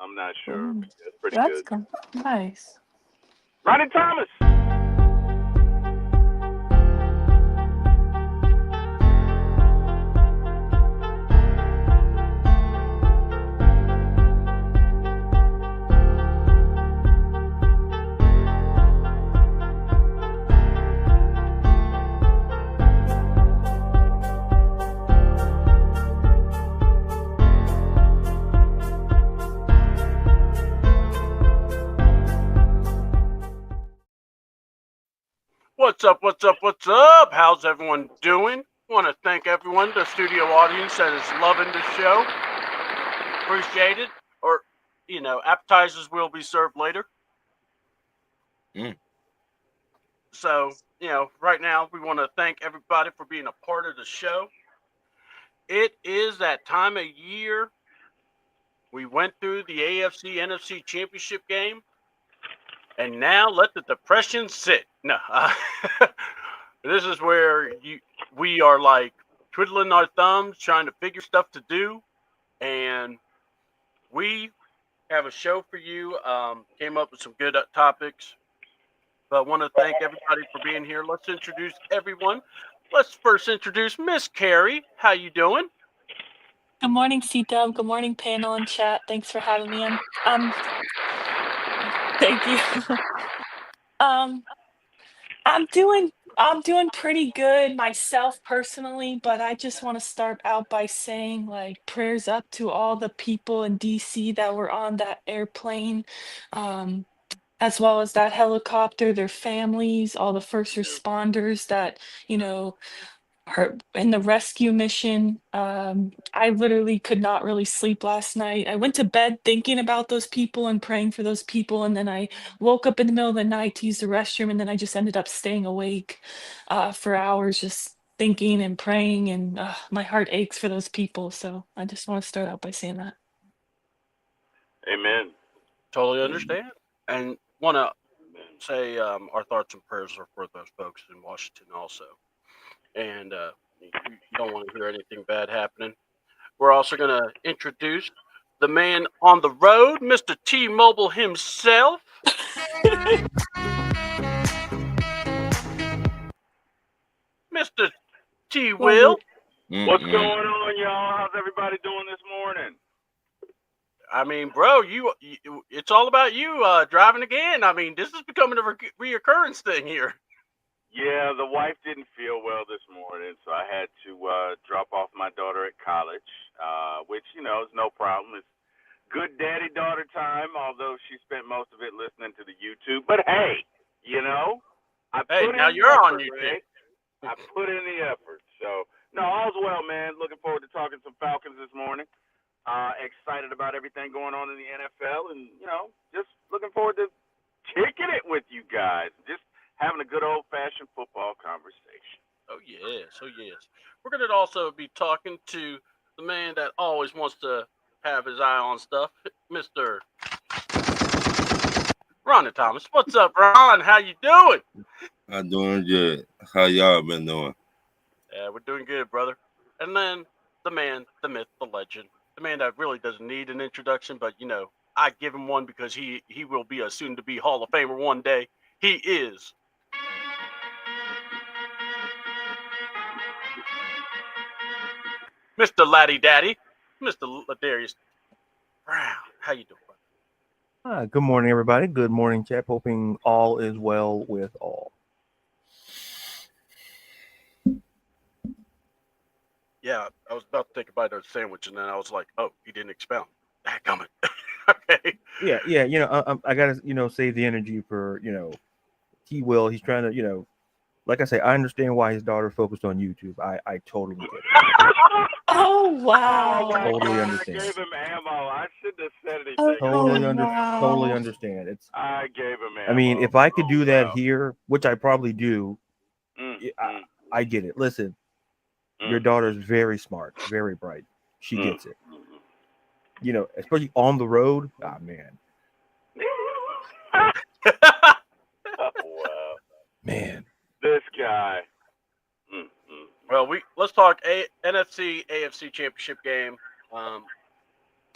I'm not sure. Ooh, It's pretty that's good. good. Nice. Ronnie Thomas. What's up? What's up? What's up? How's everyone doing? Want to thank everyone, the studio audience that is loving the show. Appreciate it. Or, appetizers will be served later. Mm. So, right now we want to thank everybody for being a part of the show. It is that time of year. We went through the AFC NFC championship game, and now let the depression sit. No, this is where we are like twiddling our thumbs, trying to figure stuff to do, and we have a show for you. Came up with some good topics, but want to thank everybody for being here. Let's introduce everyone. Let's first introduce Miss Carrie. How you doing? Good morning, CDub. Good morning, panel and chat. Thanks for having me on. Thank you. um, I'm doing pretty good myself personally, but I just want to start out by saying like prayers up to all the people in DC that were on that airplane, um, as well as that helicopter, their families, all the first responders that, you know, her in the rescue mission. I literally could not really sleep last night. I went to bed thinking about those people and praying for those people, and then I woke up in the middle of the night to use the restroom, and then I just ended up staying awake for hours just thinking and praying, and my heart aches for those people. So I just want to start out by saying that. Amen. Totally understand, and want to say our thoughts and prayers are for those folks in Washington also. And you don't want to hear anything bad happening. We're also going to introduce the man on the road, Mr. T-Mobile himself, Mr. Love T-Will. it. What's going on, y'all? How's everybody doing this morning? I mean, bro, it's all about you driving again. I mean, this is becoming a reoccurrence thing here. Yeah, the wife didn't feel well this morning, so I had to drop off my daughter at college, which, is no problem. It's good daddy-daughter time, although she spent most of it listening to the YouTube. But hey, I Hey, put now in the you're on effort, YouTube. Greg. I put in the effort. So, no, all's well, man. Looking forward to talking some Falcons this morning. Excited about everything going on in the NFL, and, just looking forward to kicking it with you guys. Just having a good old-fashioned football conversation. Oh, yes. Oh, yes. We're going to also be talking to the man that always wants to have his eye on stuff, Mr. Ronnie Thomas. What's up, Ron? How you doing? I'm doing good. How y'all been doing? Yeah, we're doing good, brother. And then the man, the myth, the legend, the man that really doesn't need an introduction, but, I give him one because he will be a soon-to-be Hall of Famer one day. He is Mr. Laddie Daddy, Mr. Ladarius Brown. How you doing, brother? Good morning, everybody. Good morning, chap. Hoping all is well with all. Yeah, I was about to take a bite of the sandwich, and then I was like, oh, he didn't expound. Dadgummit. Okay. Yeah. I gotta, save the energy for, he will. He's trying to, like I say, I understand why his daughter focused on YouTube. I totally get it. Oh Oh, wow. my Totally God. understand. I gave him ammo. I shouldn't have said anything. Oh, Totally wow. totally understand. It's. I gave him ammo. I mean, if I could do that wow. here, which I probably do, I get it. Listen, your daughter's very smart, very bright. She gets it. Especially on the road. Ah, man. Oh, wow. Man. This guy. Well, let's talk NFC AFC championship game.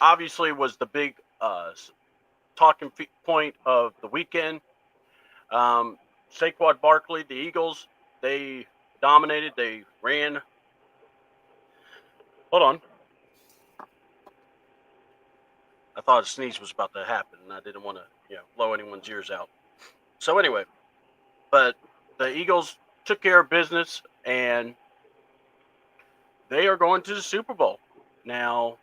Obviously, was the big talking point of the weekend. Saquon Barkley, the Eagles, they dominated. They ran. Hold on. I thought a sneeze was about to happen, and I didn't want to, blow anyone's ears out. So anyway, but the Eagles took care of business, and they are going to the Super Bowl. Now,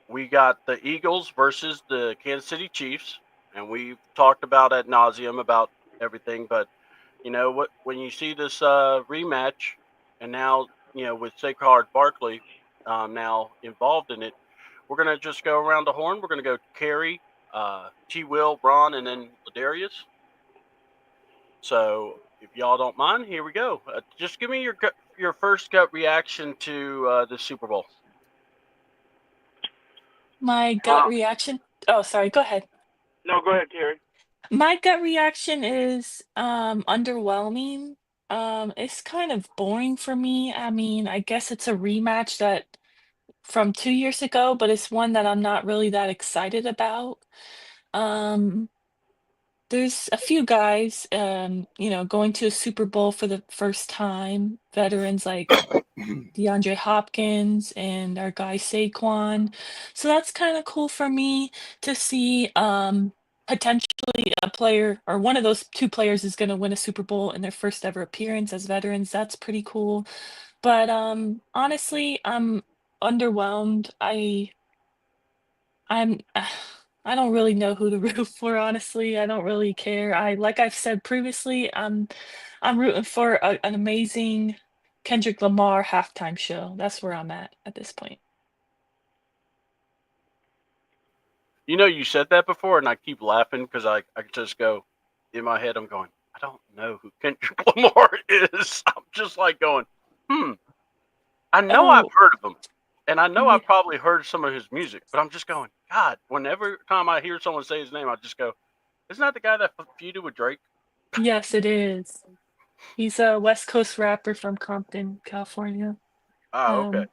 we got the Eagles versus the Kansas City Chiefs, and we've talked about ad nauseum about everything. But you know what? When you see this rematch, and now with Saquon Barkley now involved in it, we're gonna just go around the horn. We're gonna go Carrie, T. Will, Ron, and then Ladarius. So if y'all don't mind, here we go. Just give me your first gut reaction to the Super Bowl. My gut reaction. Oh, sorry. Go ahead. No, go ahead, Carrie. My gut reaction is underwhelming. It's kind of boring for me. I mean, I guess it's a rematch that from 2 years ago, but it's one that I'm not really that excited about. There's a few guys, going to a Super Bowl for the first time, veterans like DeAndre Hopkins and our guy Saquon. So that's kind of cool for me to see potentially a player or one of those two players is going to win a Super Bowl in their first ever appearance as veterans. That's pretty cool. But honestly, I'm underwhelmed. I'm I don't really know who to root for, honestly. I don't really care. Like I've said previously, I'm rooting for an amazing Kendrick Lamar halftime show. That's where I'm at this point. You said that before, and I keep laughing because I just go in my head. I'm going, I don't know who Kendrick Lamar is. I'm just like going, I know I've heard of him, and I know I've probably heard some of his music, but I'm just going, God. Whenever time I hear someone say his name, I just go, isn't that the guy that feuded with Drake? Yes, it is. He's a West Coast rapper from Compton, California. Oh, okay.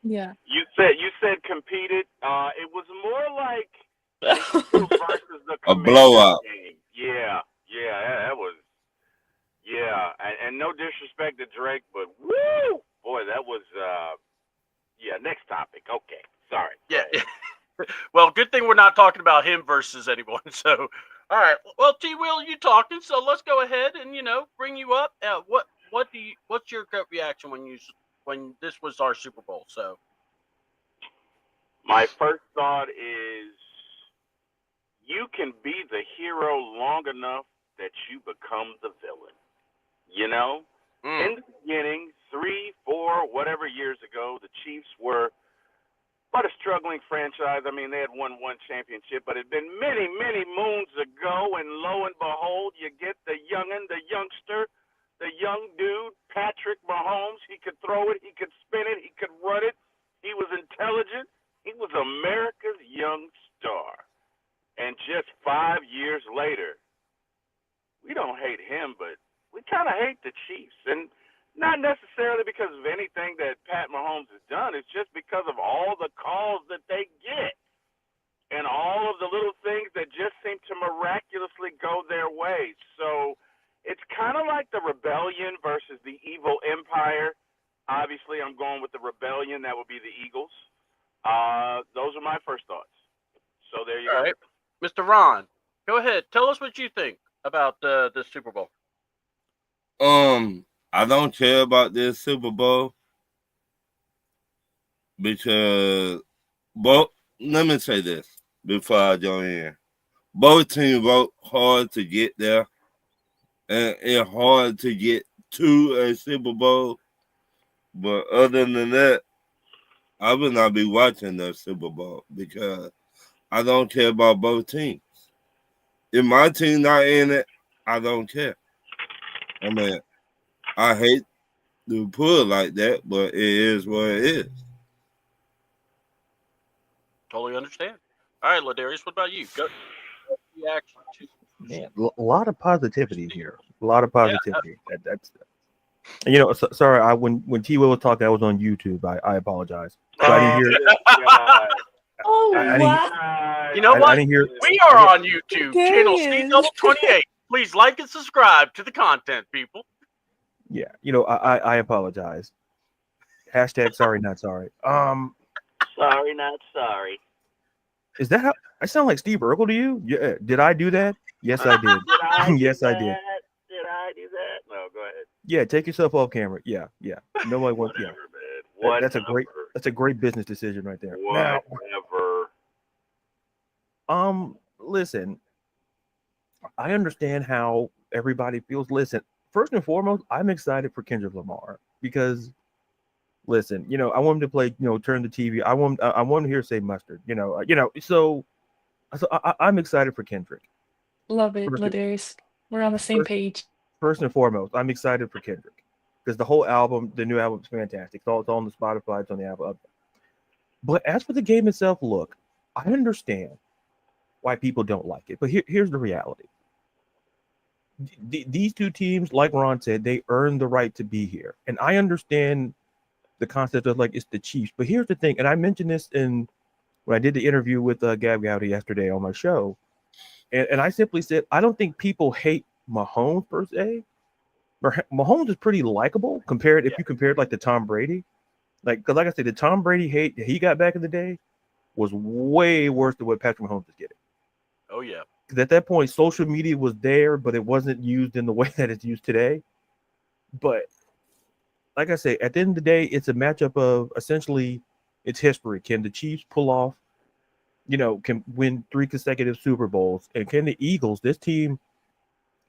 Yeah. You said competed. It was more like versus the A blowout. game. Yeah, that was. Yeah, and no disrespect to Drake, but woo, boy, that was. Yeah, next topic. Okay, sorry. Yeah. Well, good thing we're not talking about him versus anyone. So, all right. Well, T. Will, you talking? So let's go ahead and bring you up. What's your gut reaction when this was our Super Bowl? So, my first thought is you can be the hero long enough that you become the villain. In the beginning, 3, 4, whatever years ago, the Chiefs were but a struggling franchise. I mean, they had won one championship, but it had been many, many moons ago, and lo and behold, you get the youngin', the youngster, the young dude, Patrick Mahomes. He could throw it, he could spin it, he could run it. He was intelligent. He was America's young star. And just 5 years later, we don't hate him, but we kind of hate the Chiefs. And not necessarily because of anything that Pat Mahomes has done. It's just because of all the calls that they get and all of the little things that just seem to miraculously go their way. So it's kind of like the rebellion versus the evil empire. Obviously, I'm going with the rebellion. That would be the Eagles. Those are my first thoughts. So there you go. All right. Mr. Ron, go ahead. Tell us what you think about the Super Bowl. I don't care about this Super Bowl because let me say this before I join in. Both teams worked hard to get there, and it's hard to get to a Super Bowl. But other than that, I will not be watching the Super Bowl because I don't care about both teams. If my team not in it, I don't care. I mean, I hate to put it like that, but it is what it is. Totally understand. All right, Ladarius, what about you? Go reaction to. Man, a lot of positivity here. A lot of positivity. Yeah. Sorry. When T. Will was talking, I was on YouTube. I apologize. So I didn't hear it. Oh, wow. You know I what? didn't hear. We are on YouTube, There channel he is. CDoubleAWTN. Please like and subscribe to the content, people. Yeah, I apologize. Hashtag sorry, not sorry. Sorry, not sorry. Is that how I sound like Steve Urkel to you? Yeah. Did I do that? Yes, I did. Did I Yes, do I that? did. Did I do that? No, go ahead. Yeah, take yourself off camera. Yeah. Nobody wants. Yeah, Whatever, man. that's a great business decision right there. Whatever. Now, listen, I understand how everybody feels. Listen, first and foremost, I'm excited for Kendrick Lamar because, listen, I want him to play. Turn the TV. I want him to hear say mustard. So I'm excited for Kendrick. Love it, First, Ladarius. We're on the same page. first and foremost, I'm excited for Kendrick because the whole album, the new album, is fantastic. It's on the Spotify, it's on the album. But as for the game itself, look, I understand why people don't like it, but here's the reality. These two teams, like Ron said, they earned the right to be here, and I understand the concept of like it's the Chiefs. But here's the thing, and I mentioned this when I did the interview with Gab Gowdy yesterday on my show, and I simply said I don't think people hate Mahomes per se. Mahomes is pretty likable compared if you compare it like to Tom Brady. Because like I said, the Tom Brady hate that he got back in the day was way worse than what Patrick Mahomes is getting. Oh, yeah. Because at that point, social media was there, but it wasn't used in the way that it's used today. But like I say, at the end of the day, it's a matchup of essentially it's history. Can the Chiefs pull off, can win 3 consecutive Super Bowls? And can the Eagles, this team,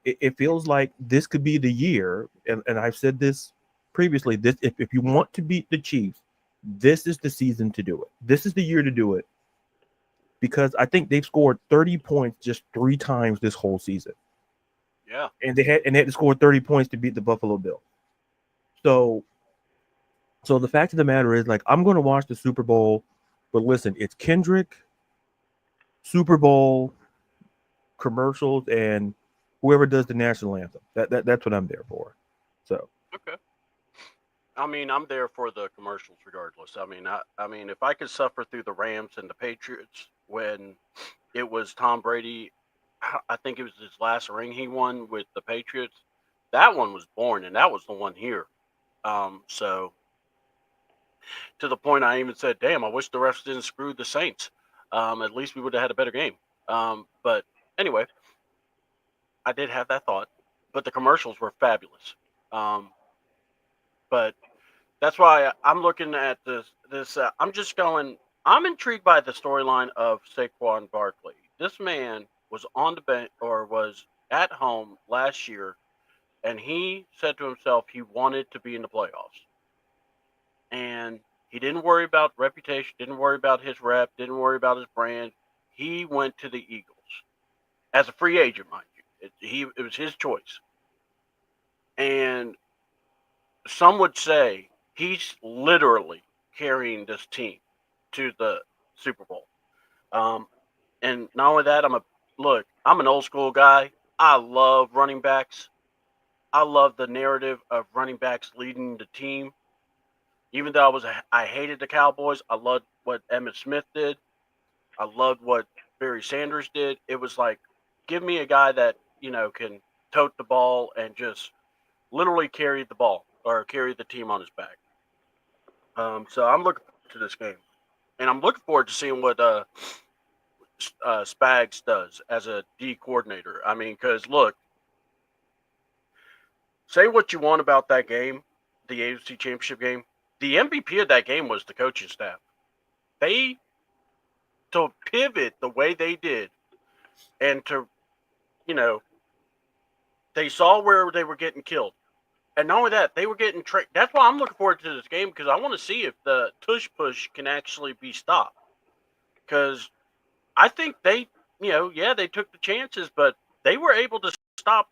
it feels like this could be the year. And I've said this previously, this if you want to beat the Chiefs, this is the season to do it. This is the year to do it. Because I think they've scored 30 points just 3 times this whole season. Yeah. And they had to score 30 points to beat the Buffalo Bills. So the fact of the matter is, like, I'm going to watch the Super Bowl, but listen, it's Kendrick, Super Bowl, commercials, and whoever does the national anthem. That's what I'm there for. So okay. I mean, I'm there for the commercials regardless. I mean, if I could suffer through the Rams and the Patriots when it was Tom Brady, I think it was his last ring he won with the Patriots. That one was boring, and that was the one here. So to the point I even said, damn, I wish the refs didn't screw the Saints. At least we would have had a better game. But anyway, I did have that thought, but the commercials were fabulous. But that's why I'm looking at this. I'm intrigued by the storyline of Saquon Barkley. This man was on the bench or was at home last year, and he said to himself he wanted to be in the playoffs. And he didn't worry about reputation, didn't worry about his rep, didn't worry about his brand. He went to the Eagles as a free agent, mind you. It was his choice. And some would say he's literally carrying this team to the Super Bowl. And not only that, I'm an old school guy. I love running backs. I love the narrative of running backs leading the team. Even though I hated the Cowboys, I loved what Emmitt Smith did. I loved what Barry Sanders did. It was like, give me a guy that, can tote the ball and just literally carry the ball or carry the team on his back. So I'm looking forward to this game. And I'm looking forward to seeing what Spags does as a D coordinator. I mean, because look, say what you want about that game, the AFC Championship game. The MVP of that game was the coaching staff. To pivot the way they did and to, they saw where they were getting killed. And not only that, they were getting tricked. That's why I'm looking forward to this game because I want to see if the tush push can actually be stopped. Because I think they took the chances, but they were able to stop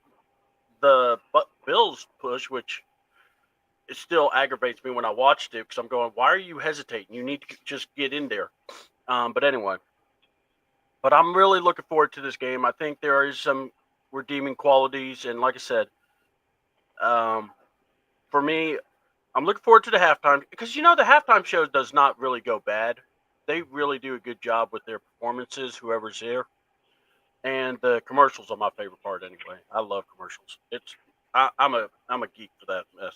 the Bills push, which it still aggravates me when I watched it because I'm going, why are you hesitating? You need to just get in there. But anyway, I'm really looking forward to this game. I think there is some redeeming qualities. And like I said, for me, I'm looking forward to the halftime because, the halftime show does not really go bad. they really do a good job with their performances, whoever's there. And the commercials are my favorite part anyway. I love commercials. I'm a geek for that mess.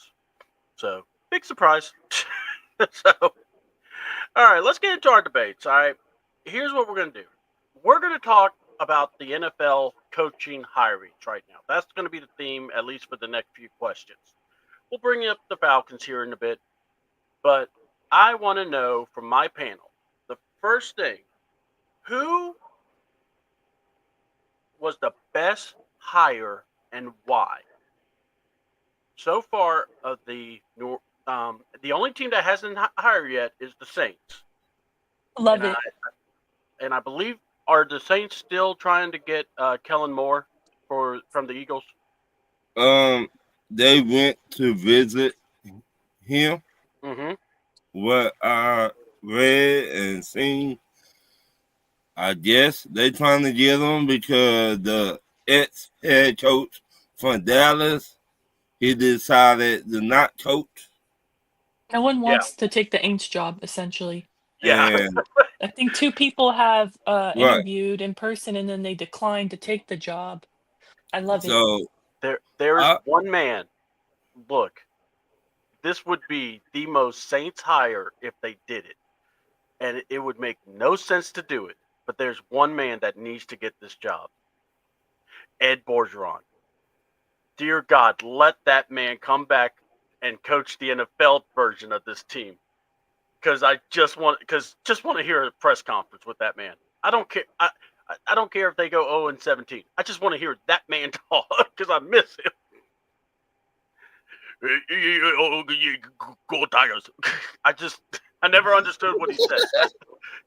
So big surprise. So all right, let's get into our debates. All right, here's what we're gonna do. We're gonna talk about the NFL coaching hirings right now. That's gonna be the theme, at least for the next few questions. We'll bring up the Falcons here in a bit, but I want to know from my panel the first thing: who was the best hire and why? So far, of the only team that hasn't hired yet is the Saints. Love and it. I believe, are the Saints still trying to get Kellen Moore from the Eagles? They went to visit him. Mm-hmm. What I read and seen, I guess they trying to get him because the ex-head coach from Dallas, he decided to not coach. No one Yeah. wants to take the Aints job, essentially. Yeah. And I think 2 people have Right. interviewed in person and then they declined to take the job. I love it. so There's one man. Look, this would be the most Saints hire if they did it, and it would make no sense to do it. But there's one man that needs to get this job: Ed Bergeron. Dear God, let that man come back and coach the NFL version of this team. Because I just want to hear a press conference with that man. I don't care. I don't care if they go 0-17. I just want to hear that man talk because I miss him. Go Tigers! I never understood what he said.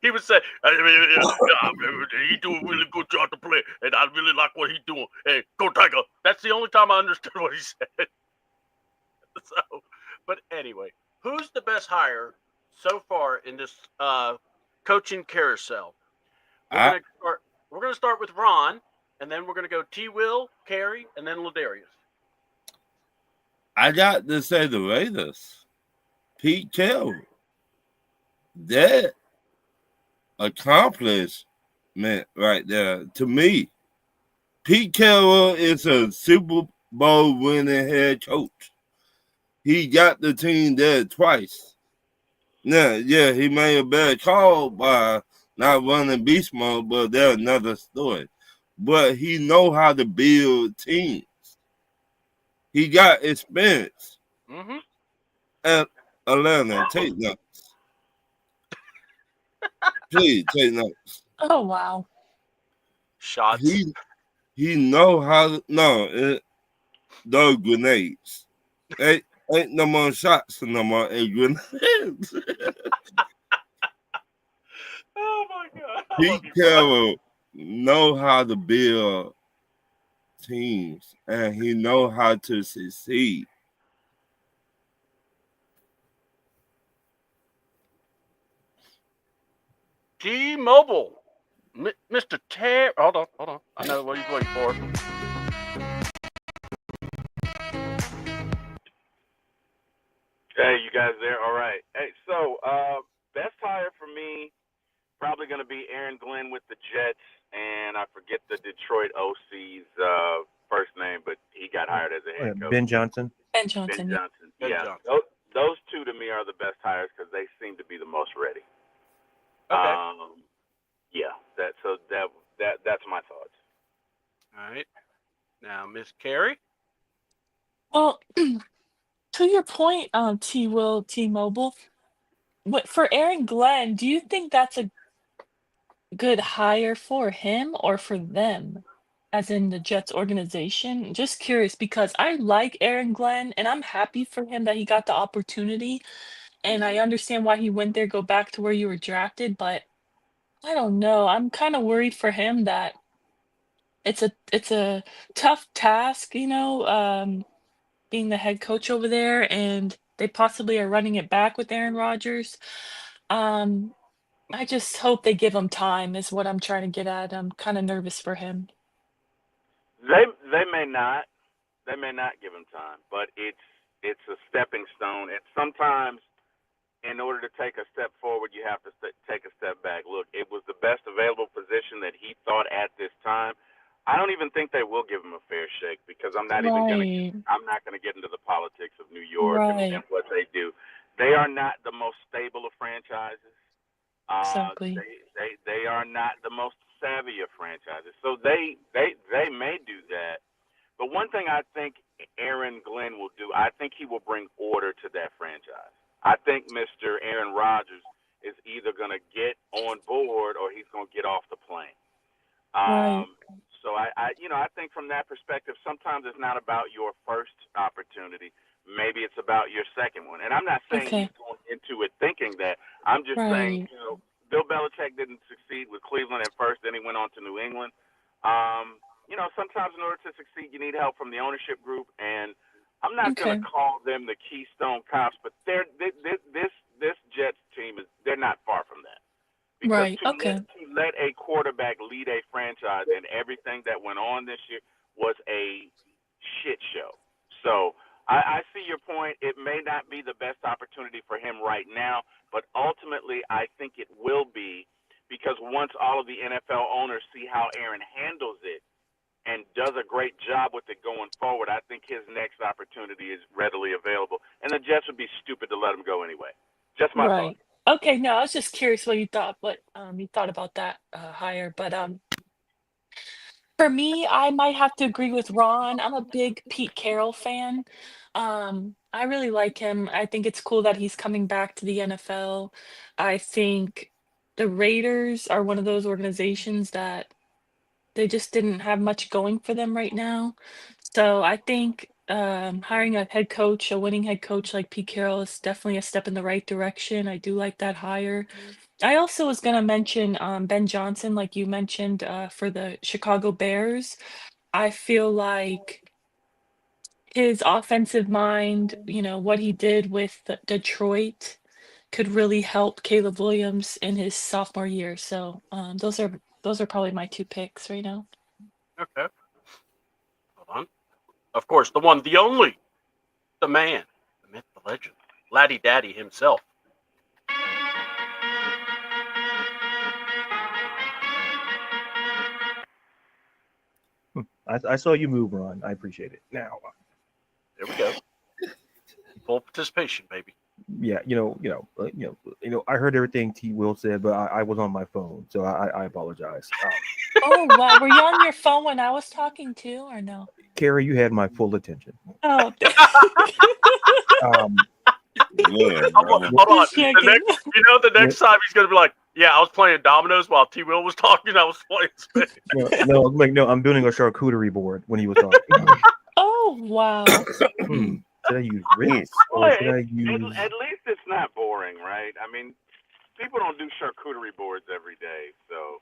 He would say, he do a really good job to play, and I really like what he's doing. Hey, go Tiger! That's the only time I understood what he said. So, but anyway, who's the best hire so far in this coaching carousel? We're gonna start with Ron, and then we're gonna go T-Will, Carrie, and then Ladarius. I got to say the Raiders. Pete Carroll. That accomplishment right there to me. Pete Carroll is a Super Bowl winning head coach. He got the team there twice. Now, yeah, he made a bad call by not running beast mode, but that's another story. But he know how to build teams. He got experience. Mm-hmm. At Atlanta, take notes. Please take notes. Oh, wow. Shots. He know how to, those grenades. Ain't no more shots no more. Grenades. Oh my God! Pete Carroll know how to build teams, and he know how to succeed. T-Mobile, Mr. Terry. Hold on. I know what he's waiting for. Hey, you guys there? All right. Hey, so best hire for me, probably going to be Aaron Glenn with the Jets, and I forget the Detroit OC's first name, but he got hired as a head coach. Ben Johnson. Ben Johnson. Ben Johnson. Ben Yeah. Johnson. Those two to me are the best hires because they seem to be the most ready. Okay. Yeah. That's my thoughts. All right. Now, Miss Carrie. Well, to your point, T-Mobile, for Aaron Glenn, do you think that's a good hire for him or for them, as in the Jets organization? Just curious because I like Aaron Glenn and I'm happy for him that he got the opportunity, and I understand why he went there, go back to where you were drafted, but I don't know. I'm kind of worried for him that it's a tough task, being the head coach over there, and they possibly are running it back with Aaron Rodgers. Um, I just hope they give him time is what I'm trying to get at. I'm kind of nervous for him. They may not give him time, but it's a stepping stone, and sometimes in order to take a step forward, you have to take a step back. Look, it was the best available position that he thought at this time. I don't even think they will give him a fair shake because I'm not even going to. Right. I'm not going to get into the politics of New York and Right. what they do. They are not the most stable of franchises. Exactly. They are not the most savvy of franchises. So they may do that. But one thing I think Aaron Glenn will do, I think he will bring order to that franchise. I think Mr. Aaron Rodgers is either going to get on board or he's going to get off the plane. Right. So I think from that perspective, sometimes it's not about your first opportunity. Maybe it's about your second one. And I'm not saying Okay. he's going into it thinking that. I'm just saying, Right. Bill Belichick didn't succeed with Cleveland at first, then he went on to New England. Sometimes in order to succeed, you need help from the ownership group, and I'm not going Okay. to call them the Keystone Cops, but this Jets team they're not far from that. Because Right. Okay. to let a quarterback lead a franchise and everything that went on this year was a shit show. So I see your point. It may not be the best opportunity for him right now, but ultimately I think it will be because once all of the NFL owners see how Aaron handles it and does a great job with it going forward, I think his next opportunity is readily available. And the Jets would be stupid to let him go anyway. Just my thought. Right. Okay. No, I was just curious what you thought about that hire, but for me, I might have to agree with Ron. I'm a big Pete Carroll fan. I really like him. I think it's cool that he's coming back to the NFL. I think the Raiders are one of those organizations that they just didn't have much going for them right now. So I think hiring a head coach, a winning head coach like Pete Carroll is definitely a step in the right direction. I do like that hire. I also was going to mention Ben Johnson, like you mentioned, for the Chicago Bears. I feel like his offensive mind, what he did with Detroit could really help Caleb Williams in his sophomore year. So those are probably my two picks right now. Okay. Hold on. Of course, the one, the only, the man, the myth, the legend, Laddie Daddy himself. I saw you move, Ron. I appreciate it. Now, There we go. Full participation, baby. yeah, I heard everything T. Will said, but I was on my phone, so I apologize. Oh, wow. Were you on your phone when I was talking too, or no? Carrie, you had my full attention. Oh, Yeah, Hold on. The next time he's gonna be like, "Yeah, I was playing dominoes while T. Will was talking. I was playing space." No, I'm building a charcuterie board when he was talking. Oh, wow. Should I use grits or should I use? At least it's not boring, right? I mean, people don't do charcuterie boards every day, so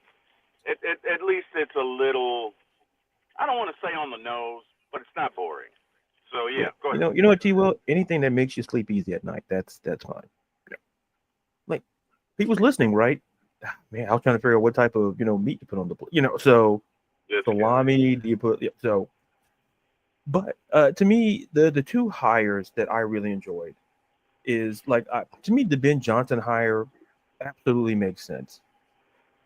at least it's a little. I don't want to say on the nose, but it's not boring. So yeah, go ahead. You know what, T. Will? Anything that makes you sleep easy at night, that's fine. Yeah. Like, people's listening, right? Man, I was trying to figure out what type of meat to put on the plate. So salami. Do you put so? But to me, the two hires that I really enjoyed is to me the Ben Johnson hire absolutely makes sense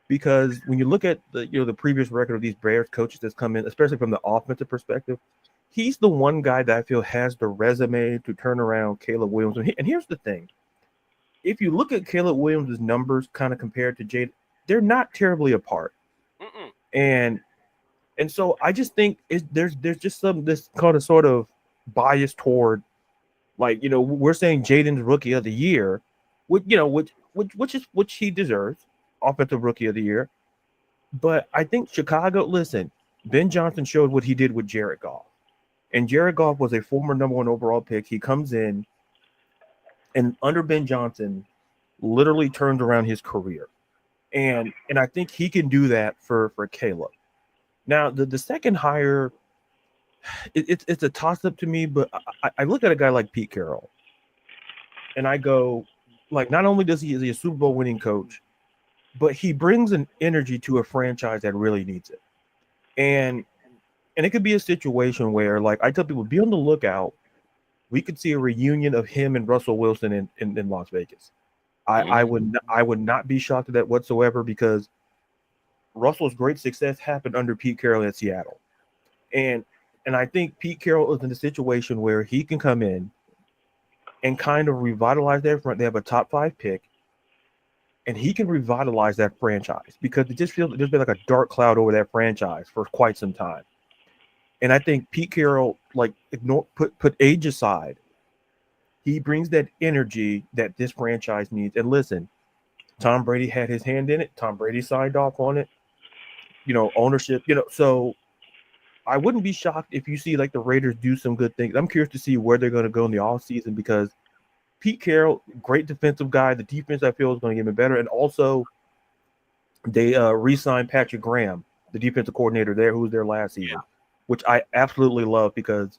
because when you look at the previous record of these Bears coaches that's come in, especially from the offensive perspective, he's the one guy that I feel has the resume to turn around Caleb Williams. And here's the thing: if you look at Caleb Williams' numbers, kind of compared to Jade, they're not terribly apart. And so I just think there's just this kind of sort of bias toward, we're saying Jaden's rookie of the year, which he deserves, offensive rookie of the year. But I think Chicago, listen, Ben Johnson showed what he did with Jared Goff. And Jared Goff was a former number 1 overall pick. He comes in and under Ben Johnson literally turns around his career. And I think he can do that for Caleb. Now, the second hire, it's a toss-up to me, but I look at a guy like Pete Carroll, and I go, not only is he a Super Bowl winning coach, but he brings an energy to a franchise that really needs it. And it could be a situation where, I tell people, be on the lookout. We could see a reunion of him and Russell Wilson in Las Vegas. I would not be shocked at that whatsoever, because Russell's great success happened under Pete Carroll in Seattle. And I think Pete Carroll is in a situation where he can come in and kind of revitalize that front. They have a top 5 pick, and he can revitalize that franchise, because it just feels there's been like a dark cloud over that franchise for quite some time. And I think Pete Carroll, like, put age aside, he brings that energy that this franchise needs. And listen, Tom Brady had his hand in it. Tom Brady signed off on it. Ownership, so I wouldn't be shocked if you see like the Raiders do some good things. I'm curious to see where they're going to go in the offseason, because Pete Carroll, great defensive guy. The defense, I feel, is going to get better. And also, they re-signed Patrick Graham, the defensive coordinator there, who was there last season, which I absolutely love, because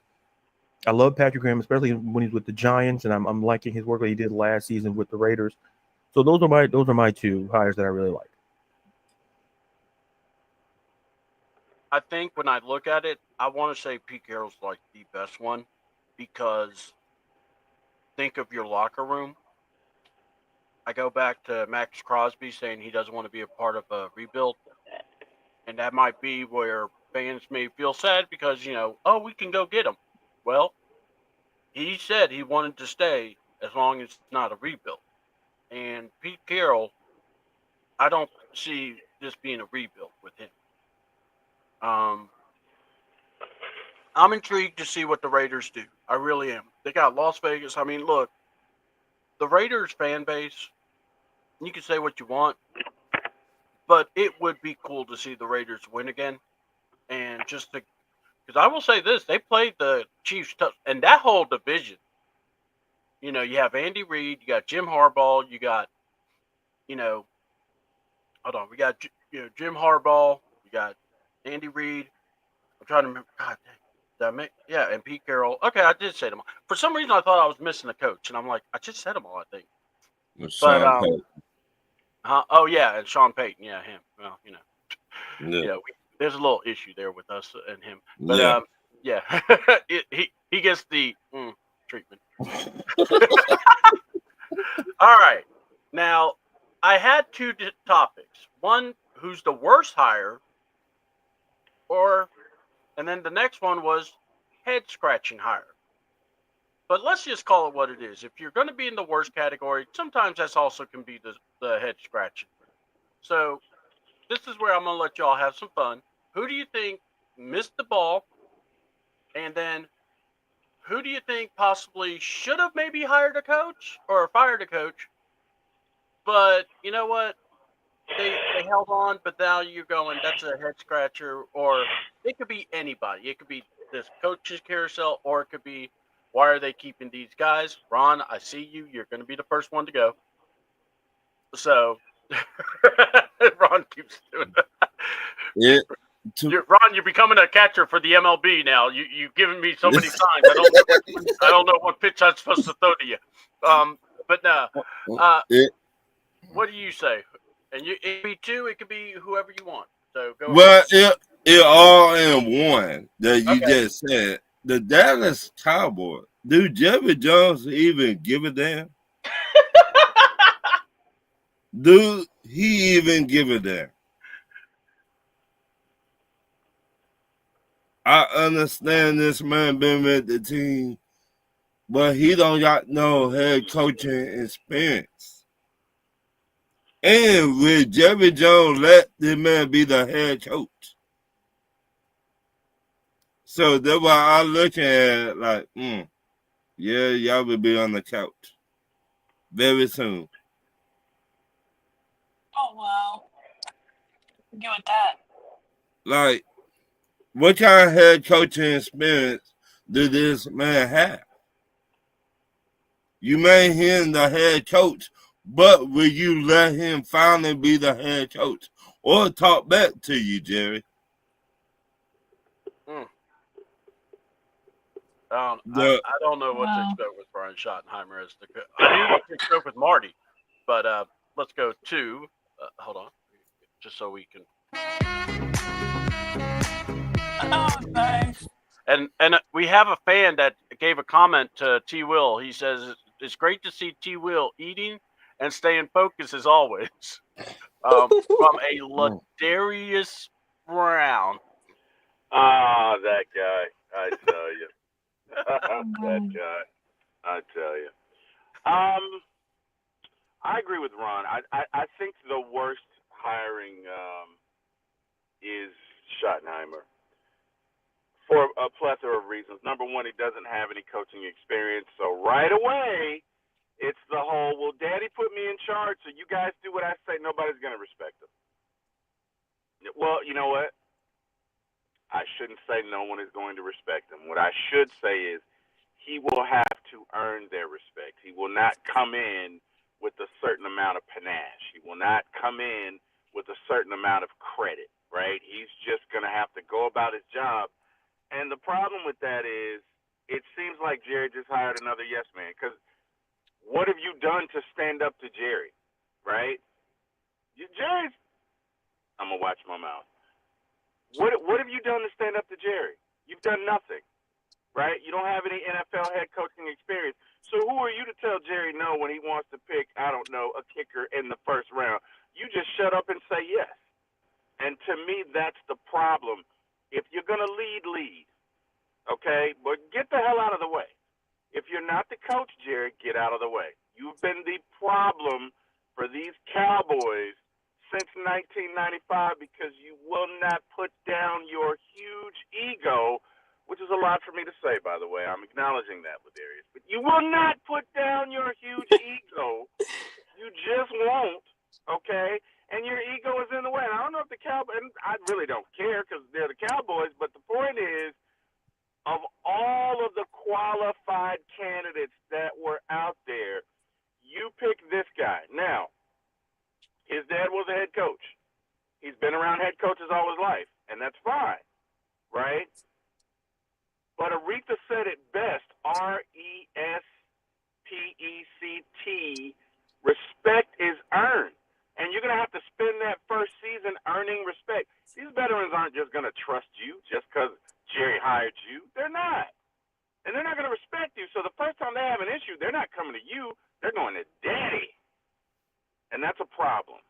I love Patrick Graham, especially when he's with the Giants, and I'm liking his work that he did last season with the Raiders. So those are my 2 hires that I really like. I think when I look at it, I want to say Pete Carroll's like the best one, because think of your locker room. I go back to Max Crosby saying he doesn't want to be a part of a rebuild. And that might be where fans may feel sad because, we can go get him. Well, he said he wanted to stay as long as it's not a rebuild. And Pete Carroll, I don't see this being a rebuild with him. I'm intrigued to see what the Raiders do. I really am. They got Las Vegas. I mean, look, the Raiders fan base, you can say what you want, but it would be cool to see the Raiders win again. And because I will say this, they played the Chiefs tough, and that whole division, you have Andy Reid, you got Jim Harbaugh, you got, hold on, we got, Jim Harbaugh, you got Andy Reid. I'm trying to remember. God dang. And Pete Carroll. Okay, I did say them all. For some reason, I thought I was missing a coach, and I'm like, I just said them all, I think. Sean Payton. Oh yeah, and Sean Payton. Yeah, him. Well, Yeah. There's a little issue there with us and him. But he gets the treatment. All right. Now, I had 2 topics. One, who's the worst hire? And then the next one was head scratching hire. But let's just call it what it is. If you're going to be in the worst category, sometimes that's also can be the head scratching. So this is where I'm going to let y'all have some fun. Who do you think missed the ball? And then who do you think possibly should have maybe hired a coach or fired a coach? But you know what? They held on, but now you're going, that's a head scratcher. Or it could be anybody. It could be this coach's carousel, or it could be, why are they keeping these guys? Ron, I see you. You're going to be the first one to go. So, Ron keeps doing that. Yeah. Ron, you're becoming a catcher for the MLB now. You've given me so many signs. I don't know what pitch I'm supposed to throw to you. But no. What do you say? And it could be 2. It could be whoever you want. So go. Well, it all in one that you just said. The Dallas Cowboys. Do Jerry Jones even give a damn? Do he even give a damn? I understand this man been with the team, but he don't got no head coaching experience. And will Jerry Jones let this man be the head coach? So that's why I'm looking at like, yeah, y'all will be on the couch very soon. Oh, wow. Get with that. Like, what kind of head coaching experience did this man have? You made him the head coach, but will you let him finally be the head coach or talk back to you, Jerry? I don't know what to expect with Brian Schottenheimer as the coach. I knew what to expect with Marty, but let's go to hold on, just so we can. Oh, nice. And we have a fan that gave a comment to T. Will. He says it's great to see T. Will eating and staying focused as always. From a Ladarius Brown. Ah, that guy. I tell you. That guy. I tell you. I agree with Ron. I think the worst hiring is Schottenheimer for a plethora of reasons. Number one, he doesn't have any coaching experience, so right away it's the whole, well, Daddy put me in charge, so you guys do what I say. Nobody's going to respect him. Well, you know what? I shouldn't say no one is going to respect him. What I should say is he will have to earn their respect. He will not come in with a certain amount of panache. He will not come in with a certain amount of credit, right? He's just going to have to go about his job. And the problem with that is it seems like Jerry just hired another yes man, because what have you done to stand up to Jerry, right? Jerry's – I'm going to watch my mouth. What have you done to stand up to Jerry? You've done nothing, right? You don't have any NFL head coaching experience. So who are you to tell Jerry no when he wants to pick, I don't know, a kicker in the first round? You just shut up and say yes. And to me, that's the problem. If you're going to lead, okay? But get the hell out of the way. If you're not the coach, Jerry, get out of the way. You've been the problem for these Cowboys since 1995 because you will not put down your huge ego, which is a lot for me to say, by the way. I'm acknowledging that, Ladarius. But you will not put down your huge ego. You just won't, okay? And your ego is in the way. And I don't know if the Cowboys, and I really don't care because they're the Cowboys, but the point is, of all of the qualified candidates that were out there, you pick this guy. Now, his dad was a head coach. He's been around head coaches all his life, and that's fine, right? But Aretha said it best, RESPECT, respect is earned. And you're going to have to spend that first season earning respect. These veterans aren't just going to trust you just because Jerry hired you. They're not. And they're not going to respect you. So the first time they have an issue, they're not coming to you. They're going to Daddy. And that's a problem.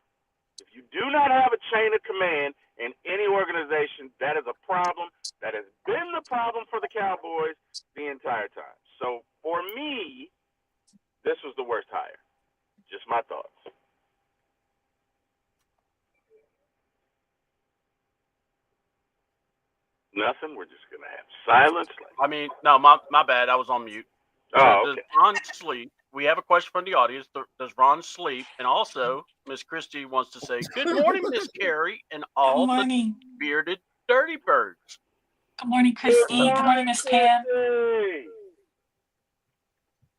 If you do not have a chain of command in any organization, that is a problem. That has been the problem for the Cowboys the entire time. So for me, this was the worst hire. Just my thoughts. Nothing. We're just gonna have silence. I mean, no, my bad. I was on mute. So okay. Does Ron sleep? We have a question from the audience. Does Ron sleep? And also, Miss Christie wants to say, "Good morning, Miss Carrie, and all the bearded dirty birds." Good morning, Christy. Good morning, Miss Pam.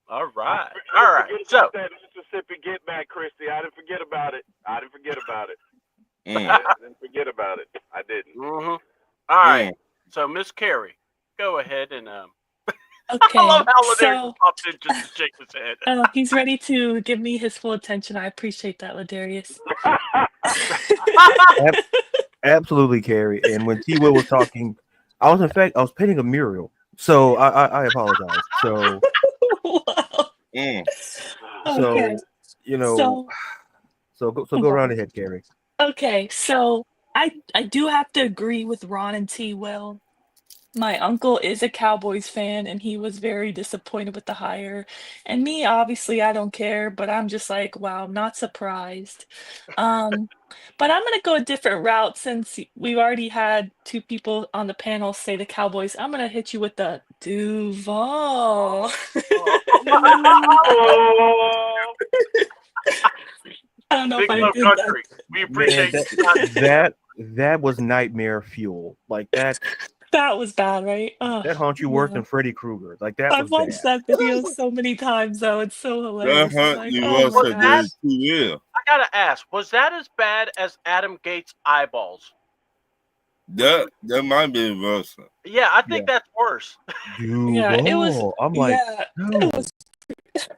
All right. All right. So that Mississippi Get Back, Christy. I didn't forget about it. I didn't forget about it. I didn't. Mm-hmm. All right. So, Miss Carrie, go ahead and Okay. I love how Ladarius popped in just to shake his head. Oh, he's ready to give me his full attention. I appreciate that, Ladarius. Absolutely, Carrie. And when T. Will was talking, I was painting a mural. So I apologize. So Wow. So Okay. you know, so go around ahead, Carrie. Okay, so I do have to agree with Ron and T. Will. My uncle is a Cowboys fan, and he was very disappointed with the hire. And me, obviously, I don't care, but I'm just like, wow, not surprised. But I'm gonna go a different route since we've already had two people on the panel say the Cowboys. I'm gonna hit you with the Duval. I don't know Big if I love did country. that. We appreciate that was nightmare fuel. Like that. That was bad, right? That haunts you worse than Freddy Krueger. Like that I've was watched bad. that video so many times, though. It's so hilarious. That Like, you oh was my so gosh. good. I gotta ask, was that as bad as Adam Gates' eyeballs? That might be worse. Yeah, I think that's worse. Yeah, it was. I'm like, Yeah, no.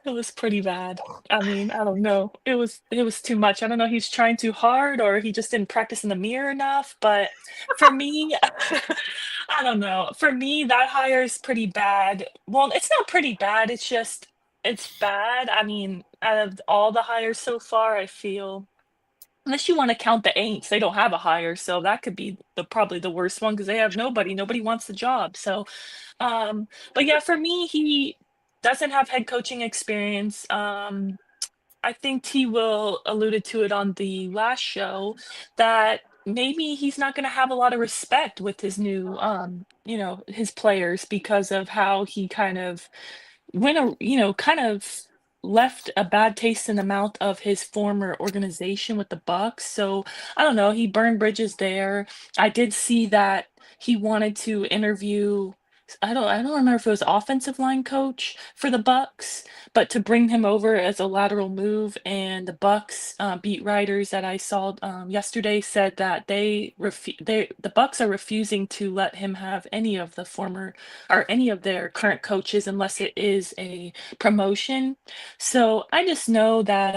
it was pretty bad. I mean, I don't know. It was too much. I don't know. He's trying too hard, or he just didn't practice in the mirror enough. But for me, I don't know. For me, that hire is pretty bad. Well, it's not pretty bad. It's just It's bad. I mean, out of all the hires so far, I feel unless you want to count the Aints, they don't have a hire, so that could be probably the worst one because they have nobody. Nobody wants the job. So, but yeah, for me, he doesn't have head coaching experience. I think T. Will alluded to it on the last show that maybe he's not going to have a lot of respect with his new, his players because of how he kind of kind of left a bad taste in the mouth of his former organization with the Bucks. So I don't know, he burned bridges there. I did see that he wanted to interview I don't remember if it was offensive line coach for the Bucks, but to bring him over as a lateral move. And the Bucks beat writers that I saw yesterday said that the Bucks are refusing to let him have any of the former or any of their current coaches unless it is a promotion. So I just know that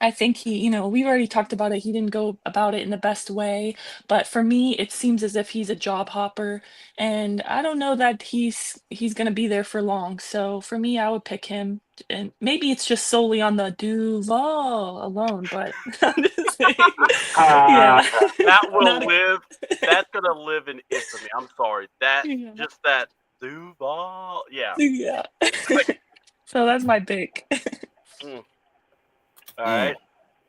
I think we've already talked about it. He didn't go about it in the best way, but for me, it seems as if he's a job hopper, and I don't know that he's going to be there for long. So for me, I would pick him, and maybe it's just solely on the Duval alone, but I'm just saying, yeah, That will not a, live. That's gonna live in infamy. I'm sorry. That yeah, just that Duval. Yeah. yeah. So that's my pick. Mm. All right.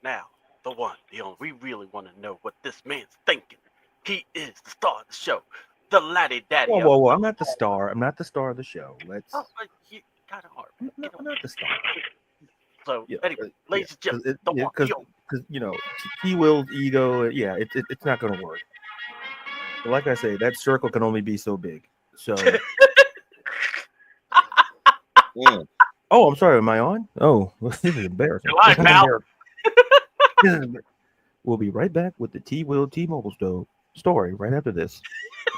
Now, the one, the only. We really want to know what this man's thinking. He is the star of the show, the laddie daddy. Whoa! I'm not the star. I'm not the star of the show. Let's. Oh, you got it hard. I'm not the star. So Yeah, anyway, ladies and gentlemen, the one, the only. because T. Will's ego. Yeah, it's not going to work. But like I say, that circle can only be so big. So. Oh, I'm sorry. Am I on? Oh, this is embarrassing. You're live, pal. We'll be right back with the T-Mobile story right after this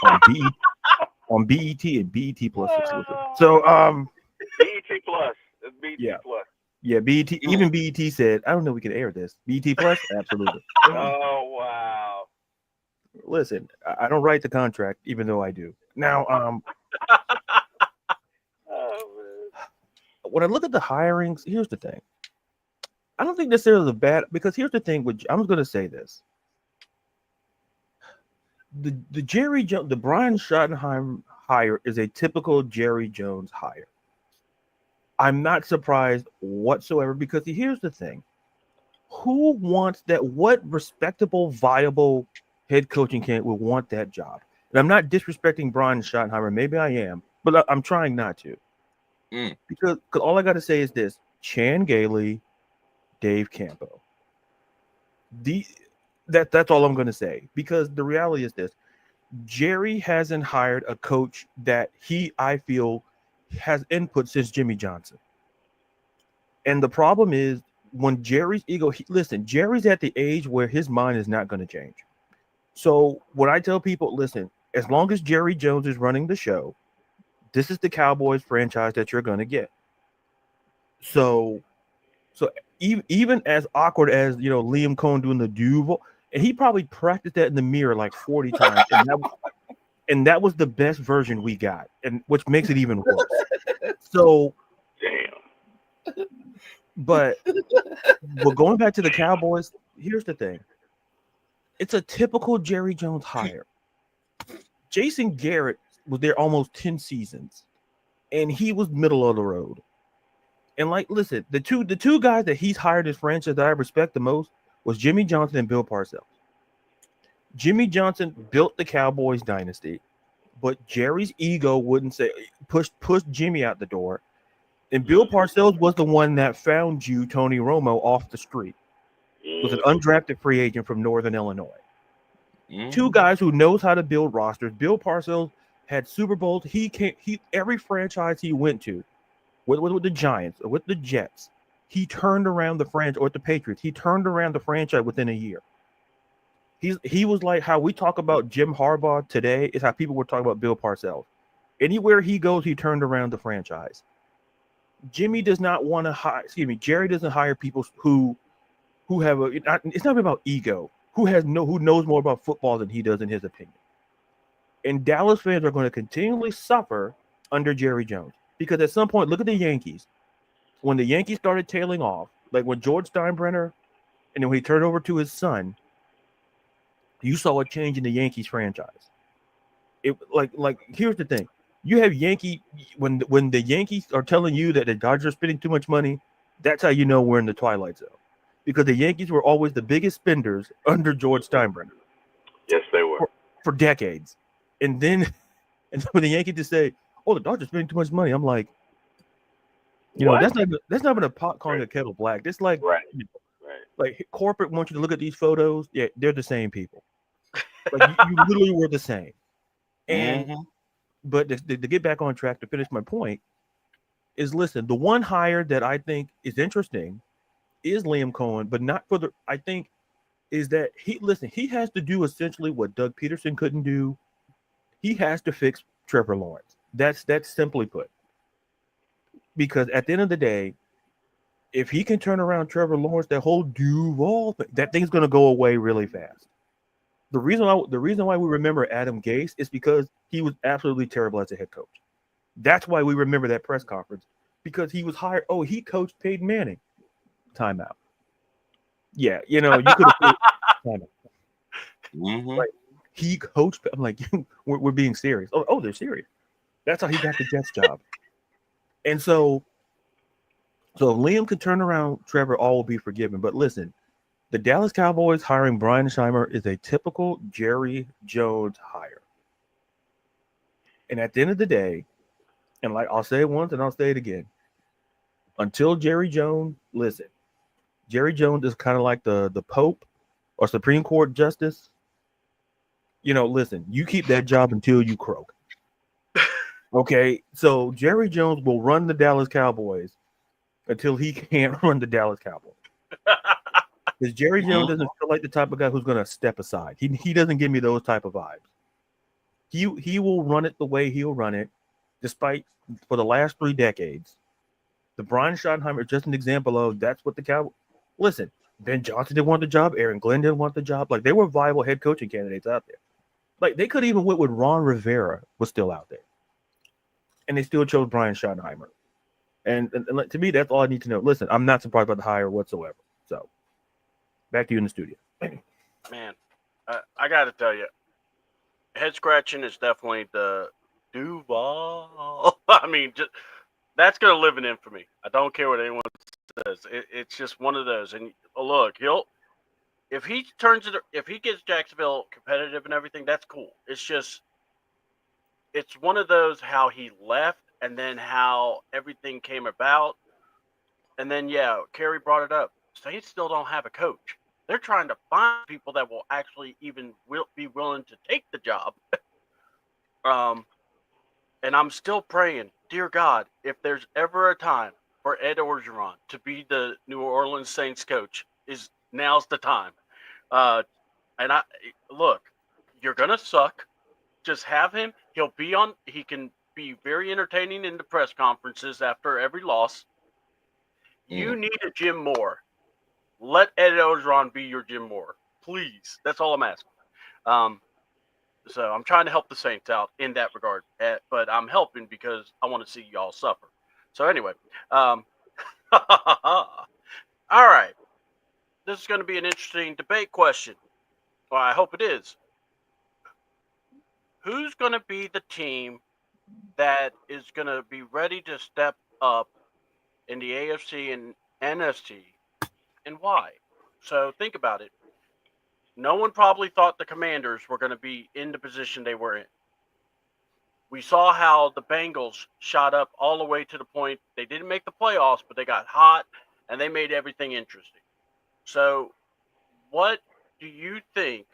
on BET and BET Plus exclusive. So BET Plus. It's BET Plus. Yeah, BET. Even BET said, "I don't know. We can air this." BET Plus, absolutely. Oh wow! Listen, I don't write the contract, even though I do. Now, when I look at the hirings, here's the thing. I don't think necessarily bad because here's the thing. I'm going to say this: the Brian Schottenheim hire is a typical Jerry Jones hire. I'm not surprised whatsoever because here's the thing: who wants that? What respectable, viable head coaching candidate would want that job? And I'm not disrespecting Brian Schottenheimer. Maybe I am, but I'm trying not to. Because all I got to say is this: Chan Gailey, Dave Campo. That's all I'm going to say. Because the reality is this: Jerry hasn't hired a coach that I feel has input since Jimmy Johnson. And the problem is when Jerry's ego, listen, Jerry's at the age where his mind is not going to change. So when I tell people, listen, as long as Jerry Jones is running the show, this is the Cowboys franchise that you're going to get. So even as awkward as, Liam Cohen doing the Duval, and he probably practiced that in the mirror like 40 times. And that was the best version we got, and which makes it even worse. So, damn. But going back to the Cowboys, here's the thing. It's a typical Jerry Jones hire. Jason Garrett was there almost 10 seasons, and he was middle of the road. And listen, the two guys that he's hired as franchise that I respect the most was Jimmy Johnson and Bill Parcells. Jimmy Johnson built the Cowboys dynasty, but Jerry's ego wouldn't say push Jimmy out the door. And Bill Parcells was the one that found you, Tony Romo, off the street. Was an undrafted free agent from Northern Illinois. Two guys who knows how to build rosters. Bill Parcells had Super Bowls. Every franchise he went to, whether with the Giants or with the Jets, he turned around the franchise, or with the Patriots, he turned around the franchise within a year. He was like how we talk about Jim Harbaugh today is how people were talking about Bill Parcells. Anywhere he goes, he turned around the franchise. Jimmy does not want to hire. Jerry doesn't hire people who have it's not about ego. Who knows more about football than he does, in his opinion. And Dallas fans are going to continually suffer under Jerry Jones because at some point, look at the Yankees. when the Yankees started tailing off, like when George Steinbrenner, and then when he turned over to his son, you saw a change in the Yankees franchise. It like here's the thing: you have when the Yankees are telling you that the Dodgers are spending too much money, that's how you know we're in the twilight zone, because the Yankees were always the biggest spenders under George Steinbrenner. Yes, they were for decades, and then for the Yankees to say, "Oh, the Dodgers are spending too much money," I'm like, that's not even a pot calling a kettle black. It's like right. Like corporate wants you to look at these photos. Yeah, they're the same people. Like you literally were the same. And but to get back on track, to finish my point, is listen, the one hire that I think is interesting is Liam Cohen, but not for the. I think is that he has to do essentially what Doug Peterson couldn't do. He has to fix Trevor Lawrence. That's simply put. Because at the end of the day, if he can turn around Trevor Lawrence, that whole Duval thing, that thing's going to go away really fast. The reason why we remember Adam Gase is because he was absolutely terrible as a head coach. That's why we remember that press conference, because he was hired. Oh, he coached Peyton Manning. Timeout. Yeah, you could have timeout. Like, he coached. I'm like, we're being serious. Oh, they're serious. That's how he got the Jets job. And so if Liam could turn around Trevor, all will be forgiven. But listen, the Dallas Cowboys hiring Brian Scheimer is a typical Jerry Jones hire. And at the end of the day, and like I'll say it once and I'll say it again, until Jerry Jones is kind of like the Pope or Supreme Court Justice. Listen, you keep that job until you croak. Okay, so Jerry Jones will run the Dallas Cowboys until he can't run the Dallas Cowboys. Because Jerry Jones doesn't feel like the type of guy who's going to step aside. He doesn't give me those type of vibes. He will run it the way he'll run it, despite for the last 3 decades. The Brian Schottenheimer is just an example of that's what the Cowboys. Listen, Ben Johnson didn't want the job. Aaron Glenn didn't want the job. Like, they were viable head coaching candidates out there. Like, they could even went with Ron Rivera was still out there. And they still chose Brian Schottenheimer. And to me, that's all I need to know. Listen, I'm not surprised by the hire whatsoever. So, back to you in the studio. Man, I got to tell you, head scratching is definitely the Duval. I mean, that's going to live in infamy. I don't care what anyone says. It's just one of those. And look, if he gets Jacksonville competitive and everything, that's cool. It's one of those how he left and then how everything came about. And then, Carrie brought it up. Saints still don't have a coach. They're trying to find people that will actually even be willing to take the job. And I'm still praying, dear God, if there's ever a time for Ed Orgeron to be the New Orleans Saints coach, now's the time. And look, you're gonna suck. Just have him. He can be very entertaining in the press conferences after every loss. You need a Jim Moore. Let Ed Orgeron be your Jim Moore, please. That's all I'm asking. So I'm trying to help the Saints out in that regard, but I'm helping because I want to see y'all suffer. So anyway, all right. This is going to be an interesting debate question. Well, I hope it is. Who's going to be the team that is going to be ready to step up in the AFC and NFC, and why? So think about it. No one probably thought the Commanders were going to be in the position they were in. We saw how the Bengals shot up all the way to the point they didn't make the playoffs, but they got hot and they made everything interesting. So what do you think,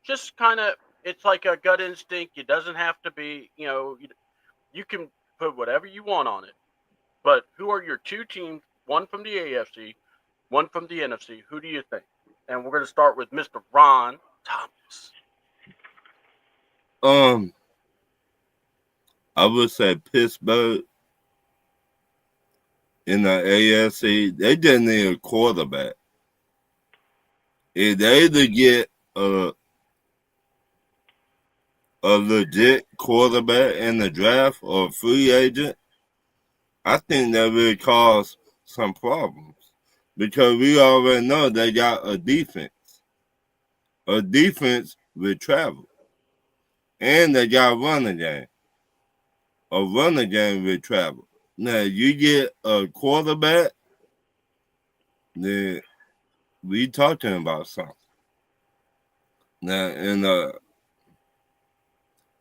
just kind of, it's like a gut instinct. It doesn't have to be, you can put whatever you want on it. But who are your 2 teams, one from the AFC, one from the NFC? Who do you think? And we're going to start with Mr. Ron Thomas. I would say Pittsburgh in the AFC. They didn't need a quarterback. If they either get a legit quarterback in the draft or a free agent, I think that will cause some problems because we already know they got a defense with travel, and they got a running game with travel. Now you get a quarterback, then we talking about something. Now in the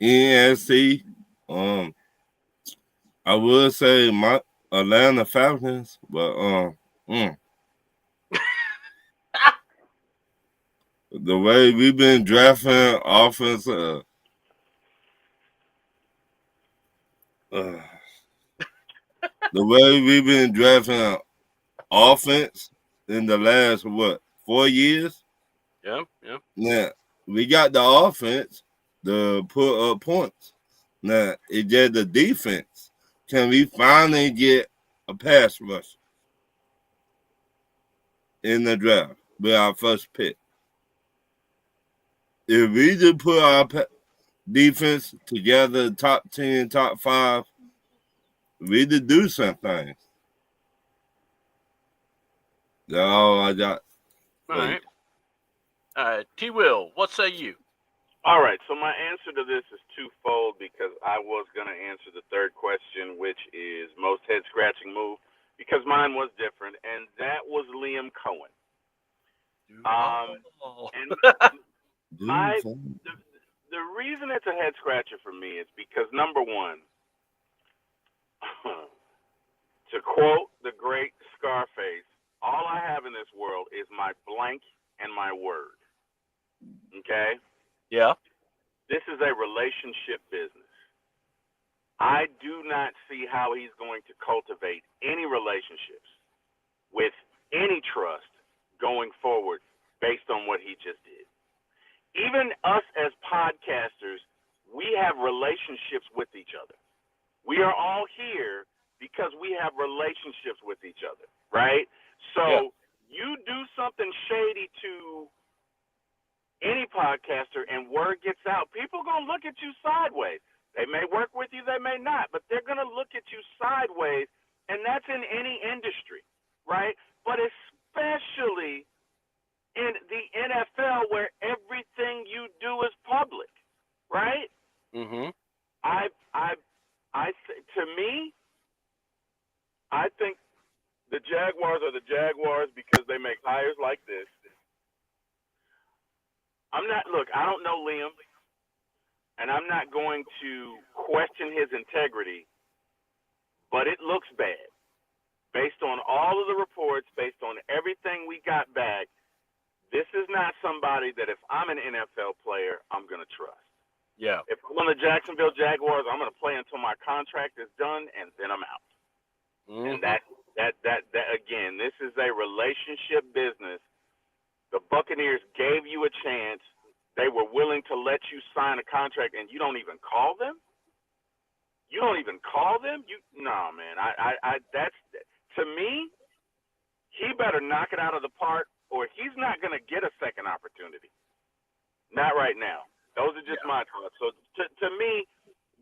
NFC, I would say my Atlanta Falcons, but the way we've been drafting offense, the way we've been drafting offense in the last 4 years. Yeah. Now we got the offense to put up points. Now it's just the defense. Can we finally get a pass rush in the draft with our first pick? If we just put our defense together, top 10, top 5, we to do something. That's all I got. All right. T. Will, what say you? All right, so my answer to this is twofold because I was going to answer the third question, which is most head-scratching move, because mine was different, and that was Liam Cohen. And the reason it's a head-scratcher for me is because, number one, to quote the great Scarface, all I have in this world is my blank and my word. Okay? Yeah. This is a relationship business. I do not see how he's going to cultivate any relationships with any trust going forward based on what he just did. Even us as podcasters, we have relationships with each other. We are all here because we have relationships with each other, right? So you do something shady to any podcaster and word gets out, people going to look at you sideways. They may work with you, they may not, but they're going to look at you sideways, and that's in any industry, right? But especially in the NFL where everything you do is public, right? Mm-hmm. To me, I think the Jaguars are the Jaguars because they make hires like this. I don't know Liam, and I'm not going to question his integrity, but it looks bad. Based on all of the reports, based on everything we got back, this is not somebody that if I'm an NFL player, I'm going to trust. Yeah. If I'm on the Jacksonville Jaguars, I'm going to play until my contract is done, and then I'm out. Mm-hmm. And that again, this is a relationship business. The Buccaneers gave you a chance. They were willing to let you sign a contract, and you don't even call them? You don't even call them? No, man. That's, to me, he better knock it out of the park, or he's not going to get a second opportunity. Not right now. Those are just my thoughts. So to me,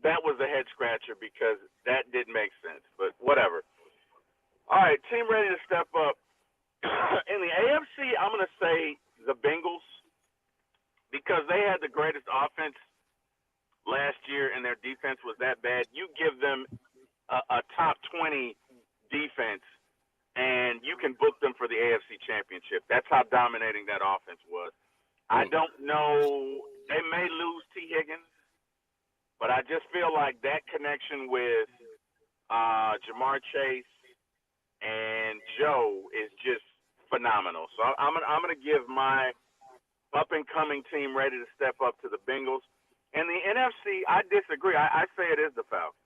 that was a head scratcher because that didn't make sense. But whatever. All right, team ready to step up. In the AFC, I'm going to say the Bengals because they had the greatest offense last year and their defense was that bad. You give them a top 20 defense and you can book them for the AFC Championship. That's how dominating that offense was. I don't know. They may lose T. Higgins, but I just feel like that connection with Jamar Chase and Joe is just phenomenal. So I'm going to give my up-and-coming team ready to step up to the Bengals. And the NFC, I disagree. I say it is the Falcons.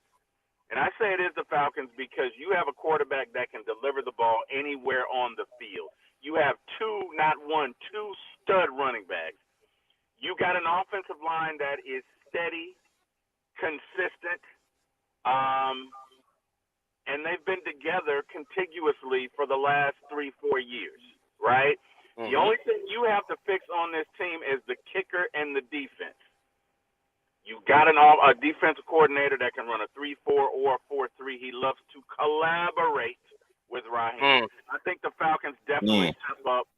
And I say it is the Falcons because you have a quarterback that can deliver the ball anywhere on the field. You have two stud running backs. You got an offensive line that is steady, consistent, and they've been together contiguously for the last 3-4 years, right? Mm-hmm. The only thing you have to fix on this team is the kicker and the defense. You got a defensive coordinator that can run a 3-4 or a 4-3. He loves to collaborate with Raheem. I think the Falcons definitely step up.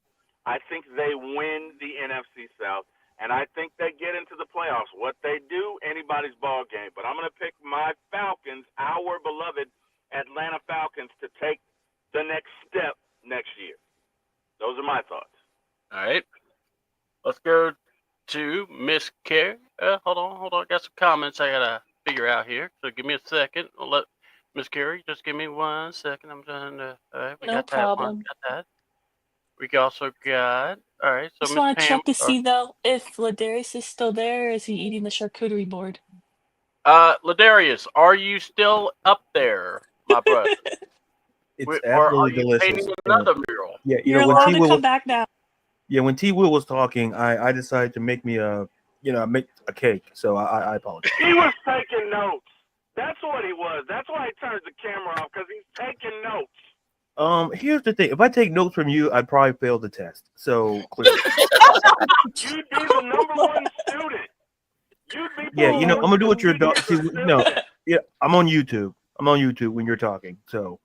I think they win the NFC South, and I think they get into the playoffs. What they do, anybody's ball game. But I'm going to pick my Falcons, our beloved Atlanta Falcons, to take the next step next year. Those are my thoughts. All right. Let's go to Miss Carrie. Hold on. I got some comments I got to figure out here. So give me a second. I'll let Miss Carrie just give me 1 second. I'm trying to. All right, we No got problem. that one. Got that. We also got. All right. So Just Miss want to Pam. check to see though if Ladarius is still there, or is he eating the charcuterie board? Ladarius, are you still up there, my brother? It's or absolutely are you delicious. painting another mural? Yeah, You're when allowed T to Will come back now. yeah, when T Will was talking, I decided to make me make a cake. So I apologize. He was taking notes. That's what he was. That's why he turns the camera off, because he's taking notes. Here's the thing. If I take notes from you, I'd probably fail the test. So clearly. You'd be the number one student. You'd be Yeah, I'm gonna do what your daughter. no. Yeah, I'm on YouTube. I'm on YouTube when you're talking. So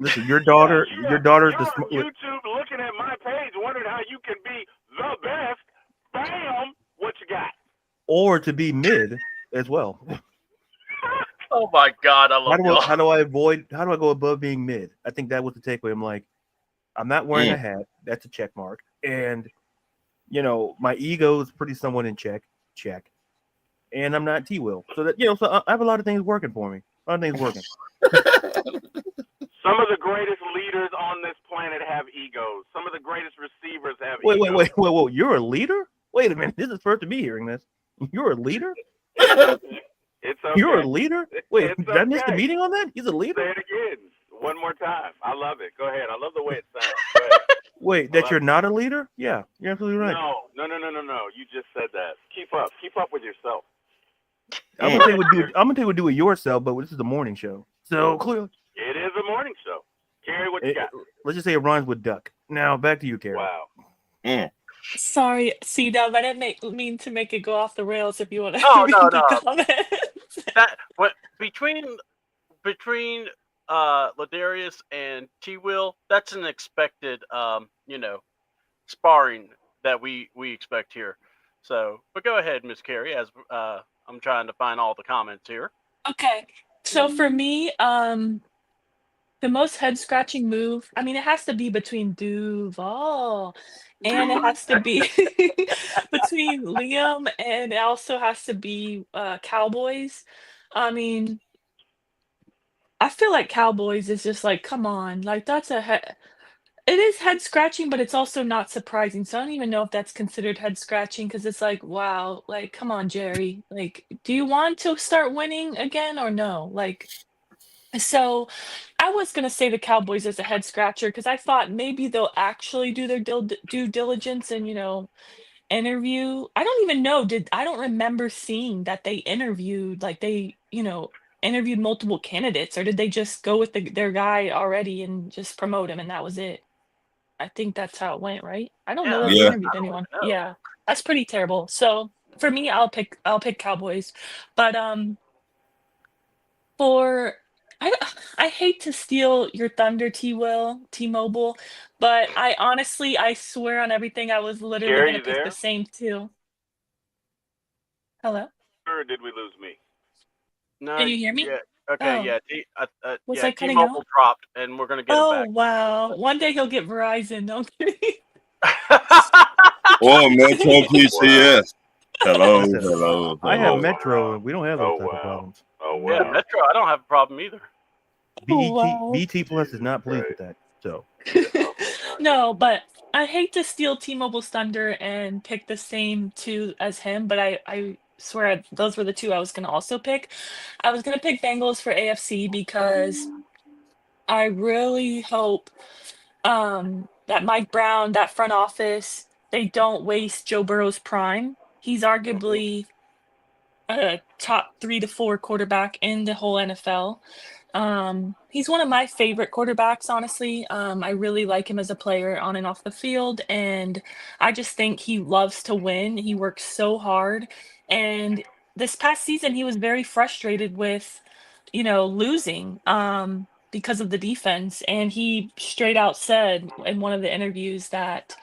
listen, your daughter's you're the on YouTube looking at my page, wondering how you can be the best. Bam! What you got? or to be mid as well. Oh my God, I love y'all. How do I go above being mid? I think that was the takeaway. I'm like, I'm not wearing a hat. That's a check mark. And my ego is pretty somewhat in check. And I'm not T-Will. So that so I have a lot of things working for me. A lot of things working. Some of the greatest leaders on this planet have egos. Some of the greatest receivers have egos. Wait. You're a leader? Wait a minute. This is first to me hearing this. You're a leader? It's okay. You're a leader? Wait, it's did I miss the meeting on that? He's a leader? Say it again. One more time. I love it. Go ahead. I love the way it sounds. Go ahead. Wait, that you're not a leader? Yeah, you're absolutely right. No. You just said that. Keep up. Keep up with yourself. I'm gonna tell you what do it yourself, but this is the morning show. So clearly. It is a morning show. Carrie, what you got? Let's just say it rhymes with duck. Now back to you, Carrie. Wow. Sorry, C-Dub, I didn't mean to make it go off the rails. If you want to No. comment. Between Ladarius and T-Will, that's an expected sparring that we expect here. So, but go ahead, Miss Carrie, as I'm trying to find all the comments here. Okay, so for me, the most head-scratching move, I mean, it has to be between Duval, and it has to be between Liam, and it also has to be Cowboys. I mean, I feel like Cowboys is just like, come on, like that's it is head scratching, but it's also not surprising. So I don't even know if that's considered head scratching, because it's like, wow, like come on, Jerry. Like, do you want to start winning again or no? Like, so I was gonna say the Cowboys as a head scratcher, because I thought maybe they'll actually do their due diligence and interview. I don't even know. I don't remember seeing that they interviewed, like they interviewed multiple candidates, or did they just go with their guy already and just promote him and that was it? I think that's how it went, right? I don't know that they interviewed anyone. Yeah, that's pretty terrible. So for me, I'll pick Cowboys, but for I hate to steal your thunder, T-Mobile, but I swear on everything, I was literally Carrie, gonna pick the same too. Hello? Or did we lose me? No, Can you hear me? Yeah. Okay. Oh. Yeah. Was I cutting T-Mobile out? dropped, and we're gonna get it back. Oh wow! One day he'll get Verizon. No kidding. Or Metro PCS. Hello. I have Metro, and we don't have those type of problems. Oh wow. Yeah, Metro, I don't have a problem either. BT Plus is not pleased with that. So No, but I hate to steal T-Mobile's thunder and pick the same two as him, but I swear those were the two I was gonna also pick. I was gonna pick Bengals for AFC because I really hope that Mike Brown, that front office, they don't waste Joe Burrow's prime. He's arguably a top 3 to 4 quarterback in the whole NFL. He's one of my favorite quarterbacks, honestly. I really like him as a player on and off the field, and I just think he loves to win. He works so hard, and this past season he was very frustrated with, losing because of the defense, and he straight out said in one of the interviews that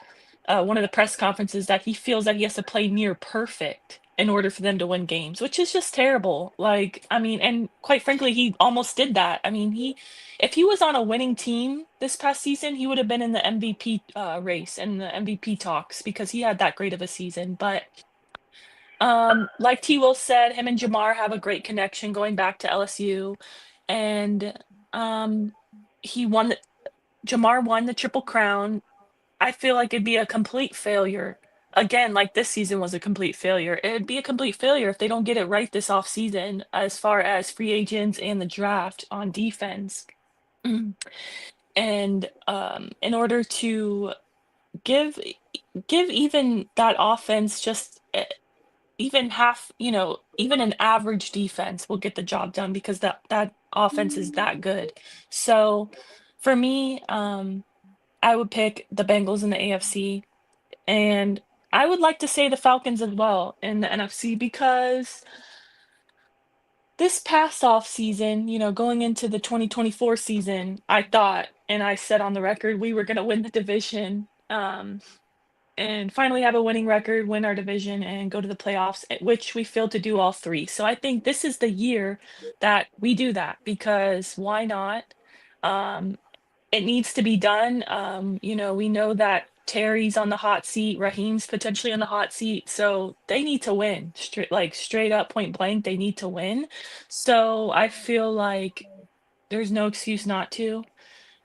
one of the press conferences that he feels that he has to play near perfect in order for them to win games, which is just terrible. Like, I mean, and quite frankly, he almost did that. I mean, if he was on a winning team this past season, he would have been in the MVP race and the MVP talks because he had that great of a season. But like T. Will said, him and Jamar have a great connection going back to LSU, and he won. Jamar won the Triple Crown. I feel like it'd be a complete failure. Again, like this season was a complete failure. It'd be a complete failure if they don't get it right this off season as far as free agents and the draft on defense. And in order to give even that offense just even half, even an average defense will get the job done because that offense is that good. So for me, I would pick the Bengals in the AFC, and I would like to say the Falcons as well in the NFC because this past off season, going into the 2024 season, I thought, and I said on the record, we were going to win the division. And finally have a winning record, win our division, and go to the playoffs, which we failed to do all three. So I think this is the year that we do that because why not? It needs to be done. We know that Terry's on the hot seat, Raheem's potentially on the hot seat, so they need to win. Straight up, point blank, they need to win. So I feel like there's no excuse not to.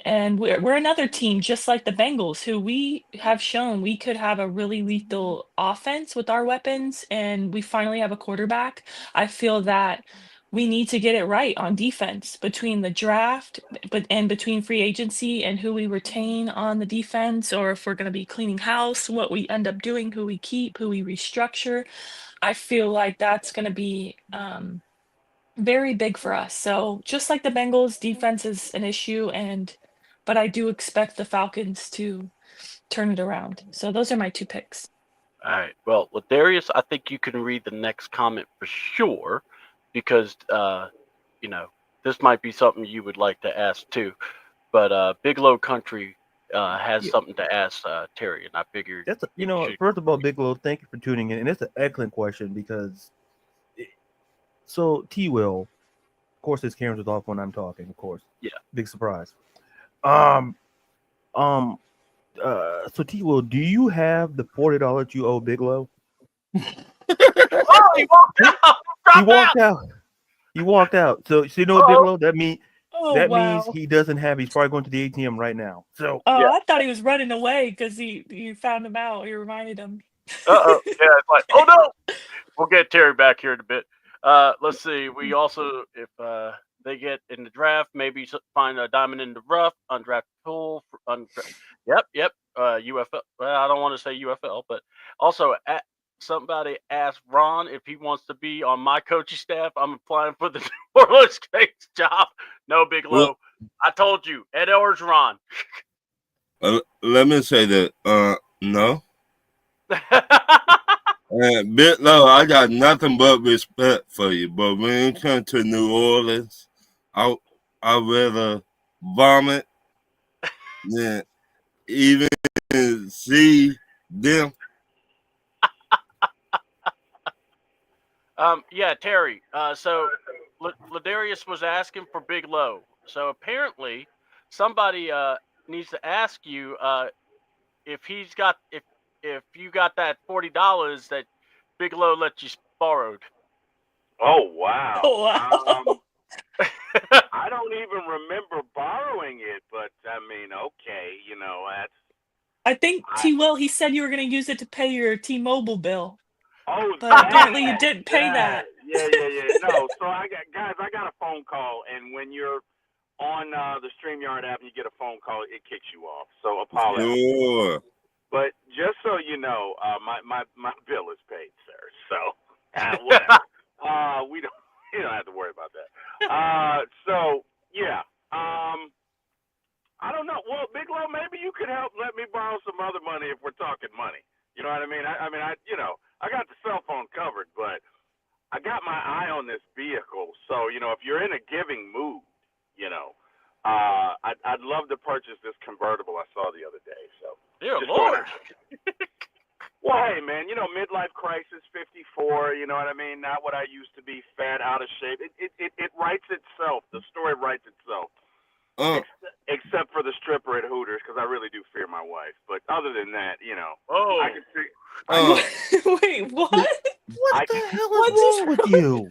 And we're another team just like the Bengals, who we have shown we could have a really lethal offense with our weapons, and we finally have a quarterback. I feel that we need to get it right on defense between the draft, and between free agency and who we retain on the defense, or if we're going to be cleaning house, what we end up doing, who we keep, who we restructure. I feel like that's going to be very big for us. So just like the Bengals, defense is an issue, but I do expect the Falcons to turn it around. So those are my two picks. All right. Well, Ladarius, I think you can read the next comment for sure, because this might be something you would like to ask too. But Big Low Country has something to ask Terry, and I figured first of all, Big Low, thank you for tuning in, and it's an excellent question because. So T. Will, of course, his camera's off when I'm talking. Of course, yeah, big surprise. So T. Will, do you have the $40 you owe Big Low? Oh, he walked out. He walked out. So you know, Big Low, that means means he doesn't have. He's probably going to the ATM right now. So I thought he was running away because you found him out. You reminded him. Yeah, it's like, oh no. We'll get Terry back here in a bit. Let's see. We also, if they get in the draft, maybe find a diamond in the rough, undrafted pool. Yep. UFL. Well, I don't want to say UFL, but also somebody asked Ron if he wants to be on my coaching staff. I'm applying for the New Orleans Saints job. No, Big Low. Well, I told you, Ed Orgeron. Let me say that. No. And Big Low, I got nothing but respect for you, but when it comes to New Orleans, I'd rather vomit than even see them. Yeah, Terry. So Ladarius was asking for Big Low. So apparently, somebody needs to ask you if he's got if you got that $40 that Big Low let you borrowed. Oh wow! Oh, wow. I don't even remember borrowing it, but I mean, okay, that's. I think T. Will, he said you were going to use it to pay your T-Mobile bill. Oh, but apparently you didn't pay that. Yeah. No, so I got a phone call, and when you're on the StreamYard app and you get a phone call, it kicks you off. So apologies. Sure. But just so you know, my bill is paid, sir. So whatever. You don't have to worry about that. So yeah. I don't know. Well, Big Low, maybe you could help let me borrow some other money if we're talking money. You know what I mean? I got the cell phone covered, but I got my eye on this vehicle. So, if you're in a giving mood, I'd love to purchase this convertible I saw the other day. So, dear Lord. Well, hey, man, midlife crisis, 54, you know what I mean? Not what I used to be, fat, out of shape. It writes itself. The story writes itself. Except for the stripper at Hooters, because I really do fear my wife. But other than that, Oh. I can see. Wait, what? What the hell is wrong with you?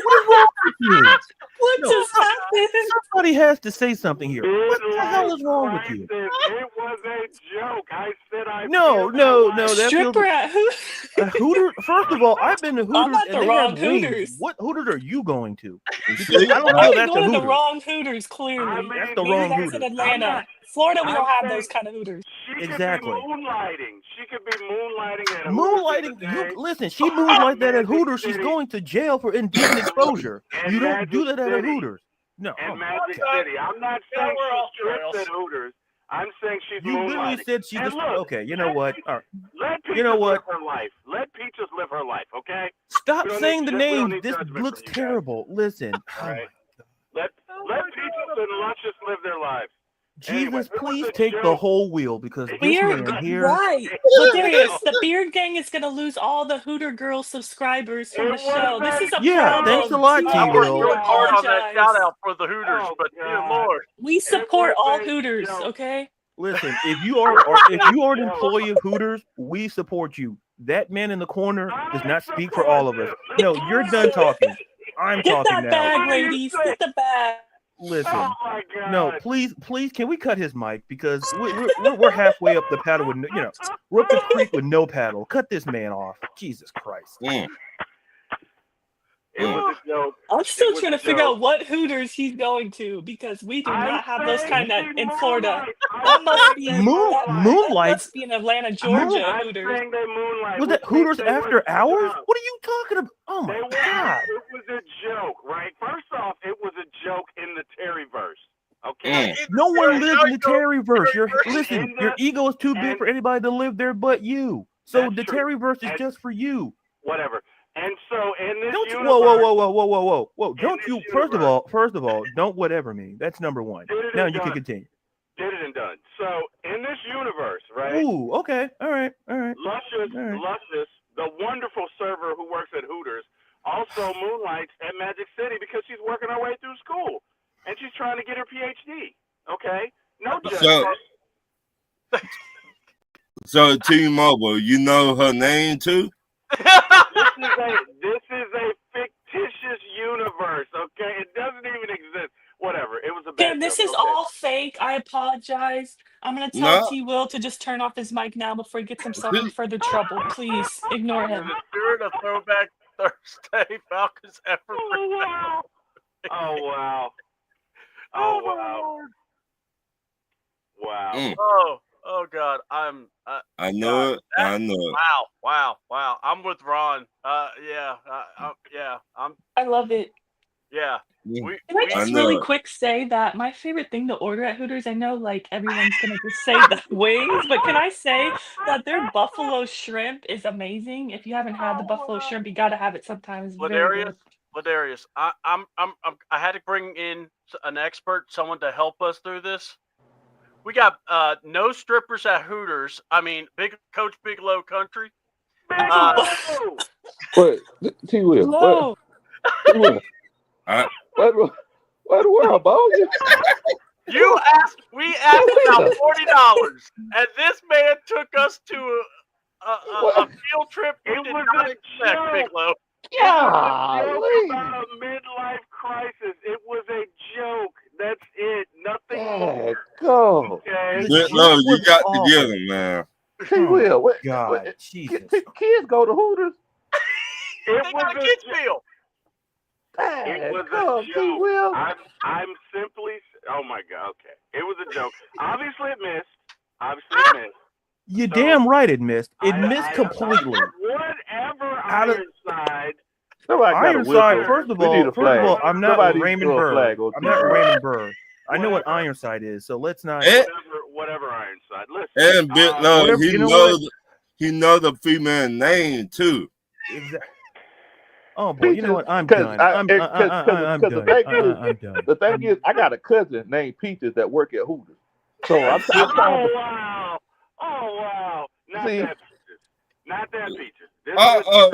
What is wrong with you? What just happened? Somebody has to say something here. What the hell is wrong with you? It was a joke. I said No. That Stripper at Hooters. First of all, I've been to Hooters I'm at and the they wrong have wings. Hooters. What Hooters are you going to? Because See? I don't I'm feel that's a going to the Hooters. wrong Hooters, clearly. That's the Maybe wrong that's Hooters. in Atlanta. Florida, we don't have saying- those kind of Hooters. She Exactly. could be moonlighting. She could be moonlighting at Moonlighting. Hooters. Listen. She moonlight that at Magic Hooters. She's City. going to jail for indecent exposure. And You don't Magic do that at a City. Hooters. No. And oh Magic God. City. I'm not Yeah, saying we're off she the strips rails. at Hooters. I'm saying she's You literally moonlighting. said she And just. look, Okay. You know what? All right. Let Peaches You know what? live her life. Let Peaches live her life, okay? Stop We don't saying need the ju- we don't name. need This judgment looks from you guys. terrible. Listen. All right. Let Peaches and Luscious live their lives. Anyway, Jesus, it was please a take the joke. whole wheel because this We're man here. right. But Darius, the Beard Gang is going to lose all the Hooter Girl subscribers from the It show. This is a Yeah, problem. thanks a lot, See, I I worked T-Will. want you to really hard on that apologize. shout out for the Hooters, Oh, but dear God. Lord. We support was all a Hooters, joke. okay? Listen, if you are an employee of Hooters, we support you. That man in the corner does not speak for all of us. No, you're done talking. I'm Get talking that now. bag, ladies. Get the bag. Listen, Oh, my God. no, please, can we cut his mic because we're halfway up the paddle with we're up the creek with no paddle. Cut this man off. Jesus Christ. It was a joke. I'm still was trying a to figure joke. out what Hooters he's going to because we do not have those kind of in Florida. Moonlight. That must be that Moonlight. must be in Atlanta, Georgia. I'm Hooters. saying they moonlight. Was which that Hooters means they after work two hours? jobs. What are you talking about? Oh my They were, God. It was a joke, right? First off, it was a joke in the Terryverse. Okay. No one lives in the Terryverse. Listen, Your ego is too big for anybody to live there but you. So the Terryverse is just for you. Whatever. And so in this Don't you, universe, whoa. Don't you first of all, don't whatever me. That's number one. Now you can continue. Did it and done. So in this universe, right? Ooh, okay. All right. Luscious, the wonderful server who works at Hooters, also moonlights at Magic City because she's working her way through school. And she's trying to get her PhD. Okay? No judgment. So T-Mobile, you know her name too? This is a fictitious universe, okay? It doesn't even exist. Whatever. It was a bad Tim, this joke, is okay? all fake. I apologize. I'm going to tell T-Will to just turn off his mic now before he gets himself in further trouble. Please ignore In him. the spirit of Throwback Thursday, Falcons effort. Oh, wow. Oh, wow. Wow. Oh God, I know it. I know it. Wow. I'm with Ron. Yeah. I love it. Yeah. Can I just really quick say that my favorite thing to order at Hooters, I know like everyone's going to just say the wings, but can I say that their buffalo shrimp is amazing? If you haven't had the buffalo shrimp, you got to have it sometimes. It's very good. Ladarius, I had to bring in an expert, someone to help us through this. We got no strippers at Hooters. I mean, Coach Bigelow Country. Wait, T-Will. Hello. T-Will. What the world, boy? We asked about $40, and this man took us to a field trip we did not expect, Bigelow. It was about a midlife crisis. It was a joke. That's it. Nothing more. Go. Okay. No, you got to get him, man. T-Will. What? God, Jesus. Kids go to Hooters. They got a kids meal. It was a joke. I'm simply. Oh my God. Okay. It was a joke. Obviously it missed. You damn right it missed. It missed completely. Whatever Ironside. Ironside. First of all, I'm not Raymond Burr. I'm not Raymond Burr. I know what Ironside is, so let's not. Whatever Ironside. Listen. And Big Love, he knows the female name too. Oh boy, you know what? I'm Because done. I'm done. the thing is, I got a cousin named Peaches that work at Hooters. So I'm Oh wow! Oh wow! Not See? that Peaches. Not that Peaches. This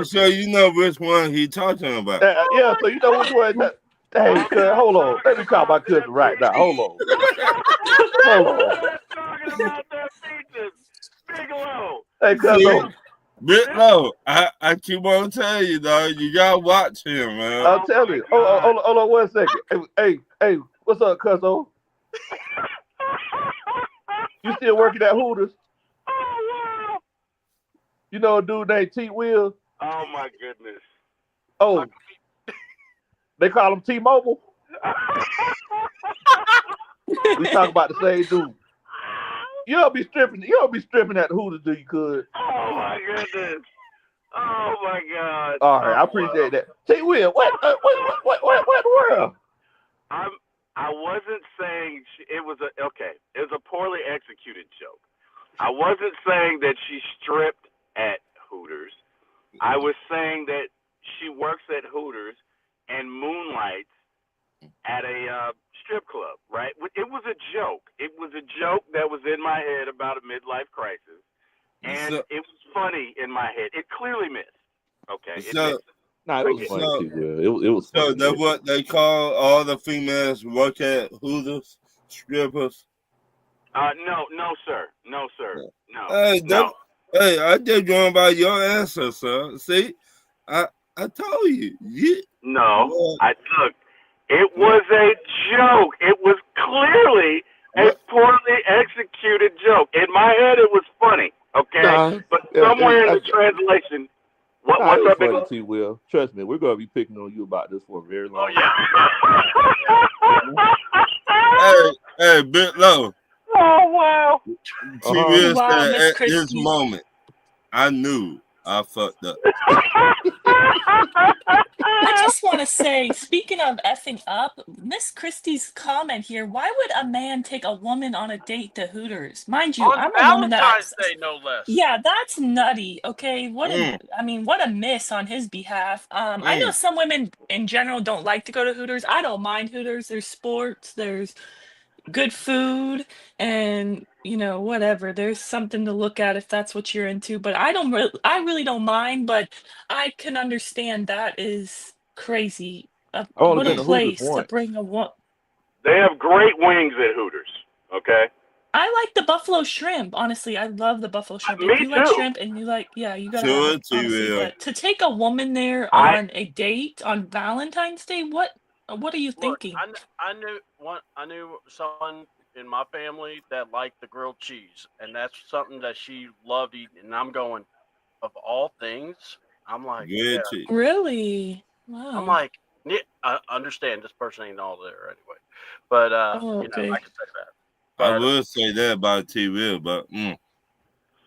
So you know which one he talking about. Yeah, so you know which one that. Hey, cuz, hold on. Let me call my cousin right now. Hold on. Hold on. Talking about that Peaches. Bigelow. Hey, cuz, Bit low. I keep on telling you, dog. You gotta watch him, man. I'm telling you. Hold on 1 second. Hey, what's up, cuzzo? You still working at Hooters? Oh wow! You know a dude named T Will? Oh my goodness. Oh, they call him T-Mobile. We talk about the same dude. You don't be stripping at the Hooters, do you, cuz? Oh my goodness. Oh my God. All right, I appreciate that. T Will, what the world? I wasn't saying it was a poorly executed joke. I wasn't saying that she stripped at Hooters. I was saying that she works at Hooters and moonlights at a strip club, right? It was a joke. It was a joke that was in my head about a midlife crisis, and it was funny in my head. It clearly missed. Okay. It missed. Nah, it was funny too, Will. It was funny. So that's what they call all the females work at Hooters, strippers? No, sir. No. Hey, I just going by your answer, sir. See, I told you. Look. It was a joke. It was clearly a poorly executed joke. In my head, it was funny. Okay, but somewhere in the translation, what's up, funny, T. Will? Trust me, we're gonna be picking on you about this for a very long time. Hey, bit low. Oh wow. T. Will Wow, said Miss at this Christie. moment, I knew I fucked up. I just want to say, speaking of effing up, Miss Christie's comment here, why would a man take a woman on a date to Hooters? Mind you, On I'm a woman that Valentine's Day, no less. Yeah, that's nutty. Okay, what a miss on his behalf. I know some women in general don't like to go to Hooters. I don't mind Hooters. There's sports, there's good food, and whatever. There's something to look at if that's what you're into. But I really don't mind. But I can understand that is crazy. What a place to bring a woman. They have great wings at Hooters. Okay. I like the buffalo shrimp. Honestly, I love the buffalo shrimp. Me If you like too. shrimp and you gotta have it. Honestly, Will. but to take a woman there on a date on Valentine's Day, what are you thinking? I knew someone in my family that liked the grilled cheese, and that's something that she loved eating. And I'm going, of all things, I'm like, Really? Wow. I'm like, yeah, I understand this person ain't all there anyway, but I can say that. I would say that about T. Will, but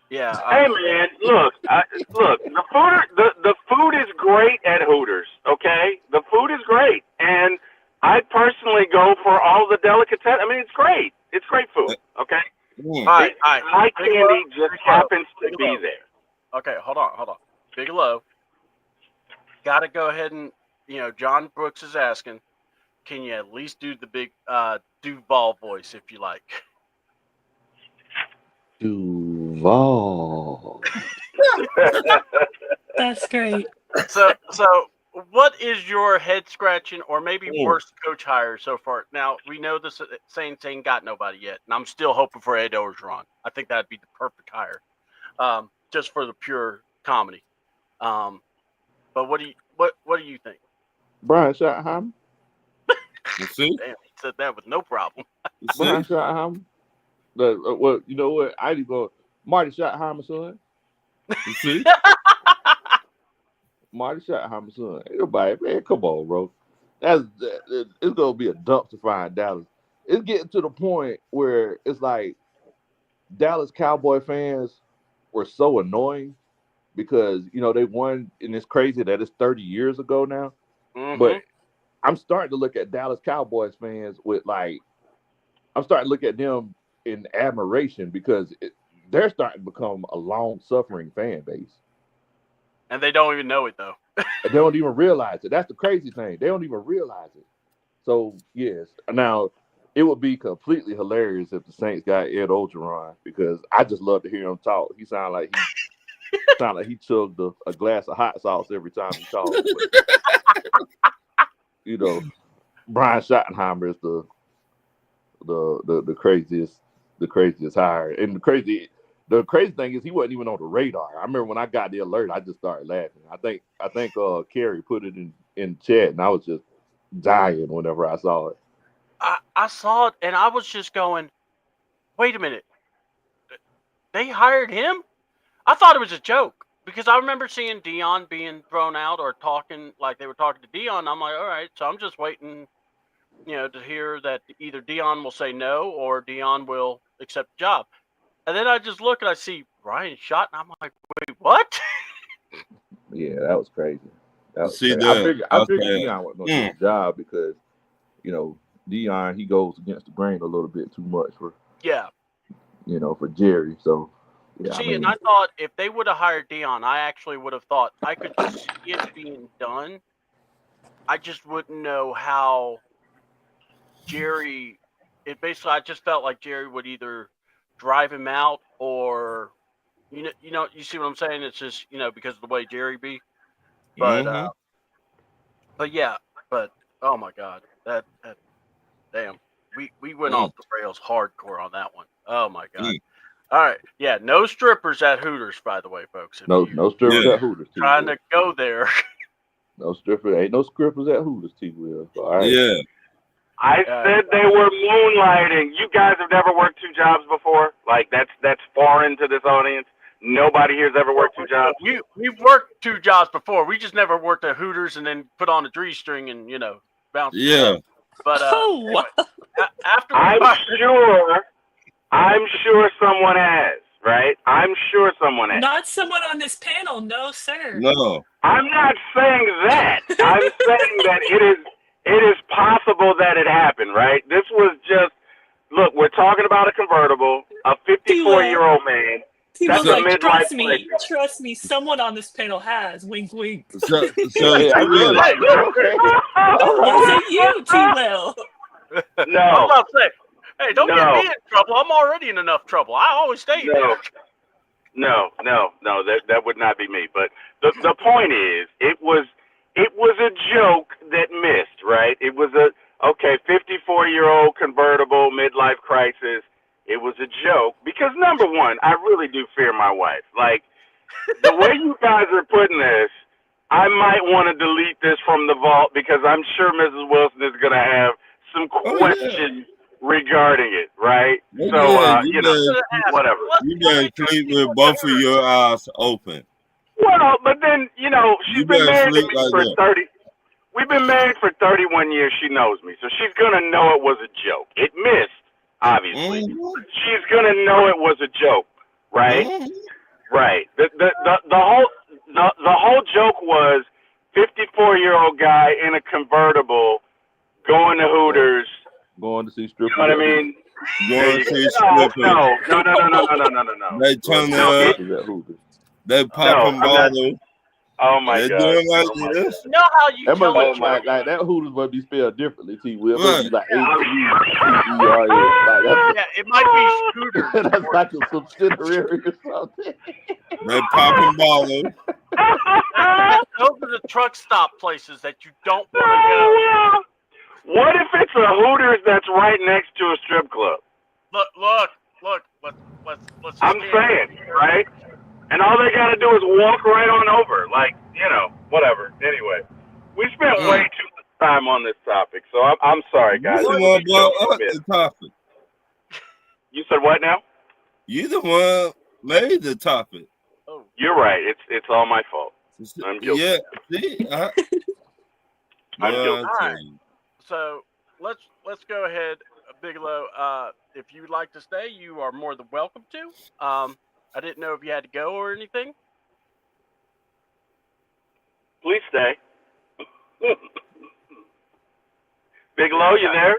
yeah. Hey man, look. The food is great at Hooters. Okay, the food is great, and I personally go for all the delicatessen. I mean, it's great. It's great food. Okay. High candy just happens to be there. Okay, hold on. Bigelow, got to go ahead and John Brooks is asking, can you at least do the big Duval voice if you like? Duval. That's great. So what is your head scratching or maybe worst coach hire so far? Now we know the Saints ain't got nobody yet, and I'm still hoping for Ed Orgeron. I think that'd be the perfect hire, just for the pure comedy. But what do you think? Brian Schottenheimer. See? Damn, he said that with no problem. Brian Schottenheimer. Well, you know what? I need to go. Marty Schottenheimer's son. You see? Marty Schottenheimer's son. Everybody, man, come on, bro. It's gonna be a dumpster fire in Dallas. It's getting to the point where it's like Dallas Cowboy fans were so annoying because they won, and it's crazy that it's 30 years ago now. Mm-hmm. But I'm starting to look at Dallas Cowboys fans I'm starting to look at them in admiration because they're starting to become a long-suffering fan base. And they don't even know it though. They don't even realize it. That's the crazy thing. They don't even realize it. So yes, now it would be completely hilarious if the Saints got Ed Ogeron, because I just love to hear him talk. He sound like he chugged a glass of hot sauce every time he talks. But, Brian Schottenheimer is the craziest hire. And the crazy thing is he wasn't even on the radar. I remember when I got the alert, I just started laughing. I think Carrie put it in chat, and I was just dying whenever I saw it. I saw it, and I was just going, wait a minute. They hired him? I thought it was a joke, because I remember seeing Dion being thrown out or talking like they were talking to Dion. I'm like, all right, so I'm just waiting, to hear that either Dion will say no or Dion will accept the job. And then I just look and I see Brian Schott, and I'm like, wait, what? Yeah, that was crazy. I figured Dion wasn't going to do his job because, Dion, he goes against the grain a little bit too much for Jerry. So, yeah. And I thought if they would have hired Dion, I actually would have thought I could see it being done. I just wouldn't know how Jerry. I just felt like Jerry would either drive him out or, you see what I'm saying? It's just because of the way Jerry be. But but oh my God, that damn, we went off the rails hardcore on that one. Oh my God. All right, yeah, no strippers at Hooters, by the way, folks. No strippers at Hooters. Trying to go there. No strippers. Ain't no strippers at Hooters, T-Will. All right. Yeah. I said they were moonlighting. You guys have never worked two jobs before? Like, that's foreign to this audience. Nobody here's ever worked two jobs. We've worked two jobs before. We just never worked at Hooters and then put on a G-string and bounce. Yeah. But anyway, after I'm sure someone has, right? I'm sure someone has. Not someone on this panel, no, sir. No. I'm not saying that. I'm saying that it is possible that it happened, right? This was just, look, we're talking about a convertible, a 54-year-old man. He was like, trust me, someone on this panel has. Wink, wink. So yeah, I really like Was it you, T-Will? No. I was about to say, hey, don't get me in trouble. I'm already in enough trouble. I always stay there. No, that would not be me. But the point is, it was a joke that missed, right? It was 54-year-old convertible midlife crisis. It was a joke because, number one, I really do fear my wife. Like, the way you guys are putting this, I might want to delete this from the vault because I'm sure Mrs. Wilson is going to have some questions regarding it, right? Whatever. You better sleep with both of your eyes open. Well, but then, she's been married to me for 30. We've been married for 31 years. She knows me, so she's going to know it was a joke. It missed. Obviously, she's gonna know it was a joke, right? Right. The whole joke was 54-year-old guy in a convertible going to Hooters, going to see strippers. You know what I mean? Going to see strippers. No. They turn up. They popping bottles. Oh my God! Doing like this. You know how you that must be like that Hooters must be spelled differently. T-Will. Like yeah, it might be Scooter. That's like a subsidiary or something. They popping bottles. Those are the truck stop places that you don't want to go. What if it's a Hooters that's right next to a strip club? Look. Let's I'm saying, right? And all they got to do is walk right on over. Like, whatever. Anyway, we spent way too much time on this topic. So I'm sorry, guys. You the one blow up the topic. You said what now? You the one made the topic. Oh. You're right. It's all my fault. I'm guilty. Yeah. See? I'm guilty. All right. So let's go ahead, Bigelow. If you'd like to stay, you are more than welcome to. I didn't know if you had to go or anything. Please stay. Bigelow, you there?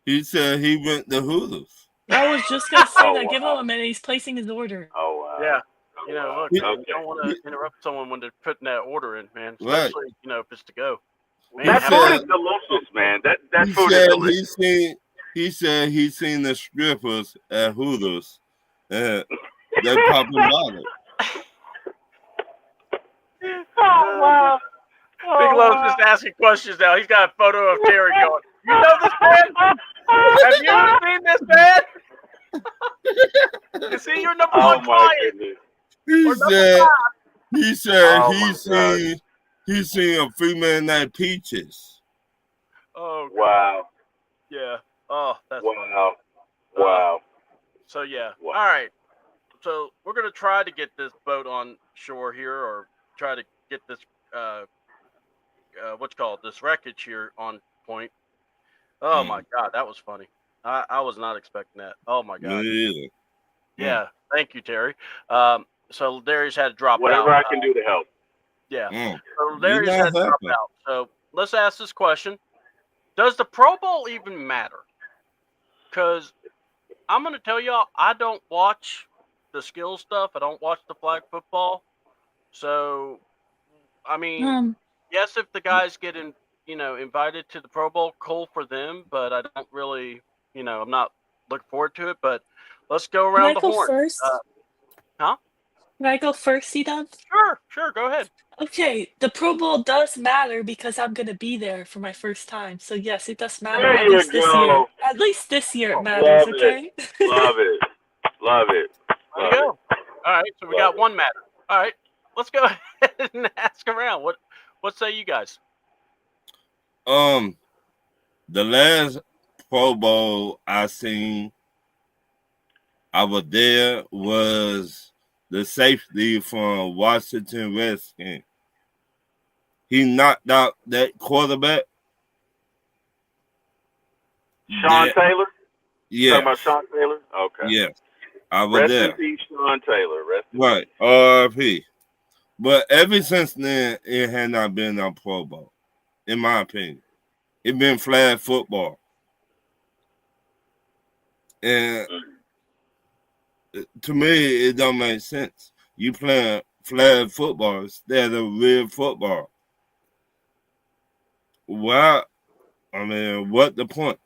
He said he went to Hooters. I was just going to say that. Give him a minute. He's placing his order. Oh, wow. Yeah. You know, look, Yeah. you don't want to interrupt someone when they're putting that order in, man. Right. Especially, if it's to go. Man, That how food about is delicious, man. That He food is said delicious. he said he seen the strippers at Hooters and they popping bottles. Oh wow! Big Oh, Love's wow. just asking questions now. He's got a photo of Terry going, "You know this man? Have you seen this man? Is he your number Oh one my client goodness! He or number said Oh my God! he seen a female named Peaches. Oh, God. Wow! Yeah. Oh, that's funny. Wow! Wow! So yeah. Wow. All right. So we're gonna try to get this boat on shore here, or try to get this this wreckage here on point. Oh my God, that was funny. I was not expecting that. Oh my God. Me either. Yeah. Thank you, Terry. So Darius had to drop Whatever out. I can do to help. Yeah. Mm. So You're Darius not had to drop helping. out. So let's ask this question: does the Pro Bowl even matter? Because I'm gonna tell y'all, I don't watch the skill stuff. I don't watch the flag football. So, I mean, yes, if the guys get invited to the Pro Bowl, cool for them. But I don't really, I'm not looking forward to it. But let's go Can around I the go horn. first? Huh? Can I go first, C-Dub? Sure, go ahead. Okay, the Pro Bowl does matter because I'm gonna be there for my first time. So yes, it does matter. There At you least this go. year. At least this year it matters, Love it. okay? Love it. Love it. There you Love go. it. All right, so we got one matter. All right, let's go ahead and ask around. What say you guys? The last Pro Bowl I seen, I was there, was the safety from Washington Redskins. He knocked out that quarterback. Sean Taylor? Yeah. Talking about Sean Taylor? Okay. Yes. I was Rest there. in peace, Sean Taylor. Rest in Right. peace. RIP. But ever since then, it had not been a Pro Bowl, in my opinion. It been flag football. And to me, it don't make sense. You playing flag football instead of real football. Well, I mean, what the point?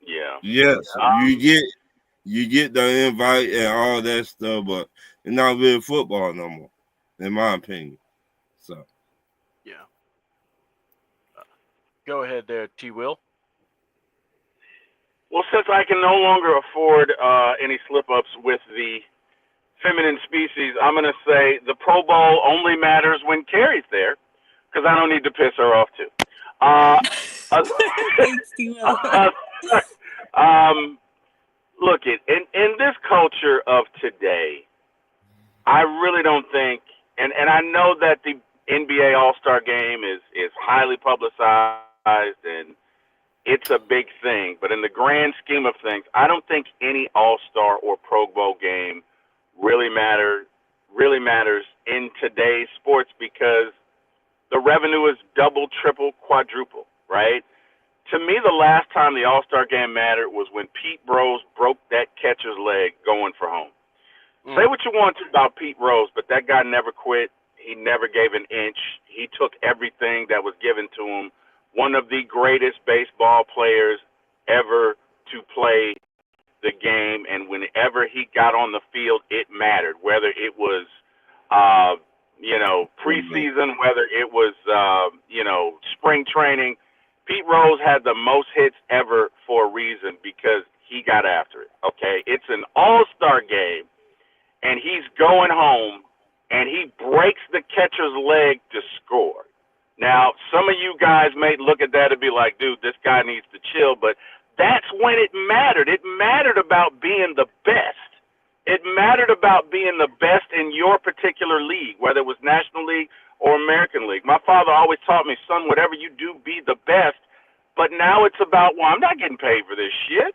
Yeah. Yes, you get the invite and all that stuff, but it's not real football no more, in my opinion. So yeah. Go ahead there, T. Will. Well, since I can no longer afford any slip-ups with the feminine species, I'm going to say the Pro Bowl only matters when Carrie's there, because I don't need to piss her off too. Thanks, T-Will. Look, in this culture of today, I really don't think, and I know that the NBA All-Star Game is highly publicized and it's a big thing, but in the grand scheme of things, I don't think any All-Star or Pro Bowl game really matters in today's sports because the revenue is double, triple, quadruple, right? To me, the last time the All-Star game mattered was when Pete Rose broke that catcher's leg going for home. Say what you want to about Pete Rose, but that guy never quit. He never gave an inch. He took everything that was given to him. One of the greatest baseball players ever to play the game, and whenever he got on the field, it mattered, whether it was, preseason, whether it was, spring training. Pete Rose had the most hits ever for a reason because he got after it, okay? It's an all-star game, and he's going home, and he breaks the catcher's leg to score. Now, some of you guys may look at that and be like, dude, this guy needs to chill, but that's when it mattered. It mattered about being the best. It mattered about being the best in your particular league, whether it was National League or American League. My father always taught me, son, whatever you do, be the best. But now it's about, well, I'm not getting paid for this shit.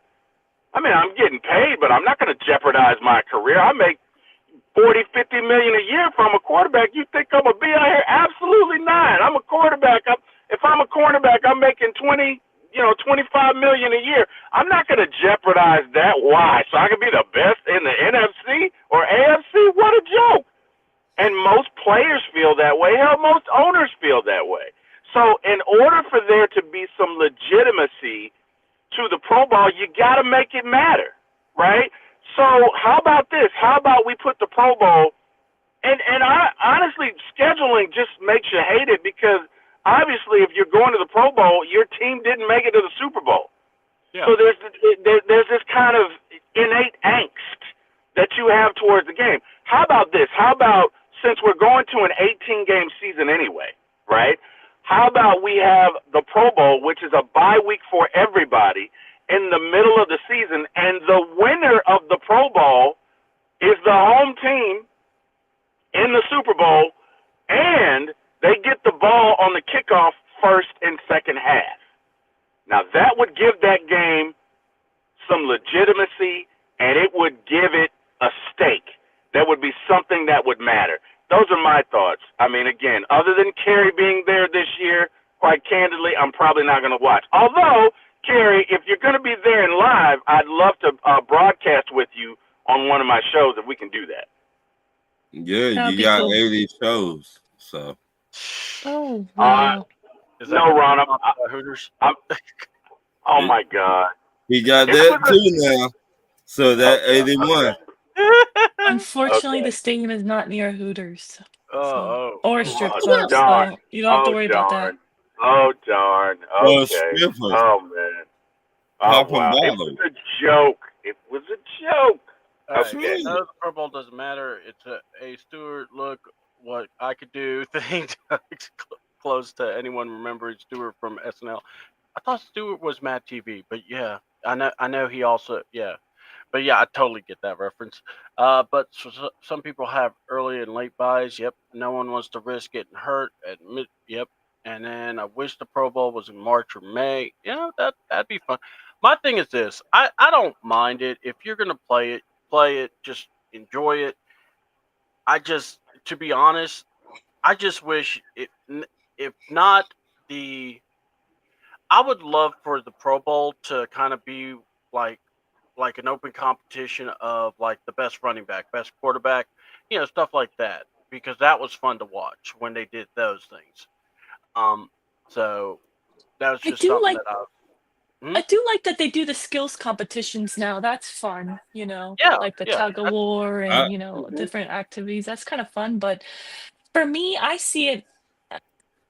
I mean, I'm getting paid, but I'm not going to jeopardize my career. I make 40, 50 million a year from a quarterback. You think I'm going to be out here? Absolutely not. I'm a quarterback. If I'm a cornerback, I'm making 20, $25 million a year. I'm not going to jeopardize that. Why? So I can be the best in the NFC or AFC? What a joke. And most players feel that way. Hell, most owners feel that way. So in order for there to be some legitimacy to the Pro Bowl, you got to make it matter, right? So how about this? How about we put the Pro Bowl, and I honestly, scheduling just makes you hate it, because obviously if you're going to the Pro Bowl, your team didn't make it to the Super Bowl. Yeah. So there's this kind of innate angst that you have towards the game. How about this? How about, since we're going to an 18-game season anyway, right? How about we have the Pro Bowl, which is a bye week for everybody, in the middle of the season, and the winner of the Pro Bowl is the home team in the Super Bowl, and they get the ball on the kickoff first and second half. Now, that would give that game some legitimacy, and it would give it a stake. That would be something that would matter. Those are my thoughts. I mean, again, other than Carrie being there this year, quite candidly, I'm probably not going to watch. Although, Carrie, if you're going to be there in live, I'd love to broadcast with you on one of my shows if we can do that. Yeah, That'd you be got cool. 80 shows, so. Oh, wow. No, Ron, Hooters. Oh, my God. He got that too now. So that 81. Okay. Unfortunately, the stadium is not near Hooters. Or a strip club, darn. so you don't have to worry about that. Oh, darn. Okay. Oh, man. Oh, wow. It was a joke. It was a joke. Okay. No, the Pro Bowl doesn't matter. It's a Stewart, look what I could do thing. Close to anyone remembering Stewart from SNL. I thought Stewart was Mad TV, but yeah, I know he also, yeah. But yeah, I totally get that reference. But some people have early and late buys. Yep. No one wants to risk getting hurt. Yep. And then I wish the Pro Bowl was in March or May. That'd be fun. My thing is this: I don't mind it if you're gonna play it. Just enjoy it. To be honest, I just wish if not the. I would love for the Pro Bowl to kind of be like an open competition of like the best running back, best quarterback, stuff like that, because that was fun to watch when they did those things. So that was just something I do like that they do the skills competitions now. That's fun, like the tug of war and different activities. That's kind of fun. But for me, I see it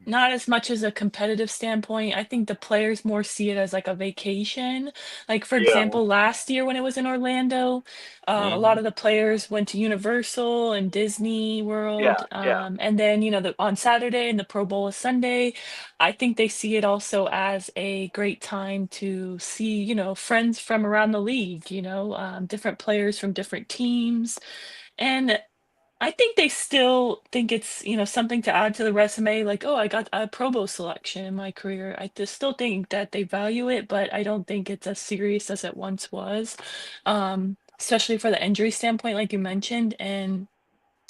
not as much as a competitive standpoint. I think the players more see it as like a vacation. Like, for example, last year when it was in Orlando, a lot of the players went to Universal and Disney World. And then, on Saturday and the Pro Bowl is Sunday. I think they see it also as a great time to see, friends from around the league, different players from different teams. And I think they still think it's, something to add to the resume, like, oh, I got a Pro Bowl selection in my career. I just still think that they value it, but I don't think it's as serious as it once was, especially for the injury standpoint, like you mentioned,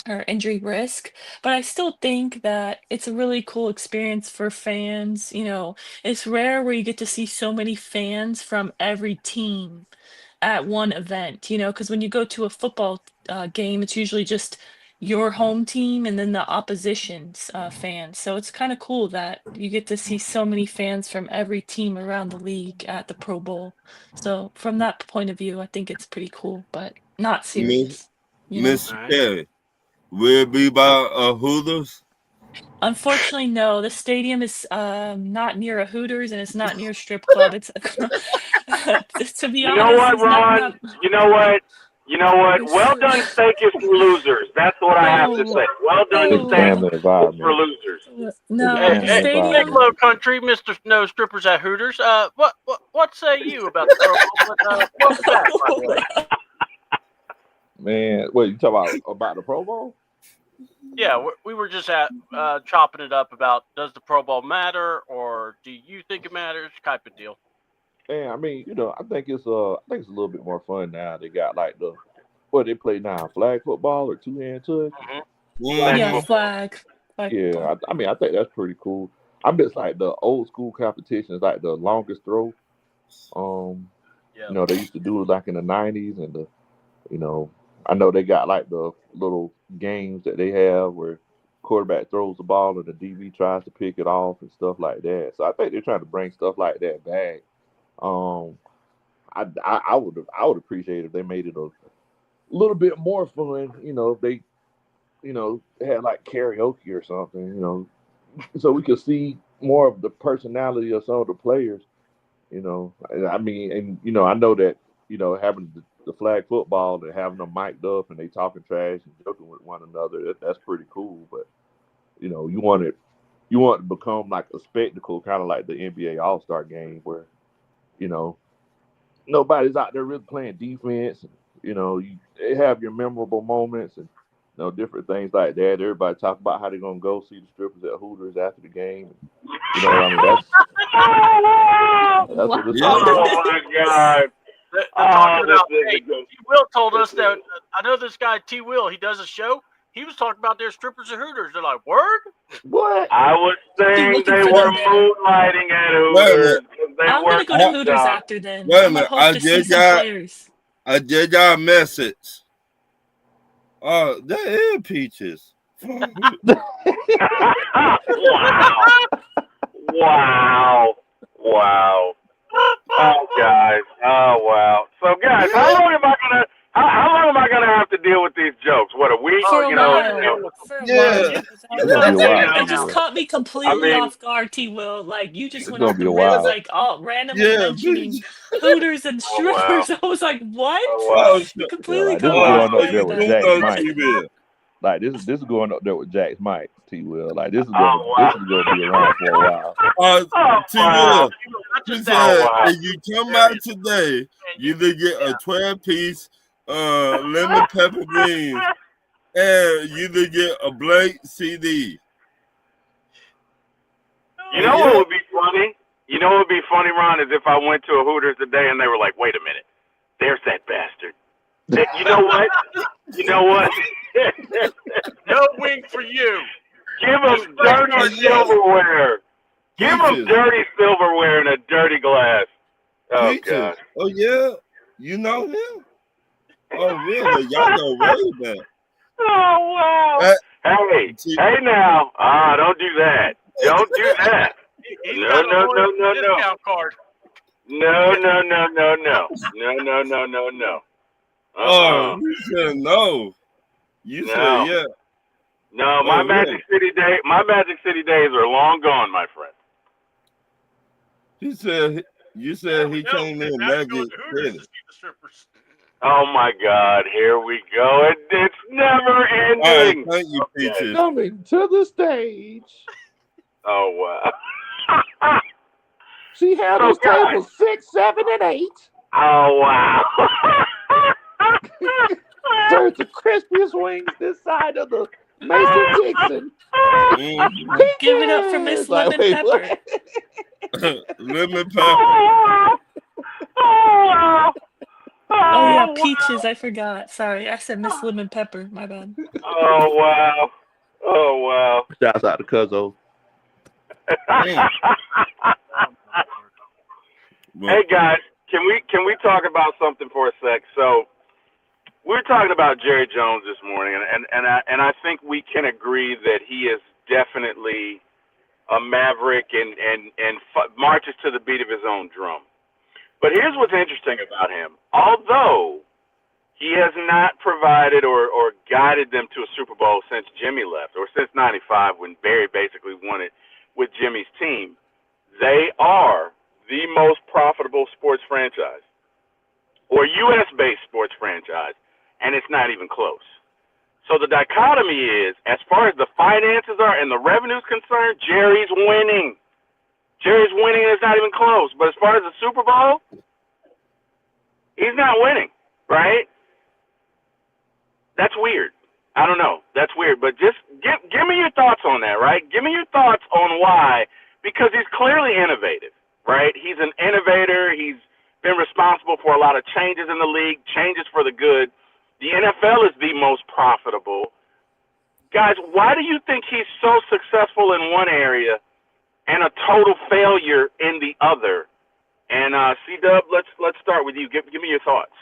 or injury risk. But I still think that it's a really cool experience for fans. It's rare where you get to see so many fans from every team at one event, because when you go to a football game, it's usually just your home team and then the opposition's fans. So it's kind of cool that you get to see so many fans from every team around the league at the Pro Bowl. So from that point of view, I think it's pretty cool, but not serious. Miss Carrie, will it be by Hooters? Unfortunately, no. The stadium is not near a Hooters and it's not near a strip club. It's to be honest. You know what, Ron? You know what? Well done steak is for losers. That's what I have to say. Well done steak is for losers. No, the stadium. Low country, Mr. No Strippers at Hooters. What say you about the Pro Bowl? What was that, by the way? Man, what you talking about the Pro Bowl? Yeah, we were just chopping it up about, does the Pro Bowl matter, or do you think it matters? Type of deal. Yeah, I mean, I think it's a little bit more fun now. They got like what they play now, flag football or two-hand touch. Yeah, flag. Yeah, I mean, I think that's pretty cool. I miss like the old school competitions, like the longest throw. Yeah. You know, they used to do it like in the '90s, and you know, I know they got like the little games that they have where quarterback throws the ball and the DB tries to pick it off and stuff like that. So I think they're trying to bring stuff like that back. Um, I would appreciate if they made it a little bit more fun. You know, if they had like karaoke or something. You know, so we could see more of the personality of some of the players. You know, I mean, and I know that having the flag football and having them mic'd up and they talking trash and joking with one another, that's pretty cool. But you want to become like a spectacle, kind of like the NBA All-Star game, where you know nobody's out there really playing defense. And, they have your memorable moments and different things like that. Everybody talk about how they're gonna go see the strippers at Hooters after the game. You know what I mean? That's what it's all Oh about. my God! They're talking about. This Hey, is good. T. Will told us that. I know this guy T. Will. He does a show. He was talking about their strippers at Hooters. They're like, word? What? I was saying looking they for were them there. moonlighting at Wait a Hooters minute. because they I'm work gonna go to hot Hooters dogs. after then. Wait a I'm gonna minute. hope to see some players. I did y'all a message. Oh, that is Peaches. Wow. Oh, guys. Oh, wow. So, guys, how long am I gonna have to deal with these jokes? What, a week? For a you while. For a Yeah. while. It's gonna be a while. It just caught me completely I mean- off guard, T. Will. Like, you just It's went gonna off be the a rails, while. like, randomly Yeah, mentioning Peaches. Hooters and Oh, wow. strippers. I was like, what? Oh, wow. Oh, You shit. completely like, this caught is me going off up guard there with with that. Jack's No Mike. TV. Like this is going up there with Jack's Mike. T. Will. Like this is Oh, gonna wow. be around for a while. Oh, TV. wow. Not He just said, that. wow. if you come out today, you either get a 12-piece lemon pepper greens and you either get a blank CD. You know what would be funny? You know what would be funny, Ron, is if I went to a Hooters today and they were like, wait a minute, there's that bastard. You know what? You know what? No wing for you. Give him dirty silverware. Give him Peaches. dirty silverware in a dirty glass. Oh, Peaches. God. Oh, yeah? You know him? Oh, really? Y'all go way back. Oh, wow. Hey now. Don't do that. Don't do that. He's No, got a no, no, loyalty no, no. discount card. No. No. Oh, you said no. You No. said yeah. No, my Oh, Magic City days are long gone, my friend. He said, you said he came in Now you're going Magic to Hooters City. to see the strippers. Oh my God, here we go. It's never All right, ending. thank you, Peaches. Coming to the stage. Oh wow. She handles tables 6, 7, and 8. Oh wow. Serves the crispiest wings this side of the Mason-Dixon. Mm-hmm. Give it up for Miss Lemon Pepper. Lemon pepper. Oh yeah, Peaches, I forgot. Sorry, I said Miss Lemon Pepper, my bad. Oh wow. Oh wow. Shouts out to Cuzzo. Hey guys, can we talk about something for a sec? So we're talking about Jerry Jones this morning, and I think we can agree that he is definitely a maverick and marches to the beat of his own drum. But here's what's interesting about him. Although he has not provided or guided them to a Super Bowl since Jimmy left, or since '95 when Barry basically won it with Jimmy's team, they are the most profitable sports franchise, or U.S.-based sports franchise, and it's not even close. So the dichotomy is, as far as the finances are and the revenue's concerned, Jerry's winning. Jerry's winning and it's not even close. But as far as the Super Bowl, he's not winning, right? That's weird. I don't know. That's weird. But just give me your thoughts on that, right? Give me your thoughts on why, because he's clearly innovative, right? He's an innovator. He's been responsible for a lot of changes in the league, changes for the good. The NFL is the most profitable. Guys, why do you think he's so successful in one area and a total failure in the other. And C-Dub, let's start with you. Give me your thoughts.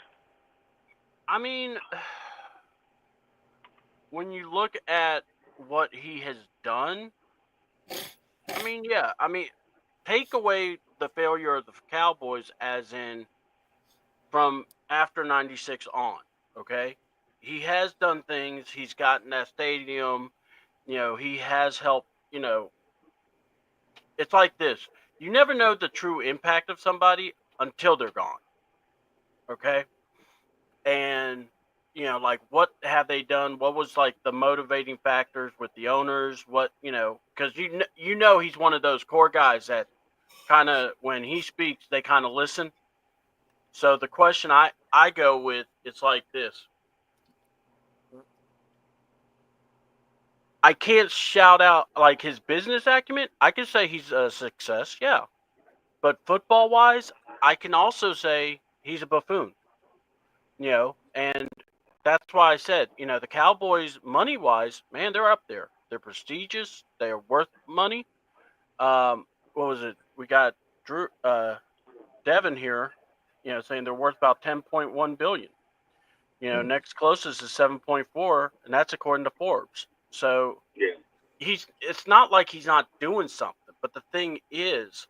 I mean, when you look at what he has done, I mean, yeah, I mean, take away the failure of the Cowboys as in from after 96 on, okay? He has done things, he's gotten that stadium, he has helped, it's like this. You never know the true impact of somebody until they're gone, okay? And like what have they done? What was like the motivating factors with the owners? What because he's one of those core guys that kind of when he speaks they kind of listen. So the question I go with it's like this. I can't shout out like his business acumen. I can say he's a success, yeah, but football wise, I can also say he's a buffoon. And that's why I said, the Cowboys, money wise, man, they're up there. They're prestigious. They are worth money. What was it? We got Devin here, saying they're worth about 10.1 billion. Next closest is 7.4, and that's according to Forbes. So yeah, it's not like he's not doing something. But the thing is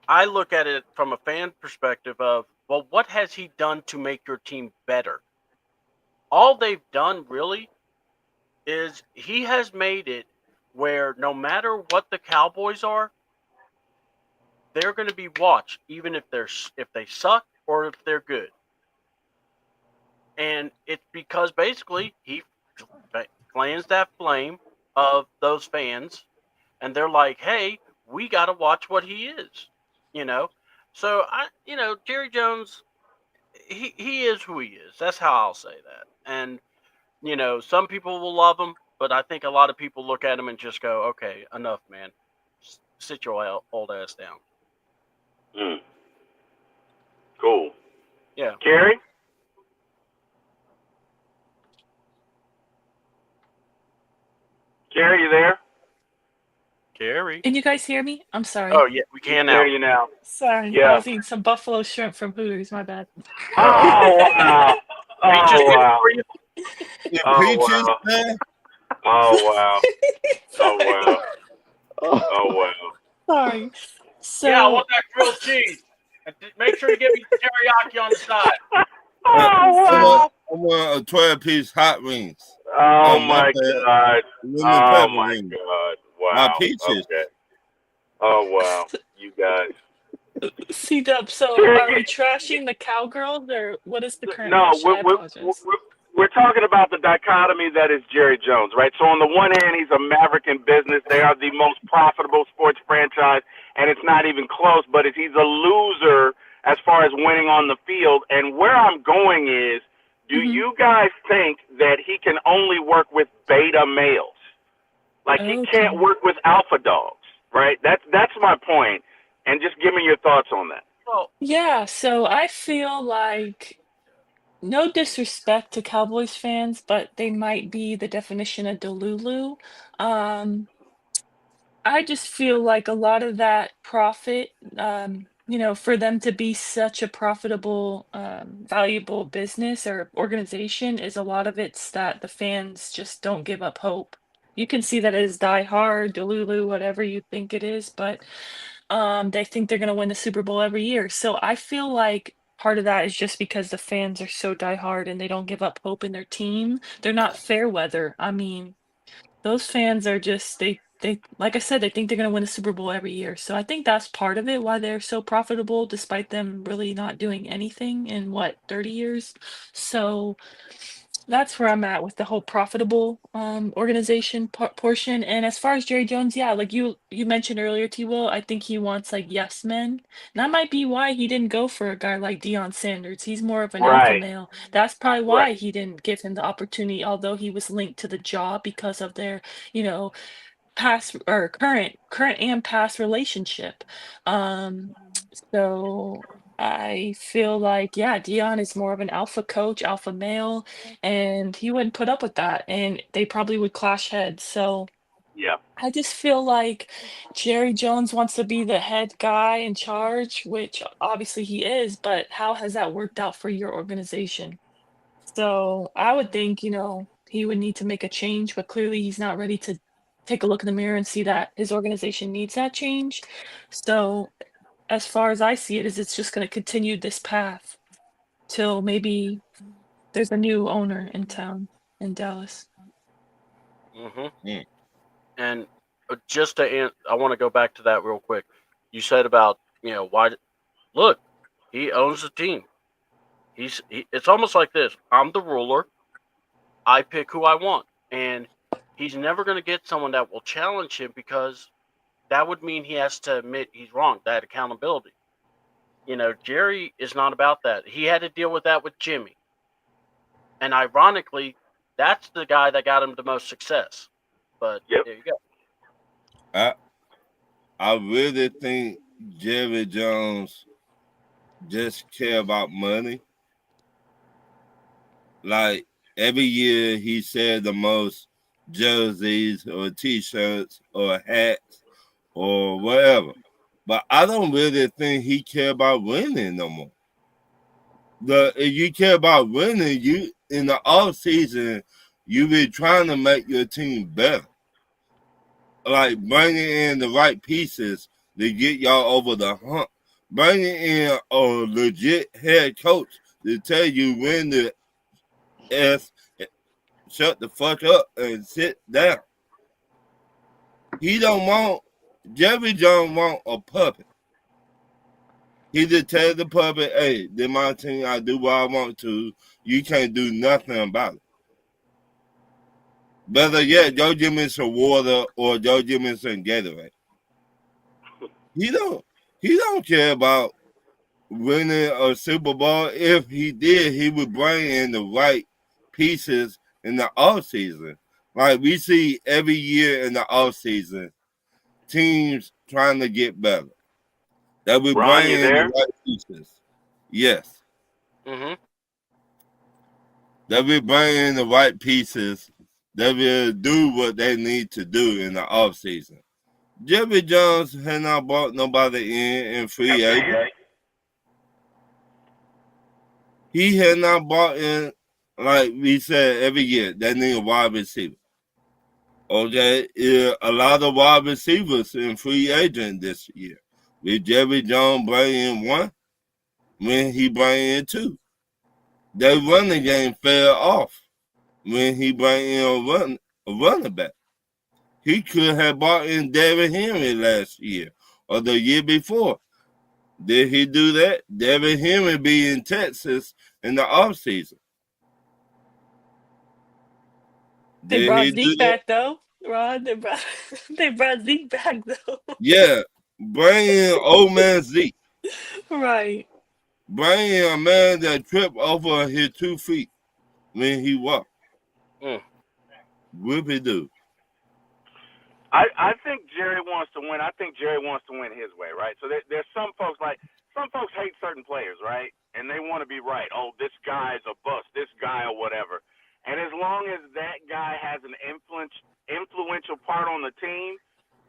I look at it from a fan perspective of, well, what has he done to make your team better? All they've done really is he has made it where no matter what the Cowboys are, they're going to be watched, even if they suck or if they're good. And it's because basically he fans that flame of those fans, and they're like, hey, we got to watch what he is, So Jerry Jones, he is who he is. That's how I'll say that. And some people will love him, but I think a lot of people look at him and just go, okay, enough, man. Sit your old ass down. Cool. Yeah. Carrie? Carrie, you there? Carrie? Can you guys hear me? I'm sorry. Oh, yeah, we can now. Hear you now. Sorry, Yeah. I was eating some buffalo shrimp from Hooters. My bad. Oh, wow. Peaches Oh, wow. for you? Peaches, man. Oh, wow. Oh, wow. Oh, wow. Sorry. So Yeah, I want that grilled cheese. And make sure you give me teriyaki on the side. Oh, wow. I want a 12-piece hot wings. Oh, my God. Oh, my Wings. God. Wow. My peaches. Okay. Oh, wow. You guys. C-Dub, so are we trashing the Cowgirls or what is the current No, motion? I apologize. we're talking about the dichotomy that is Jerry Jones, right? So on the one hand, he's a maverick in business. They are the most profitable sports franchise, and it's not even close. But he's a loser as far as winning on the field. And where I'm going is, do you guys think that he can only work with beta males? Like he can't work with alpha dogs, right? That's my point. And just give me your thoughts on that. Well, Yeah, so I feel like no disrespect to Cowboys fans, but they might be the definition of Delulu. I just feel like a lot of that profit, for them to be such a profitable, valuable business or organization is a lot of it's that the fans just don't give up hope. You can see that as Die Hard, Delulu, whatever you think it is, but they think they're gonna win the Super Bowl every year. So I feel like part of that is just because the fans are so diehard and they don't give up hope in their team. They're not fair weather. I mean, those fans are just they like I said, they think they're gonna win the Super Bowl every year. So I think that's part of it why they're so profitable despite them really not doing anything in what, 30 years. So that's where I'm at with the whole profitable organization portion. And as far as Jerry Jones, yeah, like you mentioned earlier, T Will, I think he wants like yes men. And that might be why he didn't go for a guy like Deion Sanders. He's more of an alpha Right. male. That's probably why Right. he didn't give him the opportunity, although he was linked to the job because of their, you know, past or current and past relationship. So I feel like, yeah, Dion is more of an alpha coach, alpha male, and he wouldn't put up with that, and they probably would clash heads. So Yeah. I just feel like Jerry Jones wants to be the head guy in charge, which obviously he is, but how has that worked out for your organization? So I would think, he would need to make a change, but clearly he's not ready to take a look in the mirror and see that his organization needs that change. So as far as I see it, is it's just going to continue this path till maybe there's a new owner in town in Dallas. Mm-hmm. And just to I want to go back to that real quick. You said about why? Look, he owns the team. It's almost like this. I'm the ruler. I pick who I want, and he's never going to get someone that will challenge him because that would mean he has to admit he's wrong. That accountability. Jerry is not about that. He had to deal with that with Jimmy, and ironically, that's the guy that got him the most success. But Yep. there you go. I really think Jerry Jones just care about money. Like every year he said the most jerseys or t-shirts or hats or whatever. But I don't really think he care about winning no more. If you care about winning, you in the off season, you be trying to make your team better. Like bringing in the right pieces to get y'all over the hump. Bringing in a legit head coach to tell you when to shut the fuck up and sit down. Jerry Jones want a puppet. He just tell the puppet, hey, this my team, I do what I want to. You can't do nothing about it. Better yet, y'all give me some water or y'all give me some Gatorade. He don't care about winning a Super Bowl. If he did, he would bring in the right pieces in the off season. Like we see every year in the off season, teams trying to get better. That would Ron, bring you in the there? right pieces. Yes. Mm-hmm. That will bring in the right pieces that will do what they need to do in the off season. Jerry Jones had not brought nobody in free agent. He had not brought in, like we said every year, they need a wide receiver. Okay, a lot of wide receivers in free agent this year. With Jerry Jones bring in one, when he bring in two. Their running game fell off when he brought in a running back. He could have brought in Derrick Henry last year or the year before. Did he do that? Derrick Henry be in Texas in the offseason. They Did brought he do Zeke that? back though, Ron. They brought Zeke back though. Yeah. Bring in old man Zeke. Right. Bring in a man that tripped over his 2 feet when he walked. Whoopie do. I think Jerry wants to win. I think Jerry wants to win his way, right? So there's some folks hate certain players, right? And they want to be right. Oh, this guy's a bust, this guy or whatever. And as long as that guy has an influential part on the team,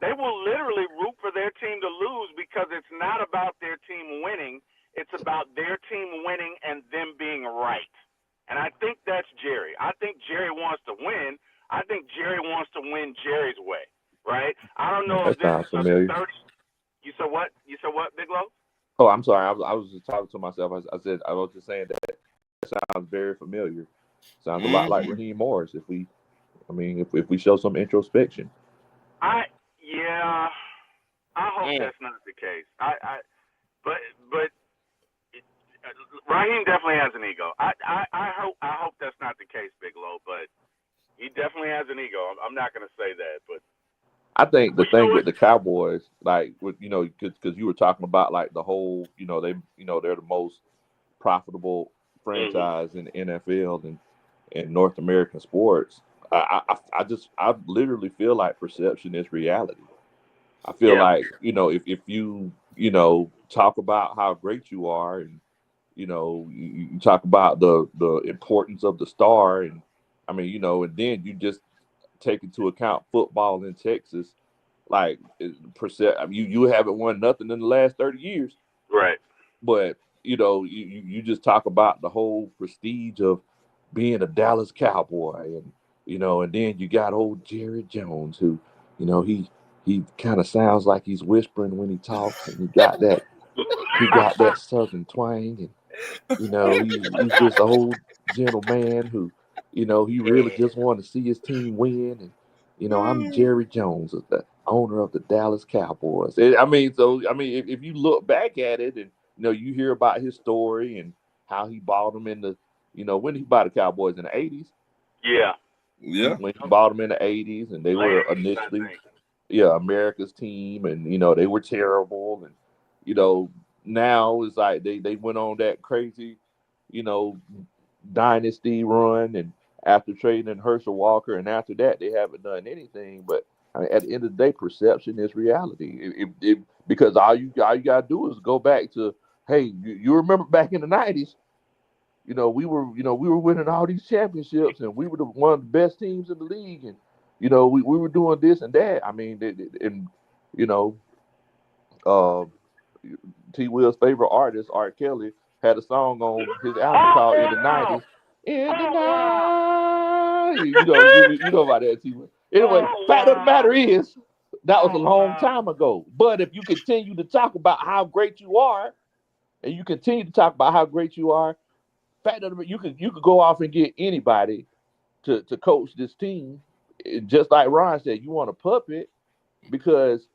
they will literally root for their team to lose because it's not about their team winning. It's about their team winning and them being right. And I think that's Jerry. I think Jerry wants to win. I think Jerry wants to win Jerry's way. Right? I don't know if That this sounds is familiar. 30. You said what? You said what, Big Low? Oh, I'm sorry. I was just talking to myself. I was just saying that sounds very familiar. Sounds a lot like Raheem Morris. If we show some introspection. I hope that's not the case. But Raheem definitely has an ego. I hope that's not the case, Big Low. But he definitely has an ego. I'm not going to say that, but. I think the thing with the Cowboys, like with because you were talking about like the whole, they're the most profitable franchise in the NFL and in North American sports. I literally feel like perception is reality. I feel like, if you, talk about how great you are, and, you talk about the importance of the star, and I mean, and then you just take into account football in Texas, like I mean, you haven't won nothing in the last 30 years. Right. But, you just talk about the whole prestige of being a Dallas Cowboy, and, and then you got old Jerry Jones, who, he kind of sounds like he's whispering when he talks, and he got that southern twang, and, he's this old gentleman who, he really just want to see his team win. And, I'm Jerry Jones, the owner of the Dallas Cowboys. I mean, if you look back at it, and, you hear about his story and how he bought them in the, when he bought the Cowboys in the 80s. Yeah. Yeah. When he bought them in the 80s, and they were initially, America's team, and, they were terrible. And, now it's like they went on that crazy, dynasty run, and after trading Herschel Walker, and after that they haven't done anything. But I mean, at the end of the day, perception is reality. Because all you gotta do is go back to, hey, you remember back in the 90s, we were winning all these championships, and we were one of the best teams in the league, and we were doing this and that. I mean, uh, T. Will's favorite artist, Art Kelly, had a song on his album called "In the '90s." In the night, you know about that, T. Will. Anyway, fact of the matter is, that was a long time ago. But if you continue to talk about how great you are, and you continue to talk about how great you are, fact of the matter, you could go off and get anybody to coach this team. Just like Ron said, you want a puppet because.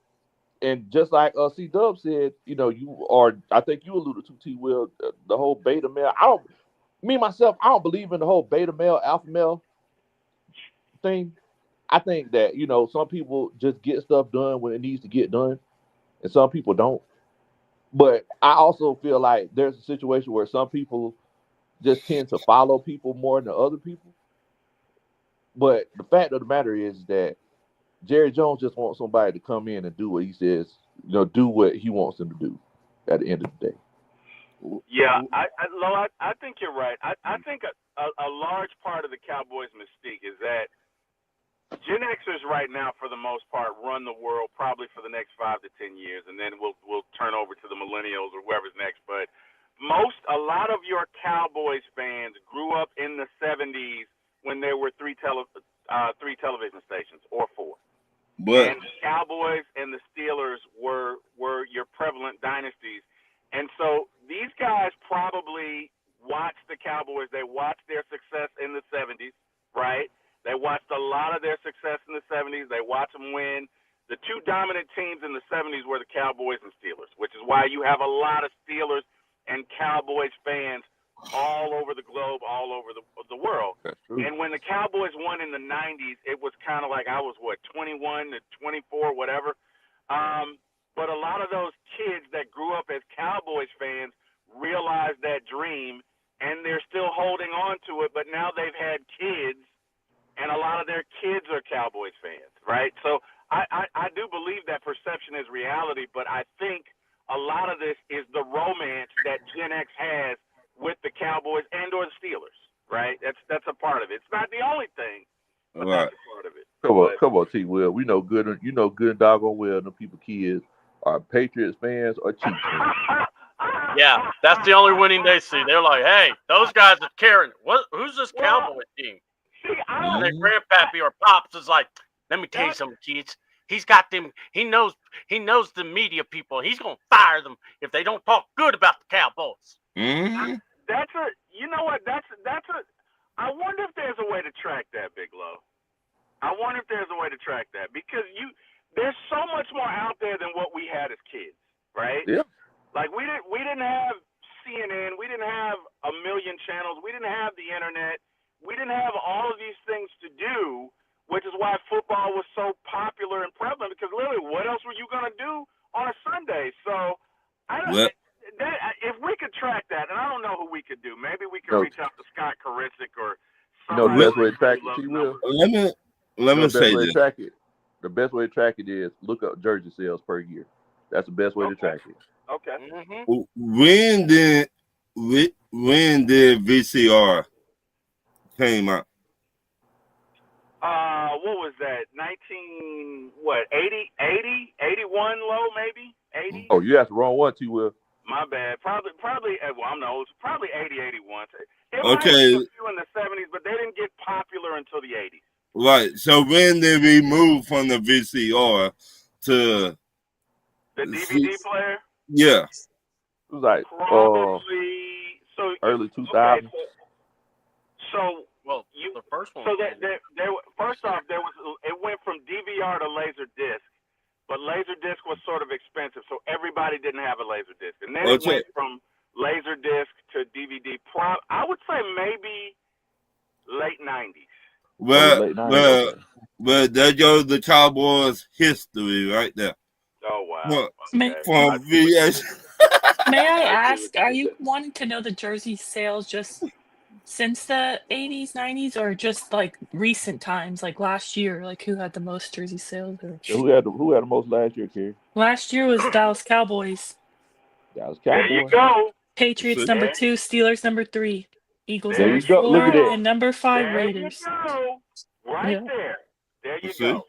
And just like C Dub said, I think you alluded to, T. Will, the whole beta male. I don't believe in the whole beta male, alpha male thing. I think that, some people just get stuff done when it needs to get done, and some people don't. But I also feel like there's a situation where some people just tend to follow people more than other people. But the fact of the matter is that Jerry Jones just wants somebody to come in and do what he says, do what he wants them to do at the end of the day. Yeah, I think you're right. I think a large part of the Cowboys' mystique is that Gen Xers right now, for the most part, run the world probably for the next 5 to 10 years, and then we'll turn over to the millennials or whoever's next. But a lot of your Cowboys fans grew up in the 70s when there were three television stations or 4. And the Cowboys and the Steelers were your prevalent dynasties. And so these guys probably watched the Cowboys. They watched their success in the 70s, right? They watched a lot of their success in the 70s. They watched them win. The two dominant teams in the 70s were the Cowboys and Steelers, which is why you have a lot of Steelers and Cowboys fans all over the globe, all over the world. And when the Cowboys won in the 90s, it was kind of like I was, 21 to 24, whatever. But a lot of those kids that grew up as Cowboys fans realized that dream, and they're still holding on to it, but now they've had kids, and a lot of their kids are Cowboys fans, right? So I do believe that perception is reality, but I think a lot of this is the romance that Gen X has with the Cowboys and or the Steelers, right? That's a part of it. It's not the only thing, but that's a part of it. Come on, T. Will. We know good. You know good and doggone well. The people, kids are Patriots fans or Chiefs fans. Yeah, that's the only winning they see. They're like, hey, those guys are caring. Who's this Cowboy team? See, And their grandpappy or pops is like, let me tell you something, kids. He's got them. He knows the media people. He's gonna fire them if they don't talk good about the Cowboys. Mm-hmm. You know what? I wonder if there's a way to track that, Big Low. I wonder if there's a way to track that because there's so much more out there than what we had as kids, right? Yeah. Like we didn't have CNN, we didn't have a million channels, we didn't have the internet, we didn't have all of these things to do, which is why football was so popular and prevalent. Because literally, what else were you gonna do on a Sunday? So if we could track that, and I don't know who we could do. Maybe we could reach out to Scott Karisic or somebody. The best way to track it, T. Will. Let me say this. Track it. the best way to track it is look up jersey sales per year. That's the best way to track it. Okay. When did VCR came out? What was that? 81 low, maybe? 80? Oh, you asked the wrong one, T. Will. My bad. Probably. Well, I'm the oldest. Probably 80, 81. It Okay. might be a few in the 70s, but they didn't get popular until the 80s. Right. So when did we move from the VCR to the DVD player? Yeah. It was like probably early 2000s. So well, the first one. So first off, it went from DVR to Laserdisc, but Laserdisc was sort of expensive, so everybody didn't have a Laserdisc, and then it went from Laserdisc to DVD. I would say maybe late 90s. Well, there goes the Cowboys' history right there. Oh wow! From VS. May I ask, are you wanting to know the jersey sales just since the 80s, 90s, or just like recent times, like last year, like who had the most jersey sales? Or... Who had the most last year, Carrie? Last year was Dallas Cowboys. Dallas Cowboys. There you go. Patriots number 2, Steelers number 3, Eagles there number you go. 4, Look at that. and number 5 there Raiders. You go. Right there. There you go.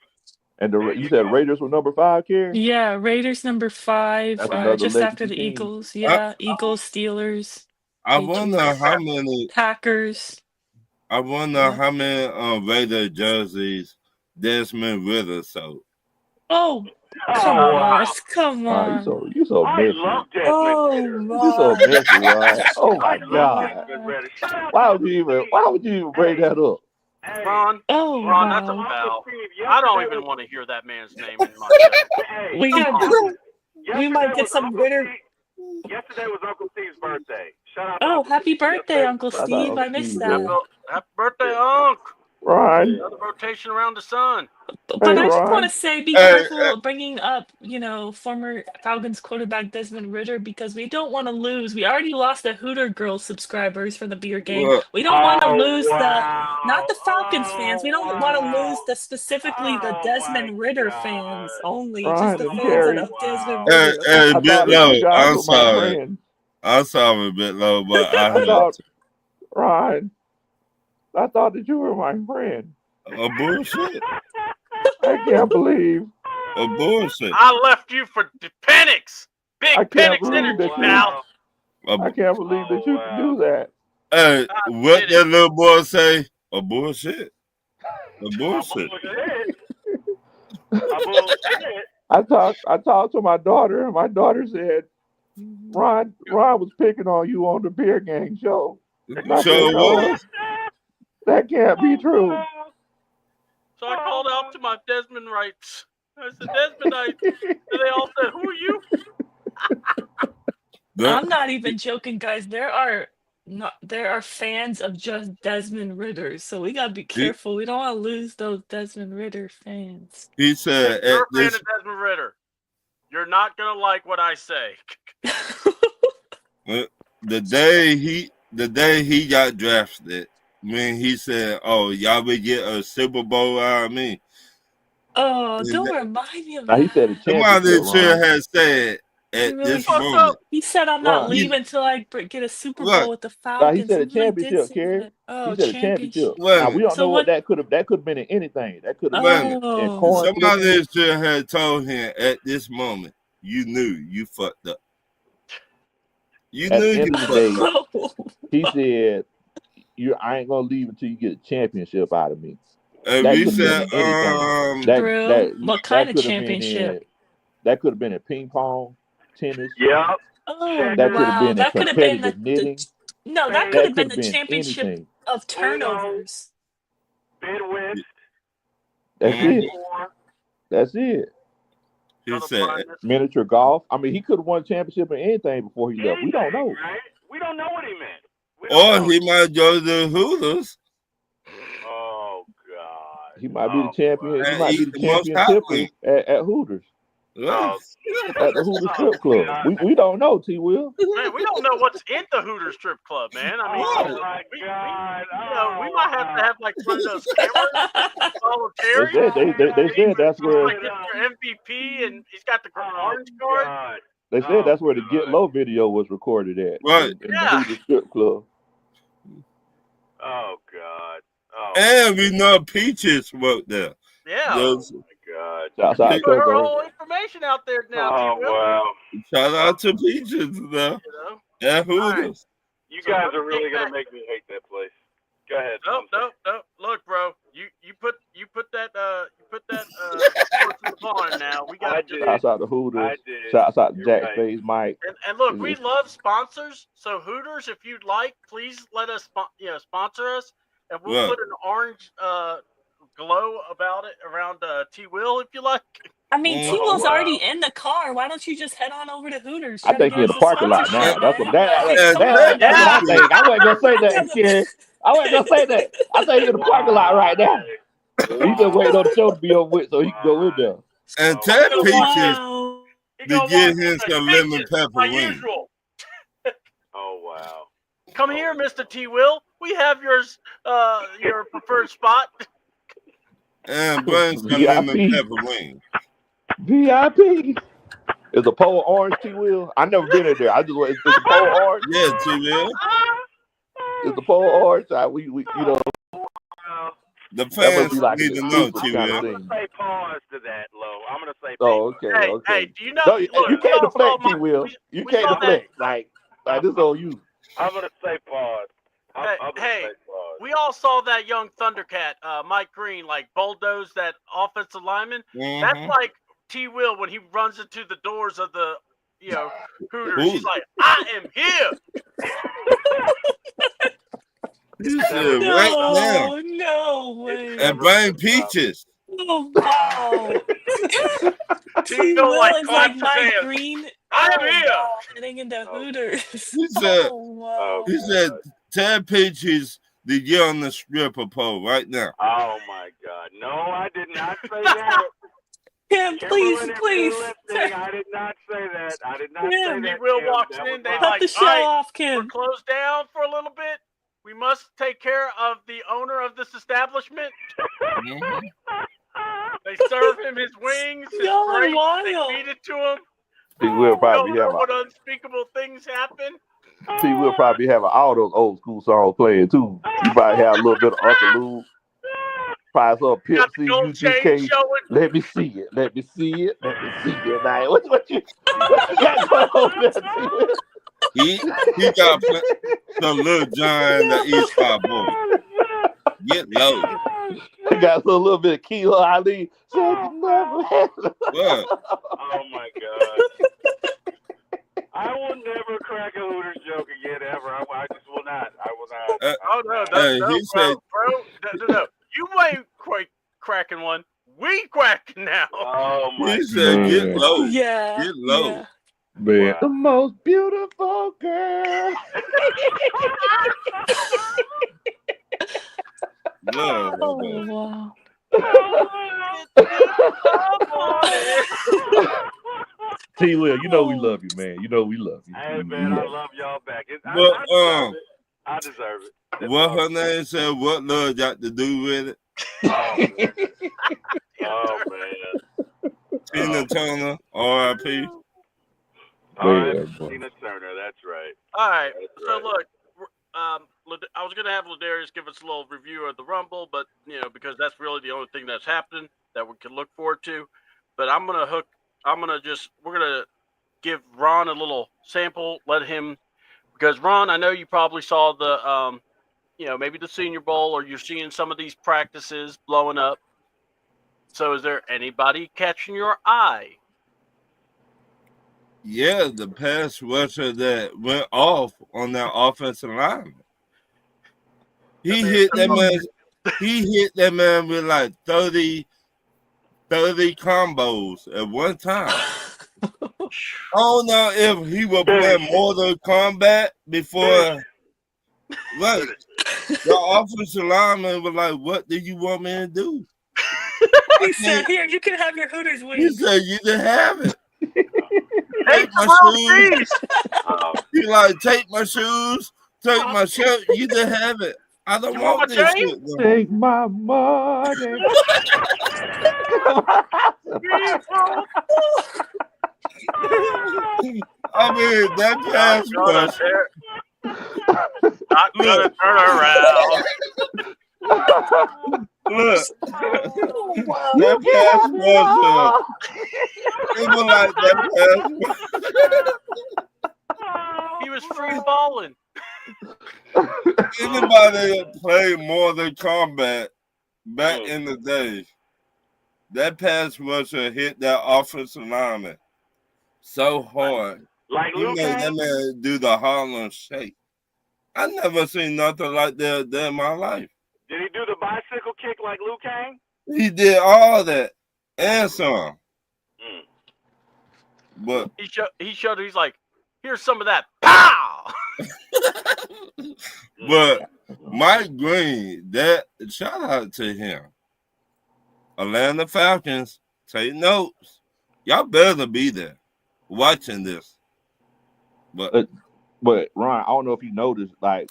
And you said Raiders were number 5, Carrie? Yeah, Raiders number 5, just after the Eagles. Yeah, Eagles, Steelers. I wonder how many Packers. I wonder how many Raider jerseys Desmond Ritter sold. Oh, come on. Come on. You so messy. I love Desmond Ritter. You so messy, right? Oh my God. Why would you even bring that up? Ron, Ron, that's a foul. I don't even want to hear that man's name in my show. We might get some Ritter. Yesterday was Uncle Steve's birthday. Shout out happy birthday, Uncle Steve. I missed that. Happy birthday, Unc. Right. Another rotation around the sun. But I just want to say, be careful bringing up, former Falcons quarterback Desmond Ritter, because we don't want to lose. We already lost the Hooter Girls subscribers from the beer game. We don't want to lose not the Falcons fans. We don't want to lose specifically the Desmond Ritter fans only. Just the fans of Desmond Ritter. Bit low. I'm sorry. I'm sorry, Bit low, but I thought, Ryan, I thought that you were my friend. A bullshit. I can't believe. A bullshit. I left you for Penix. Big Penix energy now. I can't believe that you can do that. Hey, what that little boy say? A bullshit. A bullshit. I talked to my daughter, and my daughter said, Ron was picking on you on the Beer Gang show. That can't be true. So I called out to my Desmond Wrights. I said, Desmondites. And they all said, who are you? I'm not even joking, guys. There are fans of just Desmond Ritter, so we gotta be careful. We don't want to lose those Desmond Ritter fans. He said, if you're a fan of Desmond Ritter, you're not gonna like what I say. The day he got drafted, when he said, "Oh, y'all would get a Super Bowl out of me." Oh, don't remind me of that. He said a somebody should have said at this moment. He said, "I'm not leaving until I get a Super Bowl with the Falcons." He said a championship, Carrie. Oh, he said a championship. Well, now, we don't know what that could have been in anything. That could have been in corn. Somebody should have told him at this moment. You knew you fucked up. You knew you fucked up. He said, I ain't gonna leave until you get a championship out of me. We said, what kind of championship? That could have been in ping pong, tennis. Yeah. Oh, that could have been in competitive knitting. That could have been the championship anything. Of turnovers. Midwest. That's it. That's it. He said miniature golf. I mean, he could have won a championship in anything before he left. We don't know. Right? We don't know what he meant. Or he might go to the Hooters. Oh God. He might be the champion. He might be the championship at Hooters. Oh, At the Hooters Strip Club. We don't know, T. Will. Man, we don't know what's in the Hooters strip club, man. I mean, oh my God! we might have to have one of those cameras follow Terry. They said that's where Like Mr. MVP, and he's got the orange card. God. they said that's where the Get Low video was recorded at. Right. In the Hooters Strip Club. Oh God! Oh, And we know Peaches worked there. Yeah. Those- my God! Shouts out Put her Coco. whole information out there now, Oh T-Will. wow! Shout out to Peaches, though. You know? And Hooters. Right. You So guys let's are really get gonna back- make me hate that place. Go ahead. Nope. Look, bro, you put that horse in the barn now. We got to Shouts out to Hooters. I did. Shouts out to You're Jack right. Space Mike. and look, we love sponsors. So Hooters, if you'd like, please let us sponsor us, and we'll Yeah. put an orange glow about it around T Will if you like. I mean, Oh, T-Will's wow. already in the car. Why don't you just head on over to Hooters? I Try to think get he in the us a parking lot now. sponsorship, That's what man. that's what I think. I wasn't gonna say that, kid. I wasn't gonna say that. I think he in the parking lot right now. He just waiting on the show to be over with so he can go in there. And tell Peaches Wow. He to gonna give walk him in some like, lemon "Bitches, pepper my wings. usual. Oh wow! Come here, Mr. T Will. We have your preferred spot. And bring some VIP. lemon pepper wings. VIP. Is the pole orange, T. Will? I never been in there. I just is the pole orange? Yeah, T-Will. Is the pole orange? We you know The that must fans be like need an to know, exclusive kind T-Will. of I'm thing. gonna say pause to that, Lo. I'm gonna say. Oh, pause. okay, Hey, okay. hey, do you know? No, look, you we can't all saw deflect, T. Will. we You can't saw that. deflect. Like this is on you. I'm gonna say pause. I'm gonna Hey, say pause. we all saw that young Thundercat, Mike Green, like bulldoze that offensive lineman. That's Mhm. like T. Will when he runs into the doors of the Hooters. He's Hooters. like, I am here. He said right now. No way. And bring Peaches. Oh, wow. T. T. Will Will like is like claps his Mike hands. Green. I am Oh, here. wow, heading into Oh. Hooters. He said, Oh, wow. he said, tell Peaches to get on the stripper pole right now. Oh my God! No, I did not say that. Kim, please, Kimberly, if please. you're listening, I did not say that. I did not Kim, say T. that. Will Kim. walks That in. was They mine. Cut like, the show all right, off, we're Kim. closed down for a little bit. We must take care of the owner of this establishment. Mhm. They serve him his wings, his Y'all are grapes. They wild. feed it to him. T. Will probably Don't know have what unspeakable things happen. T. Will probably have all those old school songs playing too. He probably have a little bit of Uncle Lou. Probably some Got the Pepsi, gold chain UGK. showing. Let me see it. Let me see it. Let me see it. Now, what you got going on there, T. Will? He got some little John and the East High boy. Get low. He got a little bit of Kilo Ali. Said you never had. What? Oh my God! I will never crack a Hooters joke again ever. I just will not. I will not. Oh no, Hey, no, he said- bro. You ain't quite cracking one. We cracking now. Oh my He said, Man. get low. Yeah. Get low. Yeah. Man, Wow. the most beautiful girl. Love. Oh, wow. T. Will, you know we love you, man. You know we love you. Hey We man, I love love y'all back. I But, deserve it. I deserve it. That's What all. her name said, what love got to do with it? Oh man. Tina Turner, R.I.P. All right, Man, boy. Tina Turner. That's right. All right. That's So right. look, I was gonna have Ladarius give us a little review of the Rumble, but because that's really the only thing that's happening that we can look forward to. But we're gonna give Ron a little sample. Let him, because Ron, I know you probably saw the maybe the Senior Bowl, or you're seeing some of these practices blowing up. So is there anybody catching your eye? Yeah, the pass rusher that went off on that offensive line. He hit that man with like 30 combos at one time. I don't know if he was playing Mortal Kombat before. Right. The offensive lineman was like, what do you want me to do? He said, "Here, you can have your Hooters He wings." said you can have it. Hey, Take my grilled shoes. cheese. He like, take my shoes, take my shirt. You can have it. I don't You want want my this chain? shit. No. Take my money. I mean, that pass rush. Not gonna turn around. Look, Oh, wow. that pass rush. It was like that pass. He was free falling. Anybody that played Mortal Kombat back in the day, that pass rusher hit that offensive lineman so hard. Like He Liu made that Kang? man do the Harlem Shake. I never seen nothing like that in my life. Did he do the bicycle kick like Liu Kang? He did all that and some. But He showed. He's like, here's some of that. Pow! but Mike Green, that shout out to him. Atlanta Falcons, take notes. Y'all better be there watching this. But Ron, I don't know if you noticed, like,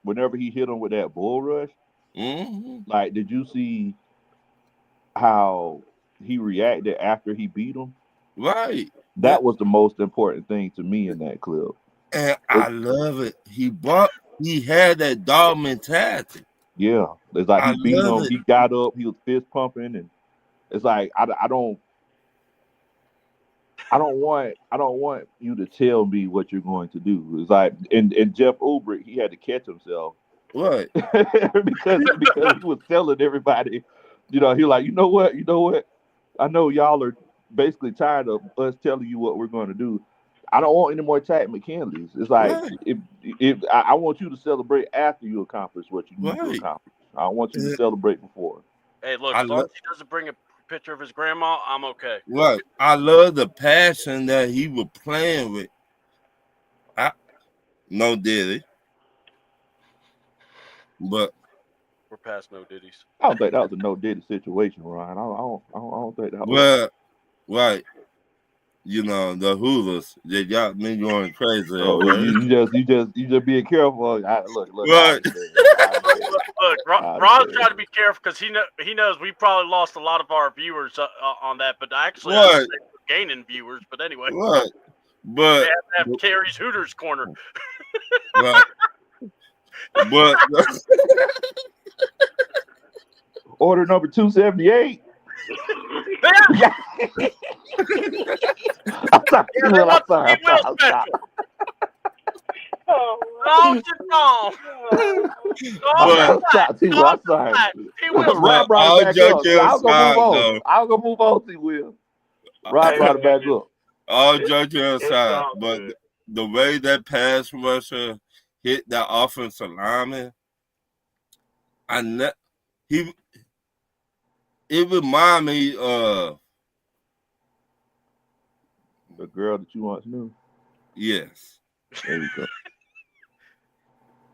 whenever he hit him with that bull rush, like, did you see how he reacted after he beat him? Right. That was the most important thing to me in that clip. And I love it. He had that dog mentality. Yeah. It's like he beat him, he got up, he was fist pumping, and it's like I don't want you to tell me what you're going to do. It's like and Jeff Ulbrich, he had to catch himself. Right. because he was telling everybody, he like, you know what? I know y'all are basically tired of us telling you what we're going to do. I don't want any more Chad McKinleys. It's like if I want you to celebrate after you accomplish what you need to accomplish. I don't want you to celebrate before. Hey, look, as long as he doesn't bring a picture of his grandma, I'm okay. Right. I love the passion that he was playing with. No Diddy. But we're past no Diddy's. I don't think that was a no Diddy situation, Ryan. I don't think that was. Right. The Hoovers, they got me going crazy. Oh, you just being careful. Look. Right. Look, Ron's trying to be careful because he knows we probably lost a lot of our viewers on that, but actually we're gaining viewers. But anyway, right. But they have to have Carrie's Hooters corner. Right. But order number 278. Yeah. I'm sorry. Oh, I'm sorry. Rob brought it back up. I'm gonna move on, T-Will. Rob brought it back up. All joking aside, but the way that pass rusher hit that offensive lineman, it remind me of the girl that you once knew. Yes. There you go.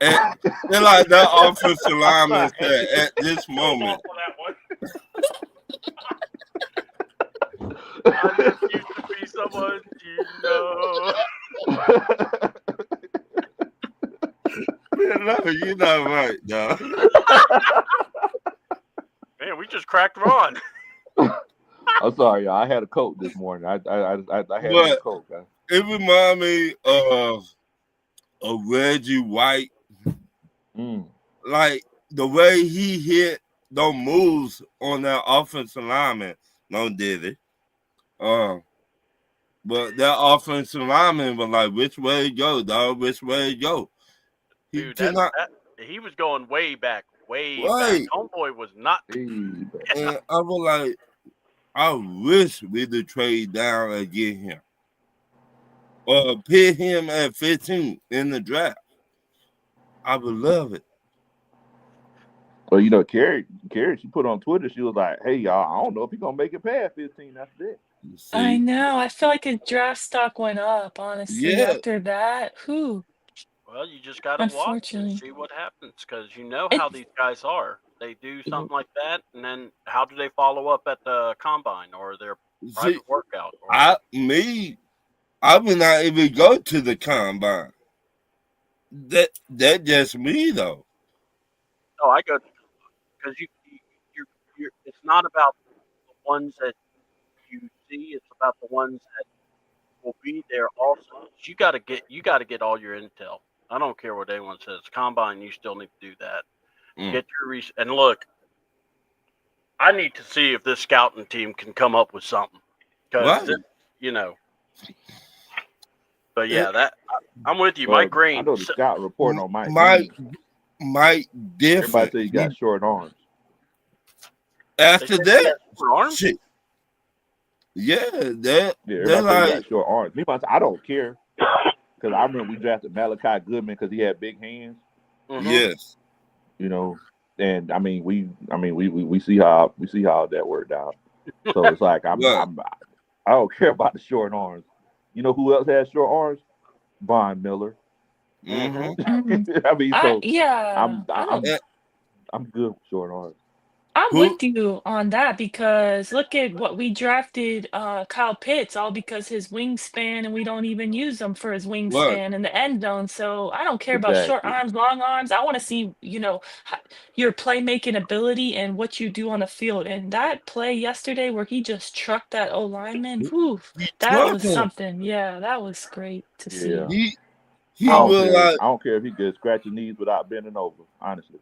And like that offensive lineman said at this moment. I just used to be someone No, you're not right, dog. Man, we just cracked Ron. I'm sorry, y'all. I had a Coke this morning. I had a Coke. It remind me of a Reggie White. Like the way he hit those moves on that offensive lineman. No Diddy. But that offensive lineman was like, which way to go, dog? Which way to go? Dude, he was going way back. Back. Homeboy was not. And I was like, I wish we'd trade down and get him. Or pick him at 15 in the draft. I would love it. Well, Carrie, she put on Twitter, she was like, hey, y'all, I don't know if he's going to make it past 15 after that. I know. I feel like his draft stock went up, honestly, after that. Whew. Well, you just got to watch and see what happens because you know how these guys are. They do something like that, and then how do they follow up at the combine or their private workout? Or... I would not even go to the combine. That just me though. No, I go because you're. It's not about the ones that you see; it's about the ones that will be there also. You got to get all your intel. I don't care what anyone says. Combine, you still need to do that. Get your and look. I need to see if this scouting team can come up with something because But yeah, I'm with you, Mike Green. I know the scout reporting on Mike different. Everybody say he got short arms. After that, shit. Yeah, everybody say he got short arms. Me, I don't care because I remember we drafted Malachi Goodman because he had big hands. Mm-hmm. Yes, and I mean we see how that worked out. So it's like I don't care about the short arms. You know who else has short arms? Von Miller. Mm-hmm. I mean, I'm good with short arms. I'm with you on that because look at what we drafted Kyle Pitts, all because his wingspan, and we don't even use him for his wingspan in the end zone. So I don't care about short arms, long arms. I want to see, your playmaking ability and what you do on the field. And that play yesterday where he just trucked that O lineman, that was something. Yeah, that was great to see. I don't care if he could scratch his knees without bending over, honestly.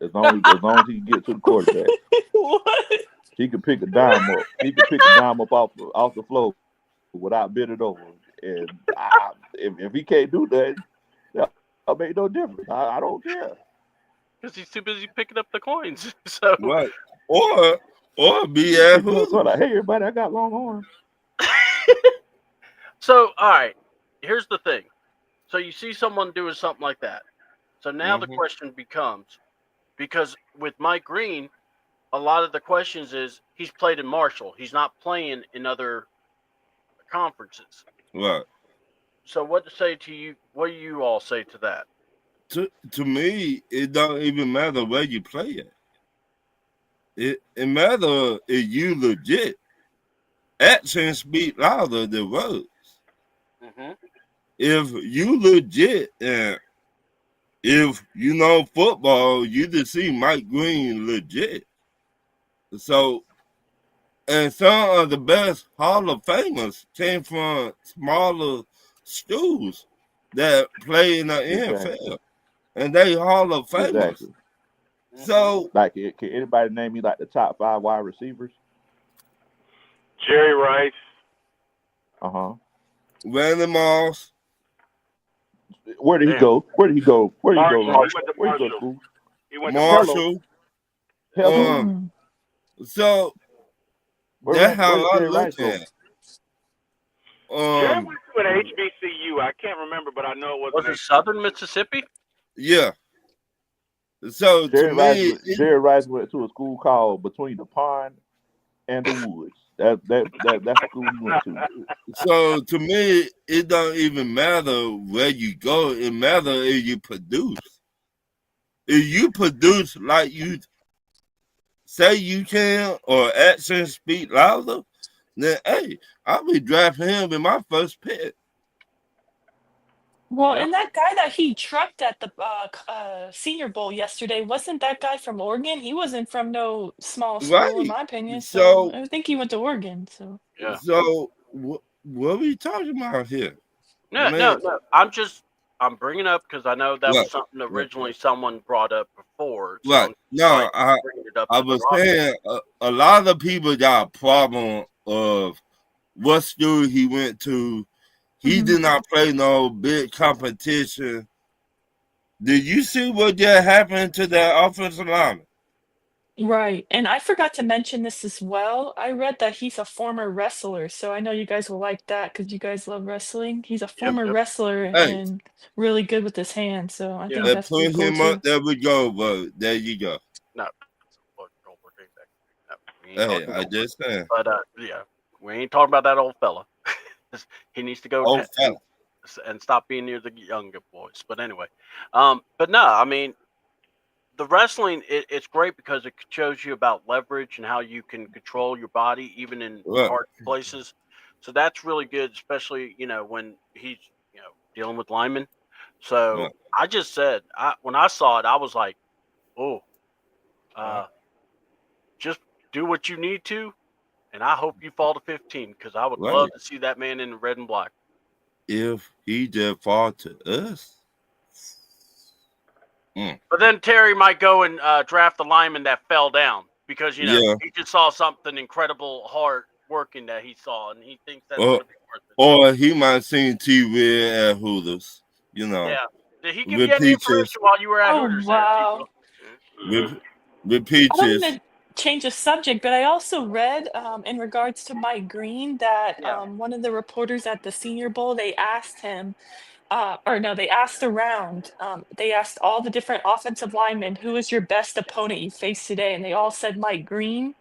As long as he can get to the quarterback. What? He can pick a dime up. He can pick a dime up off the floor without bending over. And if he can't do that, that'll make no difference. I don't care. Because he's too busy picking up the coins. So right. Or be at like, hey everybody, I got long arms. So all right, here's the thing. So you see someone doing something like that. So now the question becomes, because with Mike Green, a lot of the questions is he's played in Marshall. He's not playing in other conferences. Right. So what do you all say to that? To me, it don't even matter where you play at. It matters if you legit. Actions speak louder than words. Mm-hmm. If you legit and if you know football, you just see Mike Green legit. So, and some of the best Hall of Famers came from smaller schools that play in the NFL, and they Hall of Famers. Exactly. So, like, can anybody name me like the top 5 wide receivers? Jerry Rice. Randy Moss. Where did he go? Where did he go? Where did he go? Where did he go to school? He went to Marshall. So that's how I look at it. Jerry went to an HBCU. I can't remember, but I know it was it Southern Mississippi? Yeah. So Jerry Rice went to a school called Between the Pond and the Woods. That's the school he went to. So to me, it don't even matter where you go. It matters if you produce. If you produce like you say you can, or actions speak louder, then hey, I'll be drafting him in my first pick. Well, and that guy that he trucked at the Senior Bowl yesterday, wasn't that guy from Oregon? He wasn't from no small school, in my opinion. So I think he went to Oregon. So yeah. So what are we talking about here? No. I'm bringing up because I know that was something originally someone brought up before. So right. No, I was saying a lot of people got a problem of what school he went to. He did not play no big competition. Did you see what just happened to that offensive lineman? right. And I forgot to mention this as well. I read that he's a former wrestler, so I know you guys will like that because you guys love wrestling. He's a former wrestler and really good with his hands. So I think that's pretty cool too. Up, there we go, but there you go. No. Hey, I just said. But yeah, we ain't talking about that old fella. He needs to go and stop being near the younger boys. But anyway, but no, I mean, the wrestling, it's great because it shows you about leverage and how you can control your body even in Right. hard places. So that's really good, especially when he's dealing with linemen. So Right. I just said, when I saw it, I was like, oh, just do what you need to, and I hope you fall to 15 because I would Right. love to see that man in the red and black. If he just fall to us. But then Terry might go and draft the lineman that fell down because Yeah. he just saw something incredible hard working that he saw, and he thinks that's Or, going to be worth it. or he might seen TV at Hooters, Yeah. Did he give with you any peaches. information while you were at Oh, Hooters wow. there, With I don't peaches. want to change the subject, but I also read in regards to Mike Green that Yeah. one of the reporters at the Senior Bowl, they asked him, or no, they asked around, they asked all the different offensive linemen, who is your best opponent you faced today? And they all said Mike Green.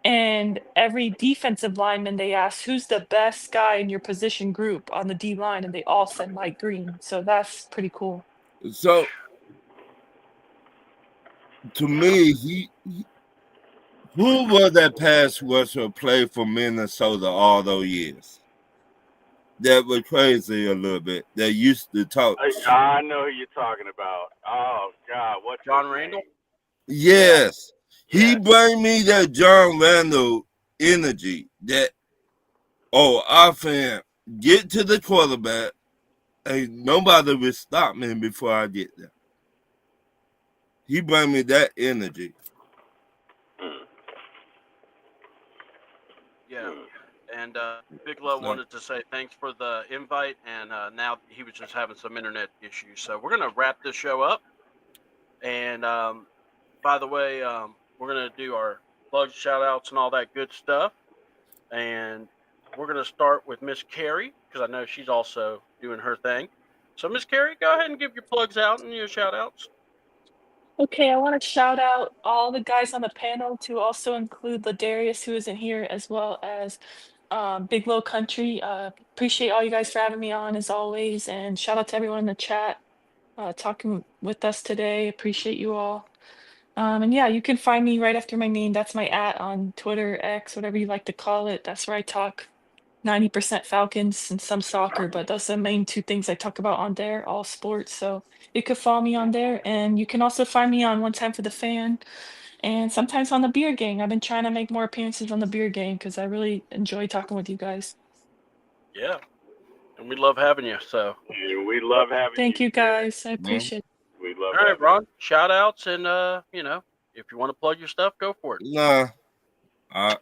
And every defensive lineman, they asked, who's the best guy in your position group on the D line? And they all said Mike Green. So that's pretty cool. So to me, who was that pass rusher play for Minnesota all those years? That was crazy a little bit. That used to talk. I know who you're talking about. Oh God, what's John his Randall? name? Yes. He Yeah. bring me that John Randall energy that, offense, get to the quarterback, and nobody will stop me before I get there. He bring me that energy. Yeah. And Big Low wanted to say thanks for the invite, and now he was just having some internet issues. So we're going to wrap this show up. And by the way, we're going to do our plug shout outs and all that good stuff. And we're going to start with Miss Carrie, because I know she's also doing her thing. So, Miss Carrie, go ahead and give your plugs out and your shout outs. Okay, I want to shout out all the guys on the panel, to also include Ladarius, who isn't here, as well as Big Low Country. Appreciate all you guys for having me on, as always, and shout out to everyone in the chat talking with us today. Appreciate you all. And yeah, you can find me right after my name. That's my @ on Twitter, X, whatever you like to call it. That's where I talk 90% Falcons and some soccer, but those are the main two things I talk about on there, all sports. So you could follow me on there, and you can also find me on One Time for the Fan and sometimes on the Beer Gang. I've been trying to make more appearances on the Beer Gang because I really enjoy talking with you guys. Yeah. And we love having you. So we love having you. Thank you guys. I appreciate it. We love all right, Ron, shout outs, and if you want to plug your stuff, go for it. Nah, I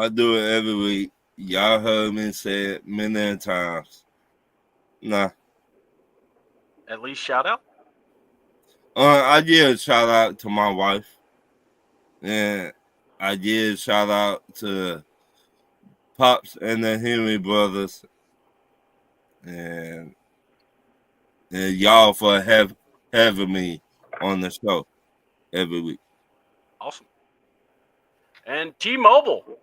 do it every week. Y'all heard me say it many times. Nah. At least shout out. I did a shout out to my wife, and I did shout out to Pops and the Henry brothers, and y'all for having me on the show every week. Awesome. And T-Mobile,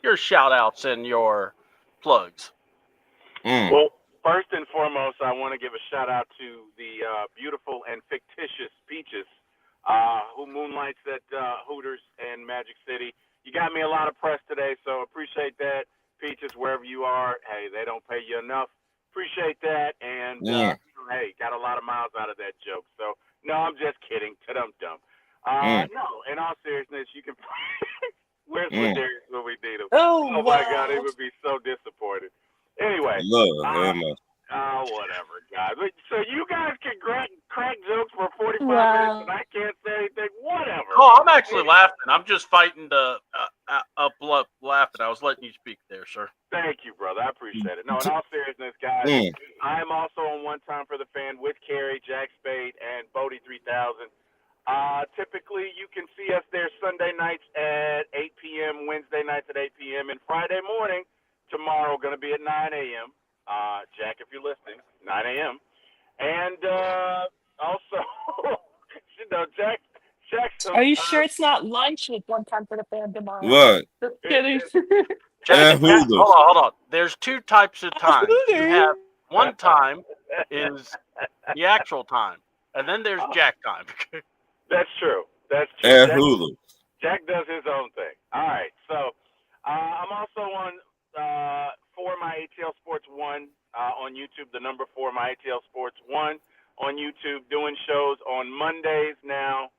your shout outs and your plugs. Well, first and foremost, I want to give a shout out to the beautiful and fictitious Peaches, who moonlights at Hooters and Magic City. You got me a lot of press today, so appreciate that. Peaches, wherever you are, hey, they don't pay you enough. Appreciate that, and hey, got a lot of miles out of that joke. So no, I'm just kidding. Ta-dum-dum. No, in all seriousness, you can. Where's Ladarius when we need him? Oh, my God, he would be so disappointed. Anyway, whatever, guys. So you guys can crack jokes for 45 minutes, and I can't say anything. Whatever. Oh, I'm actually laughing. I'm just fighting to laughing. I was letting you speak there, sir. Thank you, brother. I appreciate it. No, in all seriousness, guys, I am also on One Time for the Fan with Carrie, Jack Spade, and Bodie 3000. Typically, you can see us there Sunday nights at 8 p.m., Wednesday nights at 8 p.m., and Friday morning, tomorrow, going to be at 9 a.m. Jack, if you're listening, 9 a.m. And also, Jack. Are you sure it's not lunch with One Time for the Fan tomorrow? What? Just kidding. Hold on. There's two types of time. You have one time is the actual time, and then there's Jack time. That's true. That's true. And Hulu. Jack does his own thing. All right. So I'm also on For My ATL Sports 1 on YouTube, the number 4 My ATL Sports 1 on YouTube, doing shows on Mondays now,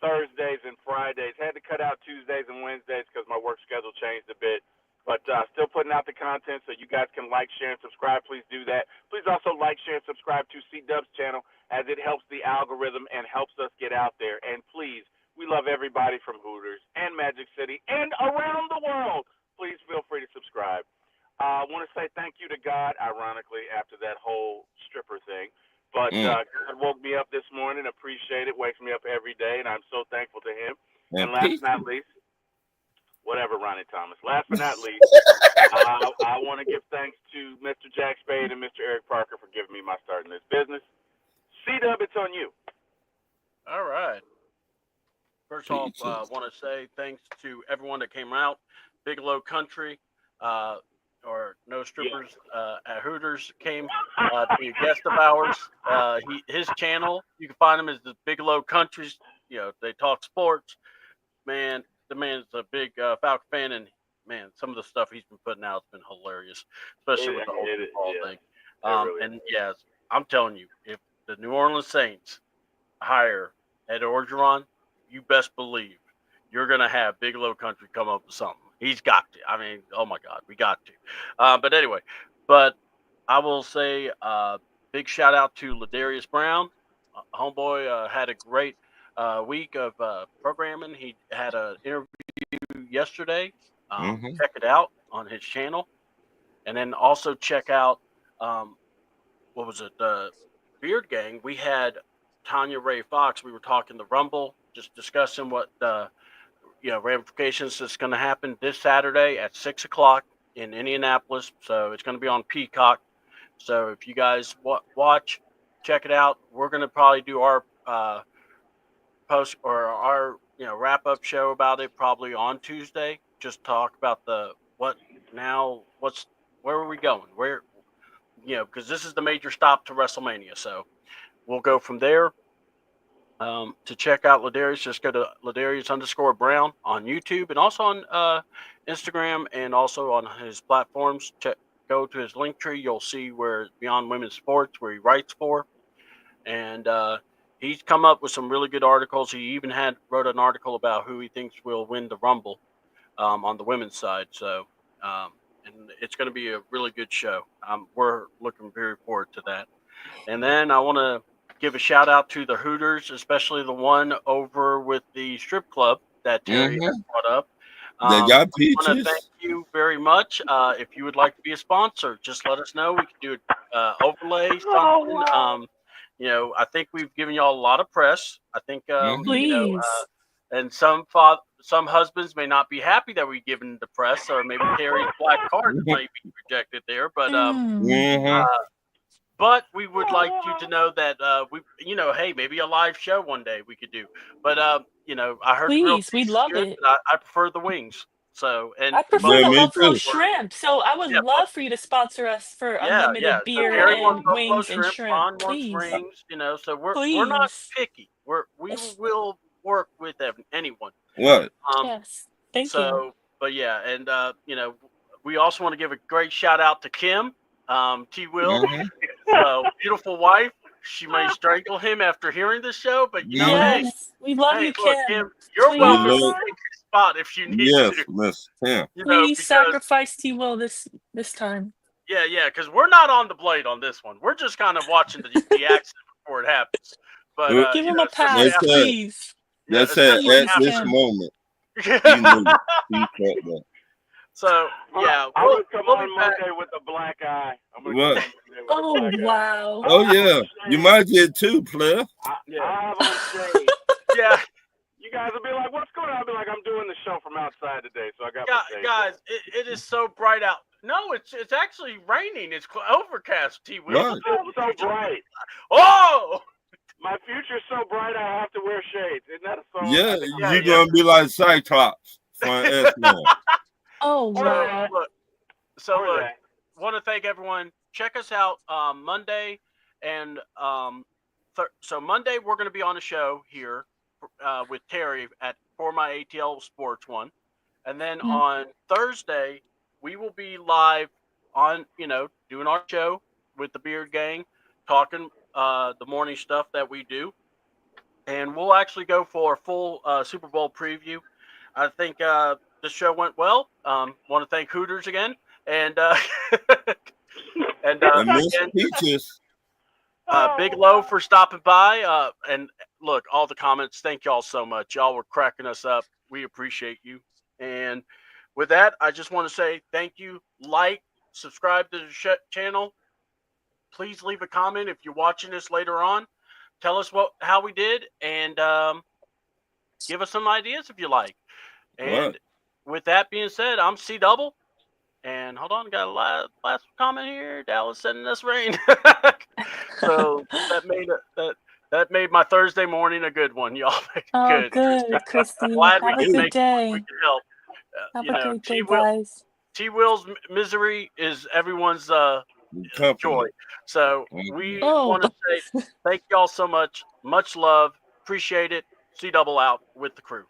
Thursdays, and Fridays. Had to cut out Tuesdays and Wednesdays because my work schedule changed a bit. But still putting out the content so you guys can like, share, and subscribe. Please do that. Please also like, share, and subscribe to C-Dub's channel as it helps the algorithm and helps us get out there. And please, we love everybody from Hooters and Magic City and around the world. Please feel free to subscribe. I want to say thank you to God, ironically, after that whole stripper thing. But God woke me up this morning. Appreciate it. Wakes me up every day, and I'm so thankful to him. And last but not least, whatever, Ronnie Thomas. Last but not least, I want to give thanks to Mr. Jack Spade and Mr. Eric Parker for giving me my start in this business. C-Dub, it's on you. All right. First off, I want to say thanks to everyone that came out. Bigelow Country, or No Strippers at Hooters came to be a guest of ours. His channel, you can find him as the Bigelow Countries. You know, they talk sports. Man, the man's a big Falcon fan, and man, some of the stuff he's been putting out has been hilarious, especially with the whole football thing. Really and yes, I'm telling you, if the New Orleans Saints hire Ed Orgeron, you best believe you're going to have Bigelow Country come up with something. He's got to. I mean, oh my God, we got to. But anyway, I will say big shout out to Ladarius Brown. Homeboy had a great week of programming. He had an interview yesterday. Check it out on his channel. And then also check out, what was it? The Beard Gang. We had Tanya Ray Fox. We were talking the Rumble, just discussing what ramifications that's going to happen this Saturday at 6 o'clock in Indianapolis. So it's going to be on Peacock. So if you guys watch, check it out. We're going to probably do our post or our wrap up show about it probably on Tuesday. Just talk about where are we going? Where because this is the major stop to WrestleMania. So we'll go from there. To check out Ladarius, just go to Ladarius_Brown on YouTube and also on Instagram and also on his platforms. Go to his link tree. You'll see where Beyond Women's Sports, where he writes for. And he's come up with some really good articles. He even wrote an article about who he thinks will win the Rumble on the women's side. So, and it's going to be a really good show. We're looking very forward to that. And then I want to give a shout out to the Hooters, especially the one over with the strip club that Terry has brought up. They got peaches. I want to thank you very much. If you would like to be a sponsor, just let us know. We can do an overlay, something. I think we've given y'all a lot of press. I think, Please. And some husbands may not be happy that we've given the press, or maybe Terry's black card might be rejected there. But but we would like you to know that hey, maybe a live show one day we could do. But I heard please, we'd love good, it. I prefer the wings. So I prefer the Buffalo Shrimp. So I would love for you to sponsor us for unlimited beer and wings and shrimp. Please. Rings, so we're not picky. We will work with anyone. What? Yes. Thank you. But yeah, and we also want to give a great shout out to Kim. T. Will, beautiful wife. She may strangle him after hearing the show, but hey, we love you, Kim. You're welcome to take your spot if you need to. Miss Kim. Please sacrifice T. Will this time. Yeah, because we're not on the blade on this one. We're just kind of watching the accident before it happens. But give him a pass, please. That's at this moment. So I'm gonna come on Monday with a black eye. Oh wow! Oh yeah, you might get two, player. I have on shade. Yeah. You guys will be like, "What's going on?" I'll be like, "I'm doing the show from outside today, so I got." Guys, it is so bright out. No, it's actually raining. It's overcast. T. Will. It's so bright. Oh. My future's so bright, I have to wear shades. Isn't that a song? Yeah, you're gonna be like Cyclops for an S-Man. Oh wow! So want to thank everyone. Check us out Monday, and so Monday we're going to be on a show here with Carrie for my ATL Sports one, and then Mhm. on Thursday we will be live on doing our show with the Beard Gang, talking the morning stuff that we do, and we'll actually go for a full Super Bowl preview. I think the show went well. Want to thank Hooters again, and and And Miss again, Peaches. Big Low for stopping by. And look, all the comments. Thank y'all so much. Y'all were cracking us up. We appreciate you. And with that, I just want to say thank you. Like, subscribe to the channel. Please leave a comment if you're watching this later on. Tell us how we did, and give us some ideas if you like. And with that being said, I'm C Double. And hold on, got a last comment here. Dallas sending us rain. So that made my Thursday morning a good one, y'all. Oh, Good. good, Christy. Glad we Have a can good make day. we can help. Have a great day, guys. T Will's misery is everyone's joy. So we want to say thank y'all so much. Much love. Appreciate it. C Double out with the crew.